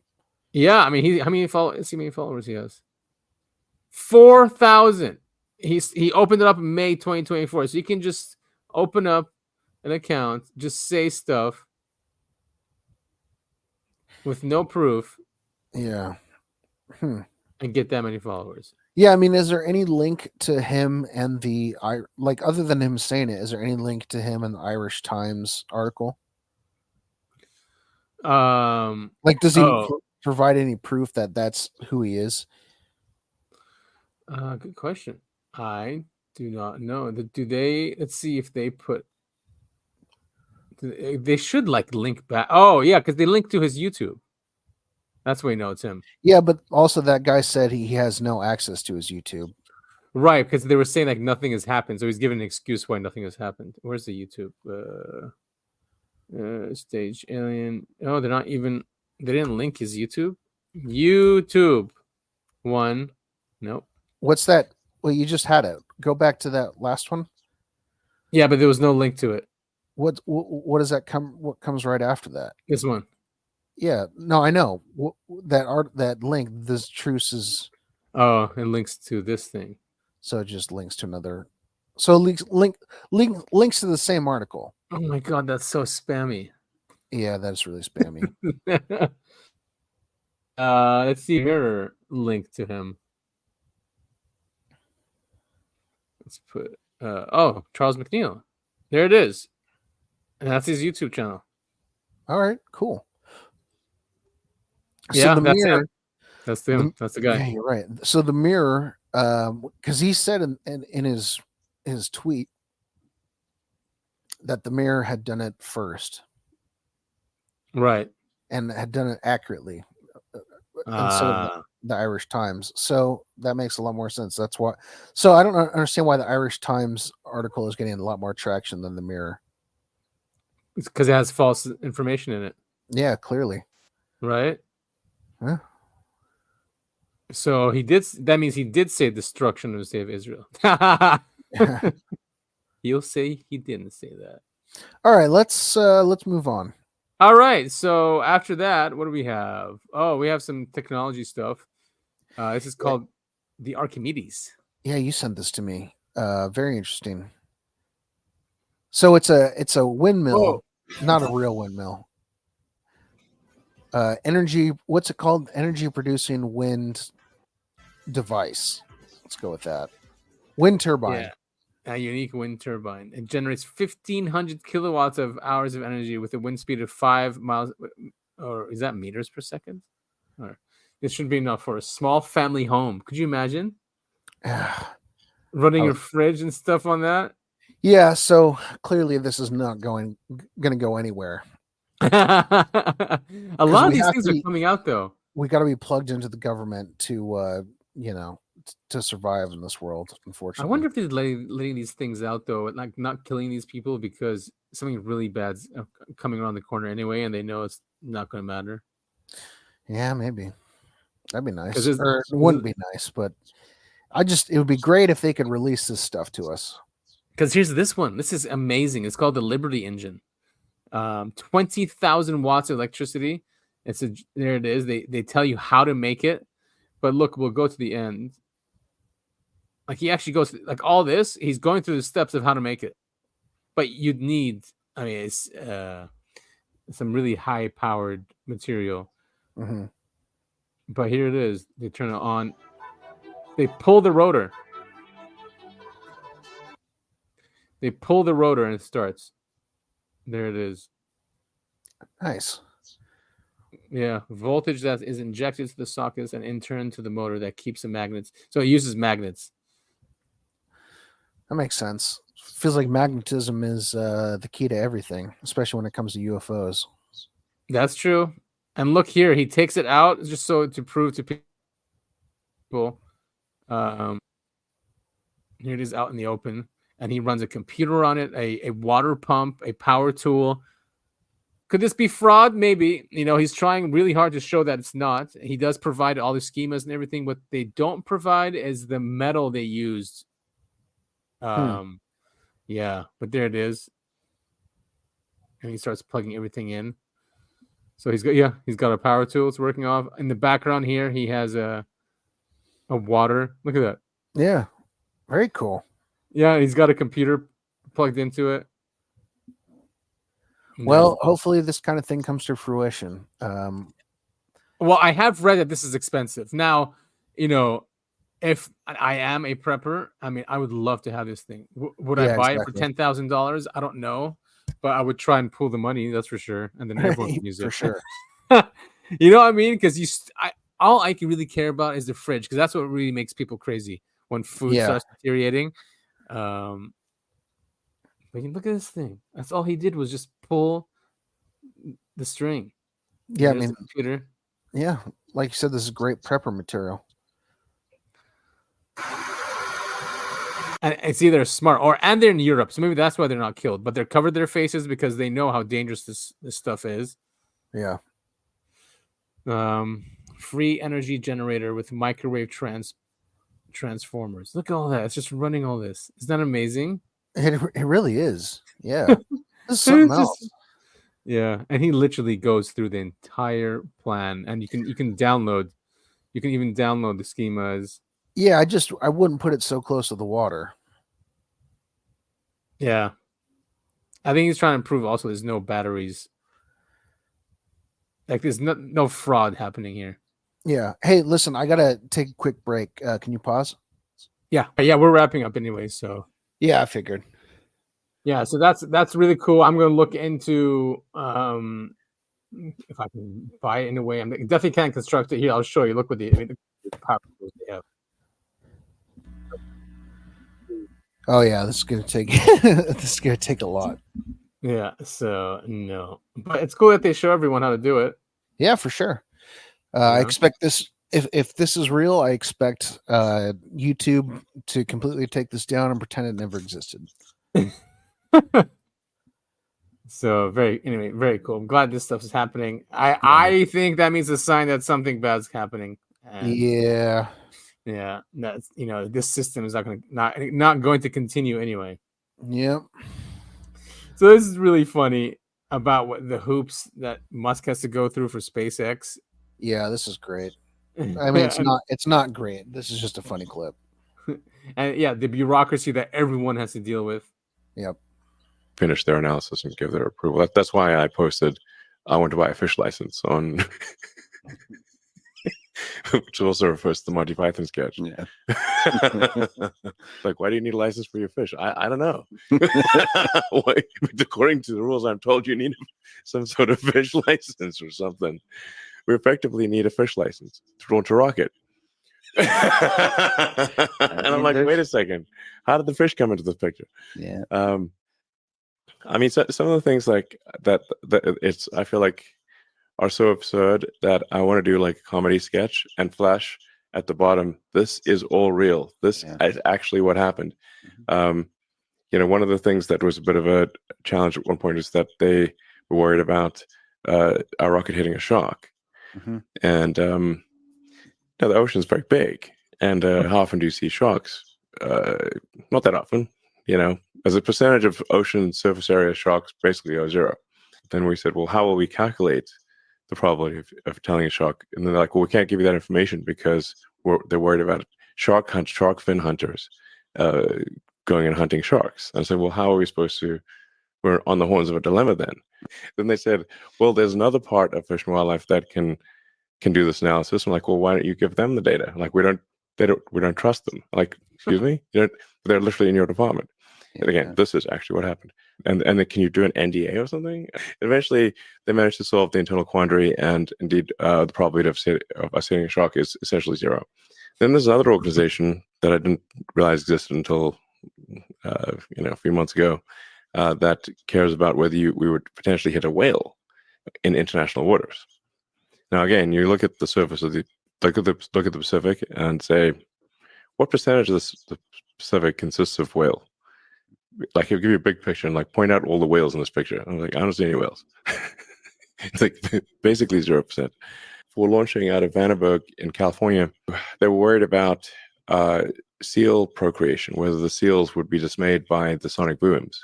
Yeah, I mean, how many followers he has? 4,000. He opened it up in May 2024, so you can just open up an account, just say stuff with no proof. Yeah. And get that many followers. Yeah, I mean, is there any link to him and other than him saying it, is there any link to him and the Irish Times article? Does he provide any proof that that's who he is? Good question. I do not know. Do they? Let's see if they put. They should link back. Oh yeah, because they link to his YouTube. That's why you know it's him. Yeah, but also that guy said he has no access to his YouTube. Right, because they were saying nothing has happened, so he's giving an excuse why nothing has happened. Where's the YouTube? Stage alien. Oh, they're not even. They didn't link his YouTube. YouTube one. Nope. What's that? Well, you just had it. Go back to that last one. Yeah, but there was no link to it. What does that come? What comes right after that? This one. Yeah, no, I know that link. This truce is. Oh, it links to this thing. So it just links to another. So links to the same article. Oh my god, that's so spammy. Yeah, that's really spammy. Let's see here. Link to him. Let's put. Charles McNeil. There it is. And that's his YouTube channel. All right, cool. Yeah, that's him. That's him. That's the guy. Yeah, you're right. So the Mirror, because he said in his tweet that the Mirror had done it first, right, and had done it accurately instead of the Irish Times. So that makes a lot more sense. That's why. So I don't understand why the Irish Times article is getting a lot more traction than the Mirror. It's because it has false information in it. Yeah, clearly. Right. Huh? So he did. That means he did say destruction of the state of Israel. You'll say he didn't say that. All right, let's move on. All right. So after that, what do we have? Oh, we have some technology stuff. This is called the Archimedes. Yeah, you sent this to me. Very interesting. So it's a windmill, not a real windmill. Energy. What's it called? Energy producing wind device. Let's go with that. Wind turbine. Yeah. A unique wind turbine. It generates 1,500 kilowatts of hours of energy with a wind speed of 5 miles, or is that meters per second? Or this should be enough for a small family home. Could you imagine running your fridge and stuff on that? Yeah. So clearly, this is not going to go anywhere. A lot of these things are coming out, though. We got to be plugged into the government to, to survive in this world, unfortunately. I wonder if they're letting these things out, though, like not killing these people because something really bad's coming around the corner anyway, and they know it's not going to matter. Yeah, maybe. That'd be nice. Or it wouldn't be nice, but it would be great if they could release this stuff to us. Because here's this one. This is amazing. It's called the Liberty engine. 20,000 watts of electricity. There it is. They tell you how to make it. But look, we'll go to the end. Like he actually goes like all this. He's going through the steps of how to make it. But you'd need, I mean, it's some really high powered material. Mm-hmm. But here it is. They turn it on. They pull the rotor. They pull the rotor and it starts. There it is. Nice. Yeah, voltage that is injected to the sockets and in turn to the motor that keeps the magnets. So it uses magnets. That makes sense. Feels like magnetism is the key to everything, especially when it comes to UFOs. That's true. And look here, he takes it out just so to prove to people. Here it is out in the open, and he runs a computer on it, a water pump, a power tool. Could this be fraud? Maybe. You know, he's trying really hard to show that it's not. He does provide all the schemas and everything. What they don't provide is the metal they used. Yeah, but there it is. And he starts plugging everything in. So he's got a power tool. It's working off. In the background here, he has a water. Look at that. Yeah, very cool. Yeah, he's got a computer plugged into it. Well, hopefully this kind of thing comes to fruition. Well, I have read that this is expensive. Now, you know, if I am a prepper, I mean, I would love to have this thing. Would I buy it for $10,000? I don't know, but I would try and pull the money. That's for sure, and then everyone can use it for sure. You know what I mean? Because all I can really care about is the fridge, because that's what really makes people crazy when food starts deteriorating. But look at this thing. That's all he did was just pull the string. Yeah, I mean, the computer. Yeah, like you said, this is great prepper material. And it's either smart and they're in Europe, so maybe that's why they're not killed. But they're covered their faces because they know how dangerous this stuff is. Yeah. Free energy generator with microwave transformers. Look at all that. It's just running all this. Isn't that amazing? It really is. Yeah. This is something else. Yeah, and he literally goes through the entire plan, and you can even download the schemas. Yeah, I wouldn't put it so close to the water. Yeah. I think he's trying to prove also there's no batteries. Like there's no fraud happening here. Yeah. Hey, listen, I gotta take a quick break. Can you pause? Yeah, we're wrapping up anyway, so yeah, I figured. Yeah, so that's really cool. I'm gonna look into if I can buy it in a way. I definitely can't construct it here. I'll show you. Look what the power tools they have. Oh yeah, this is gonna take a lot. Yeah, so no, but it's cool that they show everyone how to do it. Yeah, for sure. I expect this. If this is real, I expect YouTube to completely take this down and pretend it never existed. So very cool. I'm glad this stuff is happening. I think that means a sign that something bad's happening. And yeah, that's this system is not going to continue anyway. Yep. So this is really funny about what the hoops that Musk has to go through for SpaceX. Yeah, this is great. I mean, it's not great. This is just a funny clip. And yeah, the bureaucracy that everyone has to deal with. Yep. Finish their analysis and give their approval. That's why I posted, I want to buy a fish license on, which also refers to the Monty Python sketch. Yeah. Like, why do you need a license for your fish? I don't know. According to the rules, I'm told you need some sort of fish license or something. We effectively need a fish license to rock it. And I'm like, wait a second, how did the fish come into this picture? Yeah. I mean, some of the things like that I feel like are so absurd that I want to do like a comedy sketch and flash at the bottom, this is all real. This is actually what happened. Mm-hmm. One of the things that was a bit of a challenge at one point is that they were worried about a rocket hitting a shark. Mm-hmm. And the ocean is very big, And how often do you see sharks? Not that often, as a percentage of ocean surface area, sharks basically are zero. Then we said, well, how will we calculate the probability of telling a shark? And they're like, well, we can't give you that information because they're worried about shark fin hunters going and hunting sharks. And I said, well, how are we supposed to? We're on the horns of a dilemma then. Then they said, well, there's another part of Fish and Wildlife that can do this analysis. I'm like, well, why don't you give them the data? Like, we don't trust them. Like, excuse me, they're literally in your department. And again, this is actually what happened. And then can you do an NDA or something? Eventually, they managed to solve the internal quandary, and indeed, the probability of us hitting a shark is essentially zero. Then there's another organization that I didn't realize existed until a few months ago that cares about whether we would potentially hit a whale in international waters. Now, again, you look at the surface of look at the Pacific and say, what percentage of the Pacific consists of whale? Like, he'll give you a big picture and like point out all the whales in this picture. I'm like, I don't see any whales. It's like basically 0%. For launching out of Vandenberg in California, they were worried about seal procreation, whether the seals would be dismayed by the sonic booms.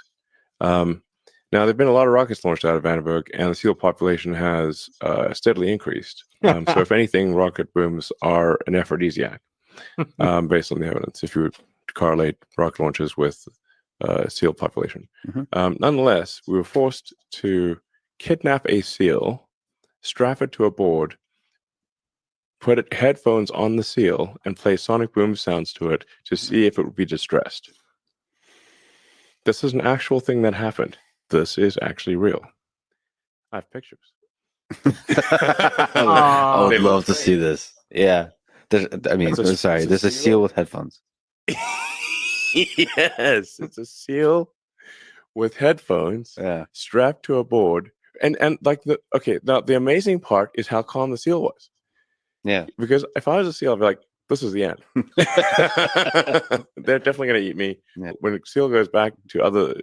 Now, there have been a lot of rockets launched out of Vandenberg, and the seal population has steadily increased. So, if anything, rocket booms are an aphrodisiac, based on the evidence, if you would correlate rocket launches with seal population. Nonetheless, we were forced to kidnap a seal, strap it to a board, put headphones on the seal, and play sonic boom sounds to it to see if it would be distressed. This is an actual thing that happened. This is actually real. I have pictures. I would love to see this. Yeah. There's a seal with headphones. Yes, it's a seal with headphones strapped to a board. And like now the amazing part is how calm the seal was. Yeah. Because if I was a seal, I'd be like, this is the end. They're definitely going to eat me. Yeah. When a seal goes back to other,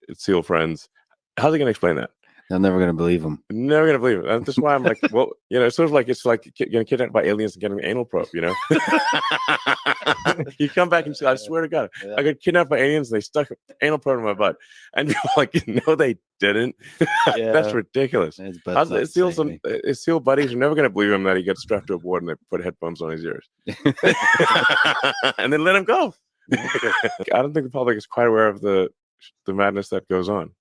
its seal friends, how's he going to explain that? They're never going to believe him. Never going to believe it. And that's why I'm like, well, it's sort of like it's like getting kidnapped by aliens and getting an anal probe, You come back and say, I swear to God, I got kidnapped by aliens and they stuck an anal probe in my butt. And you're like, no, they didn't. That's ridiculous. His seal buddies are never going to believe him that he gets strapped to a board and they put headphones on his ears. And then let him go. I don't think the public is quite aware of the madness that goes on.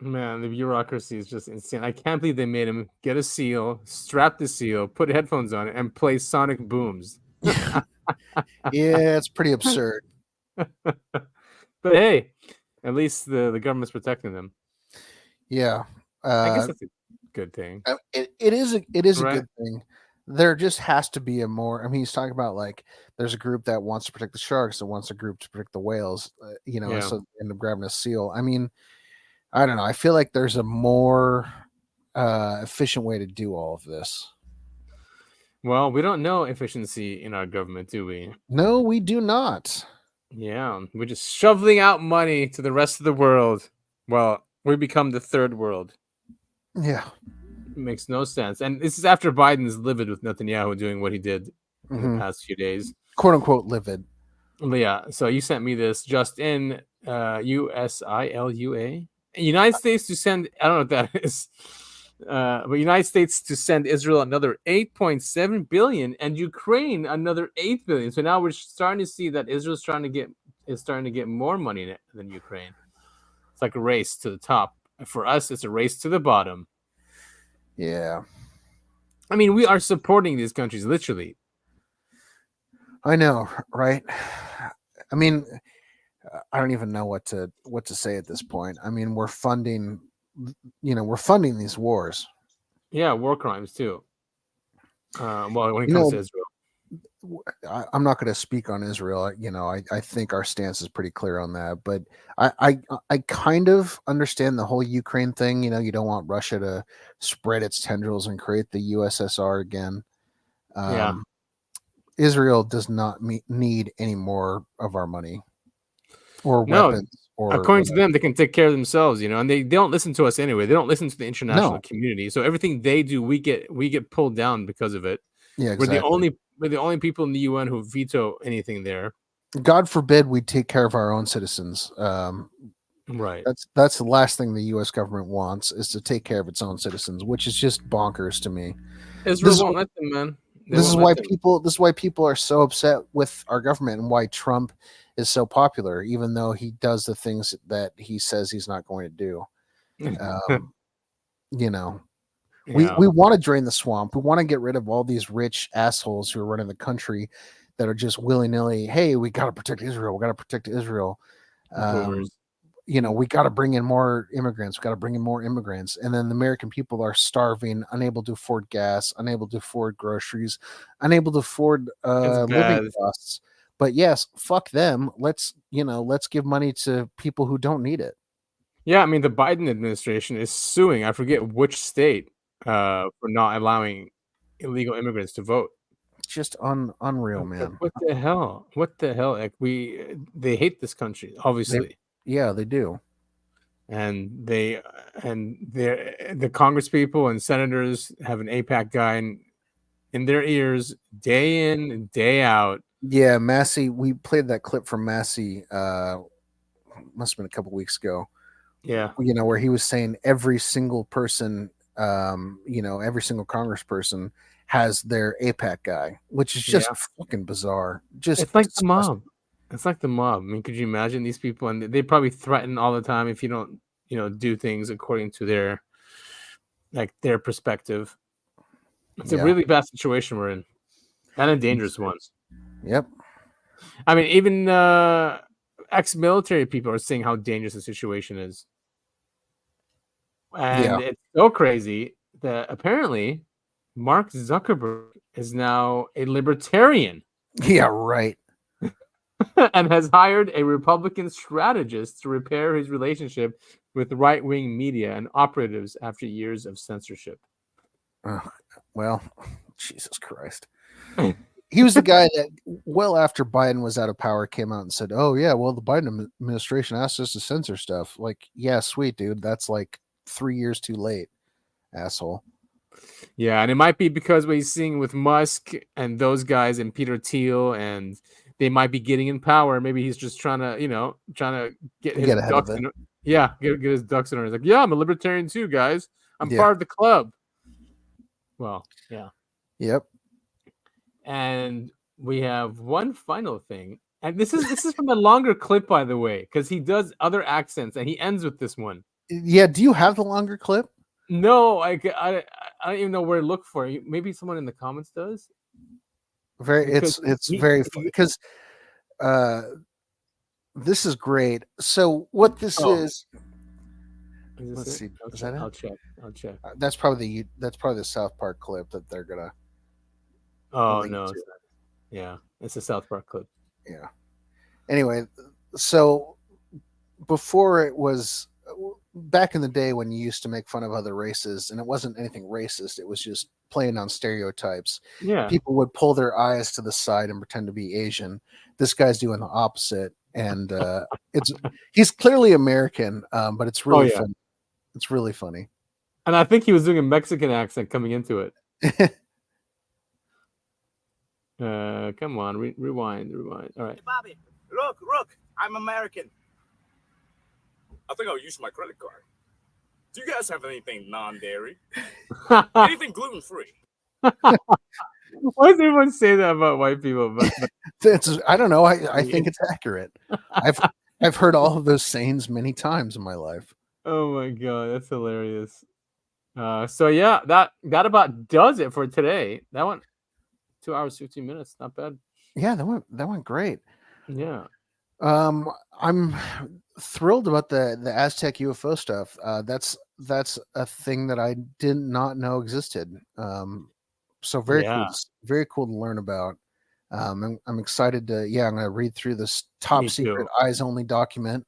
Man, the bureaucracy is just insane. I can't believe they made him get a seal, strap the seal, put headphones on it, and play sonic booms. Yeah, it's pretty absurd. But hey, at least the government's protecting them. Yeah. I guess that's a good thing. It is a good thing. There just has to be a more. I mean, he's talking about like there's a group that wants to protect the sharks and wants a group to protect the whales. So they end up grabbing a seal. I mean, I don't know. I feel like there's a more efficient way to do all of this. Well, we don't know efficiency in our government, do we? No, we do not. Yeah, we're just shoveling out money to the rest of the world. Well, we become the third world. Yeah. It makes no sense. And this is after Biden's livid with Netanyahu doing what he did in the past few days. Quote unquote livid. Yeah. So you sent me this just in USILUA. United States to send, I don't know what that is, but United States to send Israel another 8.7 billion and Ukraine another 8 billion. So now we're starting to see that Israel's starting to get more money than Ukraine. It's like a race to the top. For us, it's a race to the bottom. Yeah. I mean, we are supporting these countries, literally. I know, right? I mean, I don't even know what to say at this point. I mean, we're funding these wars. Yeah, war crimes too. Well, when it comes to Israel. I'm not going to speak on Israel. I think our stance is pretty clear on that. But I kind of understand the whole Ukraine thing. You don't want Russia to spread its tendrils and create the USSR again. Israel does not need any more of our money or weapons. According to them, they can take care of themselves. And they don't listen to us anyway. They don't listen to the international community. So everything they do, we get pulled down because of it. Yeah, exactly. we're the only people in the UN who veto anything there. God forbid we take care of our own citizens. Right. That's the last thing the U.S. government wants, is to take care of its own citizens, which is just bonkers to me. Israel won't let them, man. This is why people are so upset with our government, and why Trump is so popular, even though he does the things that he says he's not going to do. You know, we want to drain the swamp. We want to get rid of all these rich assholes who are running the country that are just willy-nilly, hey, we got to protect Israel. We got to protect Israel. You know, we got to bring in more immigrants. We got to bring in more immigrants. And then the American people are starving, unable to afford gas, unable to afford groceries, unable to afford living costs. But yes, fuck them. Let's give money to people who don't need it. Yeah, I mean, the Biden administration is suing, I forget which state, for not allowing illegal immigrants to vote. Just unreal, man. What the hell? What the hell? Like, they hate this country, obviously. They do. And the Congress people and senators have an AIPAC guy in their ears day in and day out. Yeah, Massey, we played that clip from Massey, must have been a couple weeks ago. Yeah. You know, where he was saying every single person, every single congressperson has their AIPAC guy, which is just fucking bizarre. It's like the mob. It's like the mob. I mean, could you imagine these people? And they probably threaten all the time if you don't, do things according to their perspective. It's a really bad situation we're in, and a dangerous one. Yep. I mean, even ex-military people are saying how dangerous the situation is. And it's so crazy that apparently Mark Zuckerberg is now a libertarian. Yeah, right. And has hired a Republican strategist to repair his relationship with right-wing media and operatives after years of censorship. Well, Jesus Christ. He was the guy that, well after Biden was out of power, came out and said, oh, yeah, well, the Biden administration asked us to censor stuff. Like, yeah, sweet, dude. That's like 3 years too late, asshole. Yeah, and it might be because what he's seeing with Musk and those guys and Peter Thiel, and they might be getting in power. Maybe he's just trying to get his ducks in. Yeah, get his ducks in order. He's like, yeah, I'm a libertarian too, guys. I'm part of the club. Well, yeah. Yep. And we have one final thing, and this is from a longer clip, by the way, because he does other accents, and he ends with this one. Yeah, do you have the longer clip? No, I don't even know where to look for it. Maybe someone in the comments does. It's very funny because this is great. So what this is let's see. Is that it? I'll check. That's probably the South Park clip that they're gonna. Oh no! It's a South Park clip. Yeah. Anyway, so before it was back in the day when you used to make fun of other races, and it wasn't anything racist, it was just playing on stereotypes. Yeah. People would pull their eyes to the side and pretend to be Asian. This guy's doing the opposite, and he's clearly American, but it's really funny. It's really funny. And I think he was doing a Mexican accent coming into it. Come on, rewind. All right. Bobby, look, I'm American. I think I'll use my credit card. Do you guys have anything non-dairy? Anything gluten-free? Why does everyone say that about white people? I don't know. I think it's accurate. I've heard all of those sayings many times in my life. Oh my god, that's hilarious. So yeah, that about does it for today. That went 2 hours 15 minutes. Not bad. Yeah, that went great. Yeah. I'm thrilled about the Aztec UFO stuff. That's a thing that I did not know existed. So very cool to learn about. I'm excited to. Yeah, I'm gonna read through this top secret eyes only document.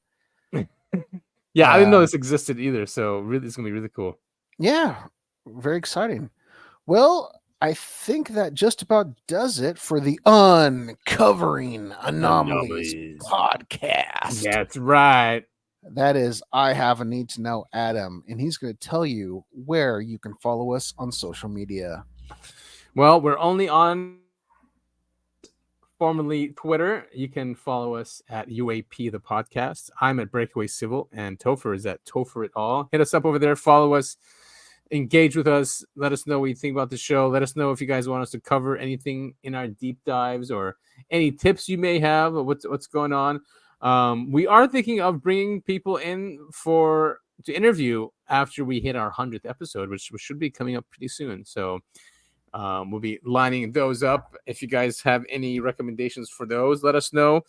Yeah, I didn't know this existed either. So really, it's gonna be really cool. Yeah, very exciting. Well, I think that just about does it for the Uncovering Anomalies podcast. That's right. That is, I have a need to know Adam, and he's going to tell you where you can follow us on social media. Well, we're only on formerly Twitter. You can follow us at UAP the podcast. I'm at Breakaway Civil, and Topher is at Topher it all. Hit us up over there. Follow us. Engage with us. Let us know what you think about the show. Let us know if you guys want us to cover anything in our deep dives or any tips you may have of what's going on. We are thinking of bringing people in to interview after we hit our 100th episode, which should be coming up pretty soon. So we'll be lining those up. If you guys have any recommendations for those, let us know.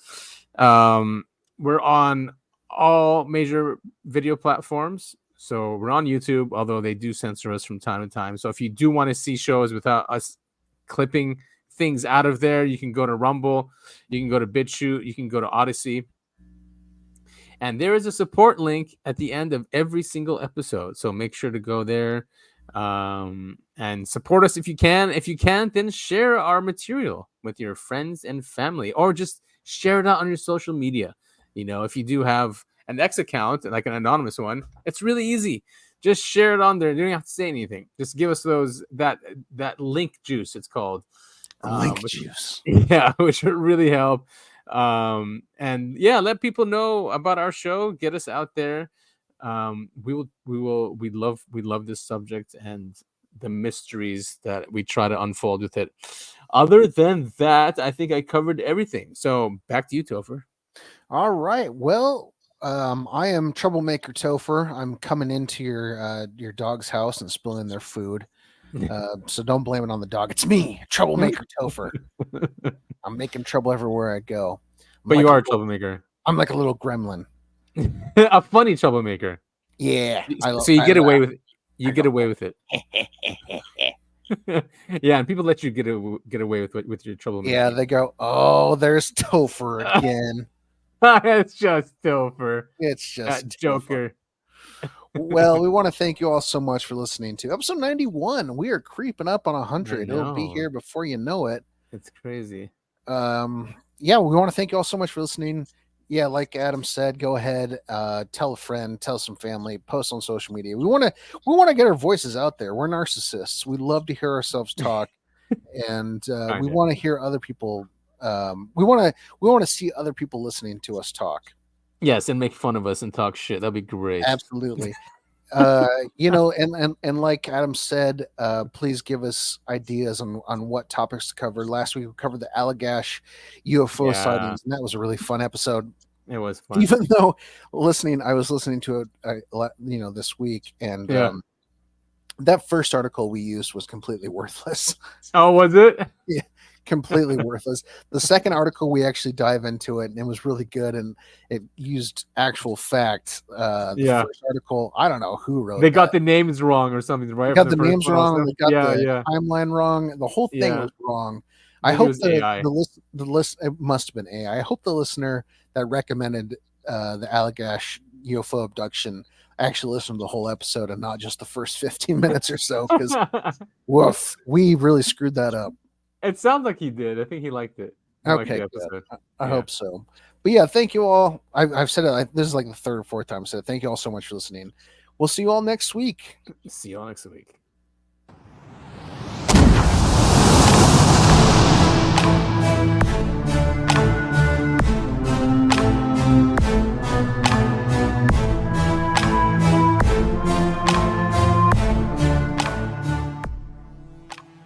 We're on all major video platforms. So we're on YouTube, although they do censor us from time to time. So if you do want to see shows without us clipping things out of there, you can go to Rumble, you can go to BitChute, you can go to Odyssey. And there is a support link at the end of every single episode. So make sure to go there and support us if you can. If you can't, then share our material with your friends and family, or just share it out on your social media. You know, if you do have an X account, like an anonymous one, it's really easy. Just share it on there. You don't have to say anything. Just give us that link juice, it's called. Link juice. Yeah, which would really help. And yeah, let people know about our show. Get us out there. We love this subject and the mysteries that we try to unfold with it. Other than that, I think I covered everything. So back to you, Topher. All right. Well, I am Troublemaker Topher. I'm coming into your dog's house and spilling their food. So don't blame it on the dog. It's me, Troublemaker Topher. I'm making trouble everywhere I go. But you are a troublemaker. I'm like a little gremlin. A funny troublemaker. Yeah. So you get away with it. Yeah, and people let you get away with your troublemaker. Yeah, they go, "Oh, there's Topher again." It's just Topher. It's just Joker. Well, we want to thank you all so much for listening to episode 91. We are creeping up on 100. It'll be here before you know it. It's crazy. Yeah, we want to thank you all so much for listening. Yeah, like Adam said, go ahead, tell a friend, tell some family, post on social media. We want to get our voices out there. We're narcissists. We love to hear ourselves talk, and we want to hear other people. We want to see other people listening to us talk. Yes, and make fun of us and talk shit. That'd be great. Absolutely. And like Adam said, please give us ideas on what topics to cover. Last week we covered the Allagash UFO sightings, and that was a really fun episode. It was fun. Even though I was listening to it, this week, and that first article we used was completely worthless. Oh, was it? Yeah. Completely worthless. The second article we actually dive into it, and it was really good, and it used actual facts. The first article, I don't know who wrote. They got the names wrong or something, right? They got the names wrong. They got the timeline wrong. The whole thing was wrong. I hope the list. It must have been AI. I hope the listener that recommended the Allagash UFO abduction actually listened to the whole episode and not just the first 15 minutes or so. Because woof, we really screwed that up. It sounds like he did. I think he liked it. Okay, I hope so. But yeah, thank you all. I've said it. This is like the third or fourth time I said it. Thank you all so much for listening. We'll see you all next week. See you all next week.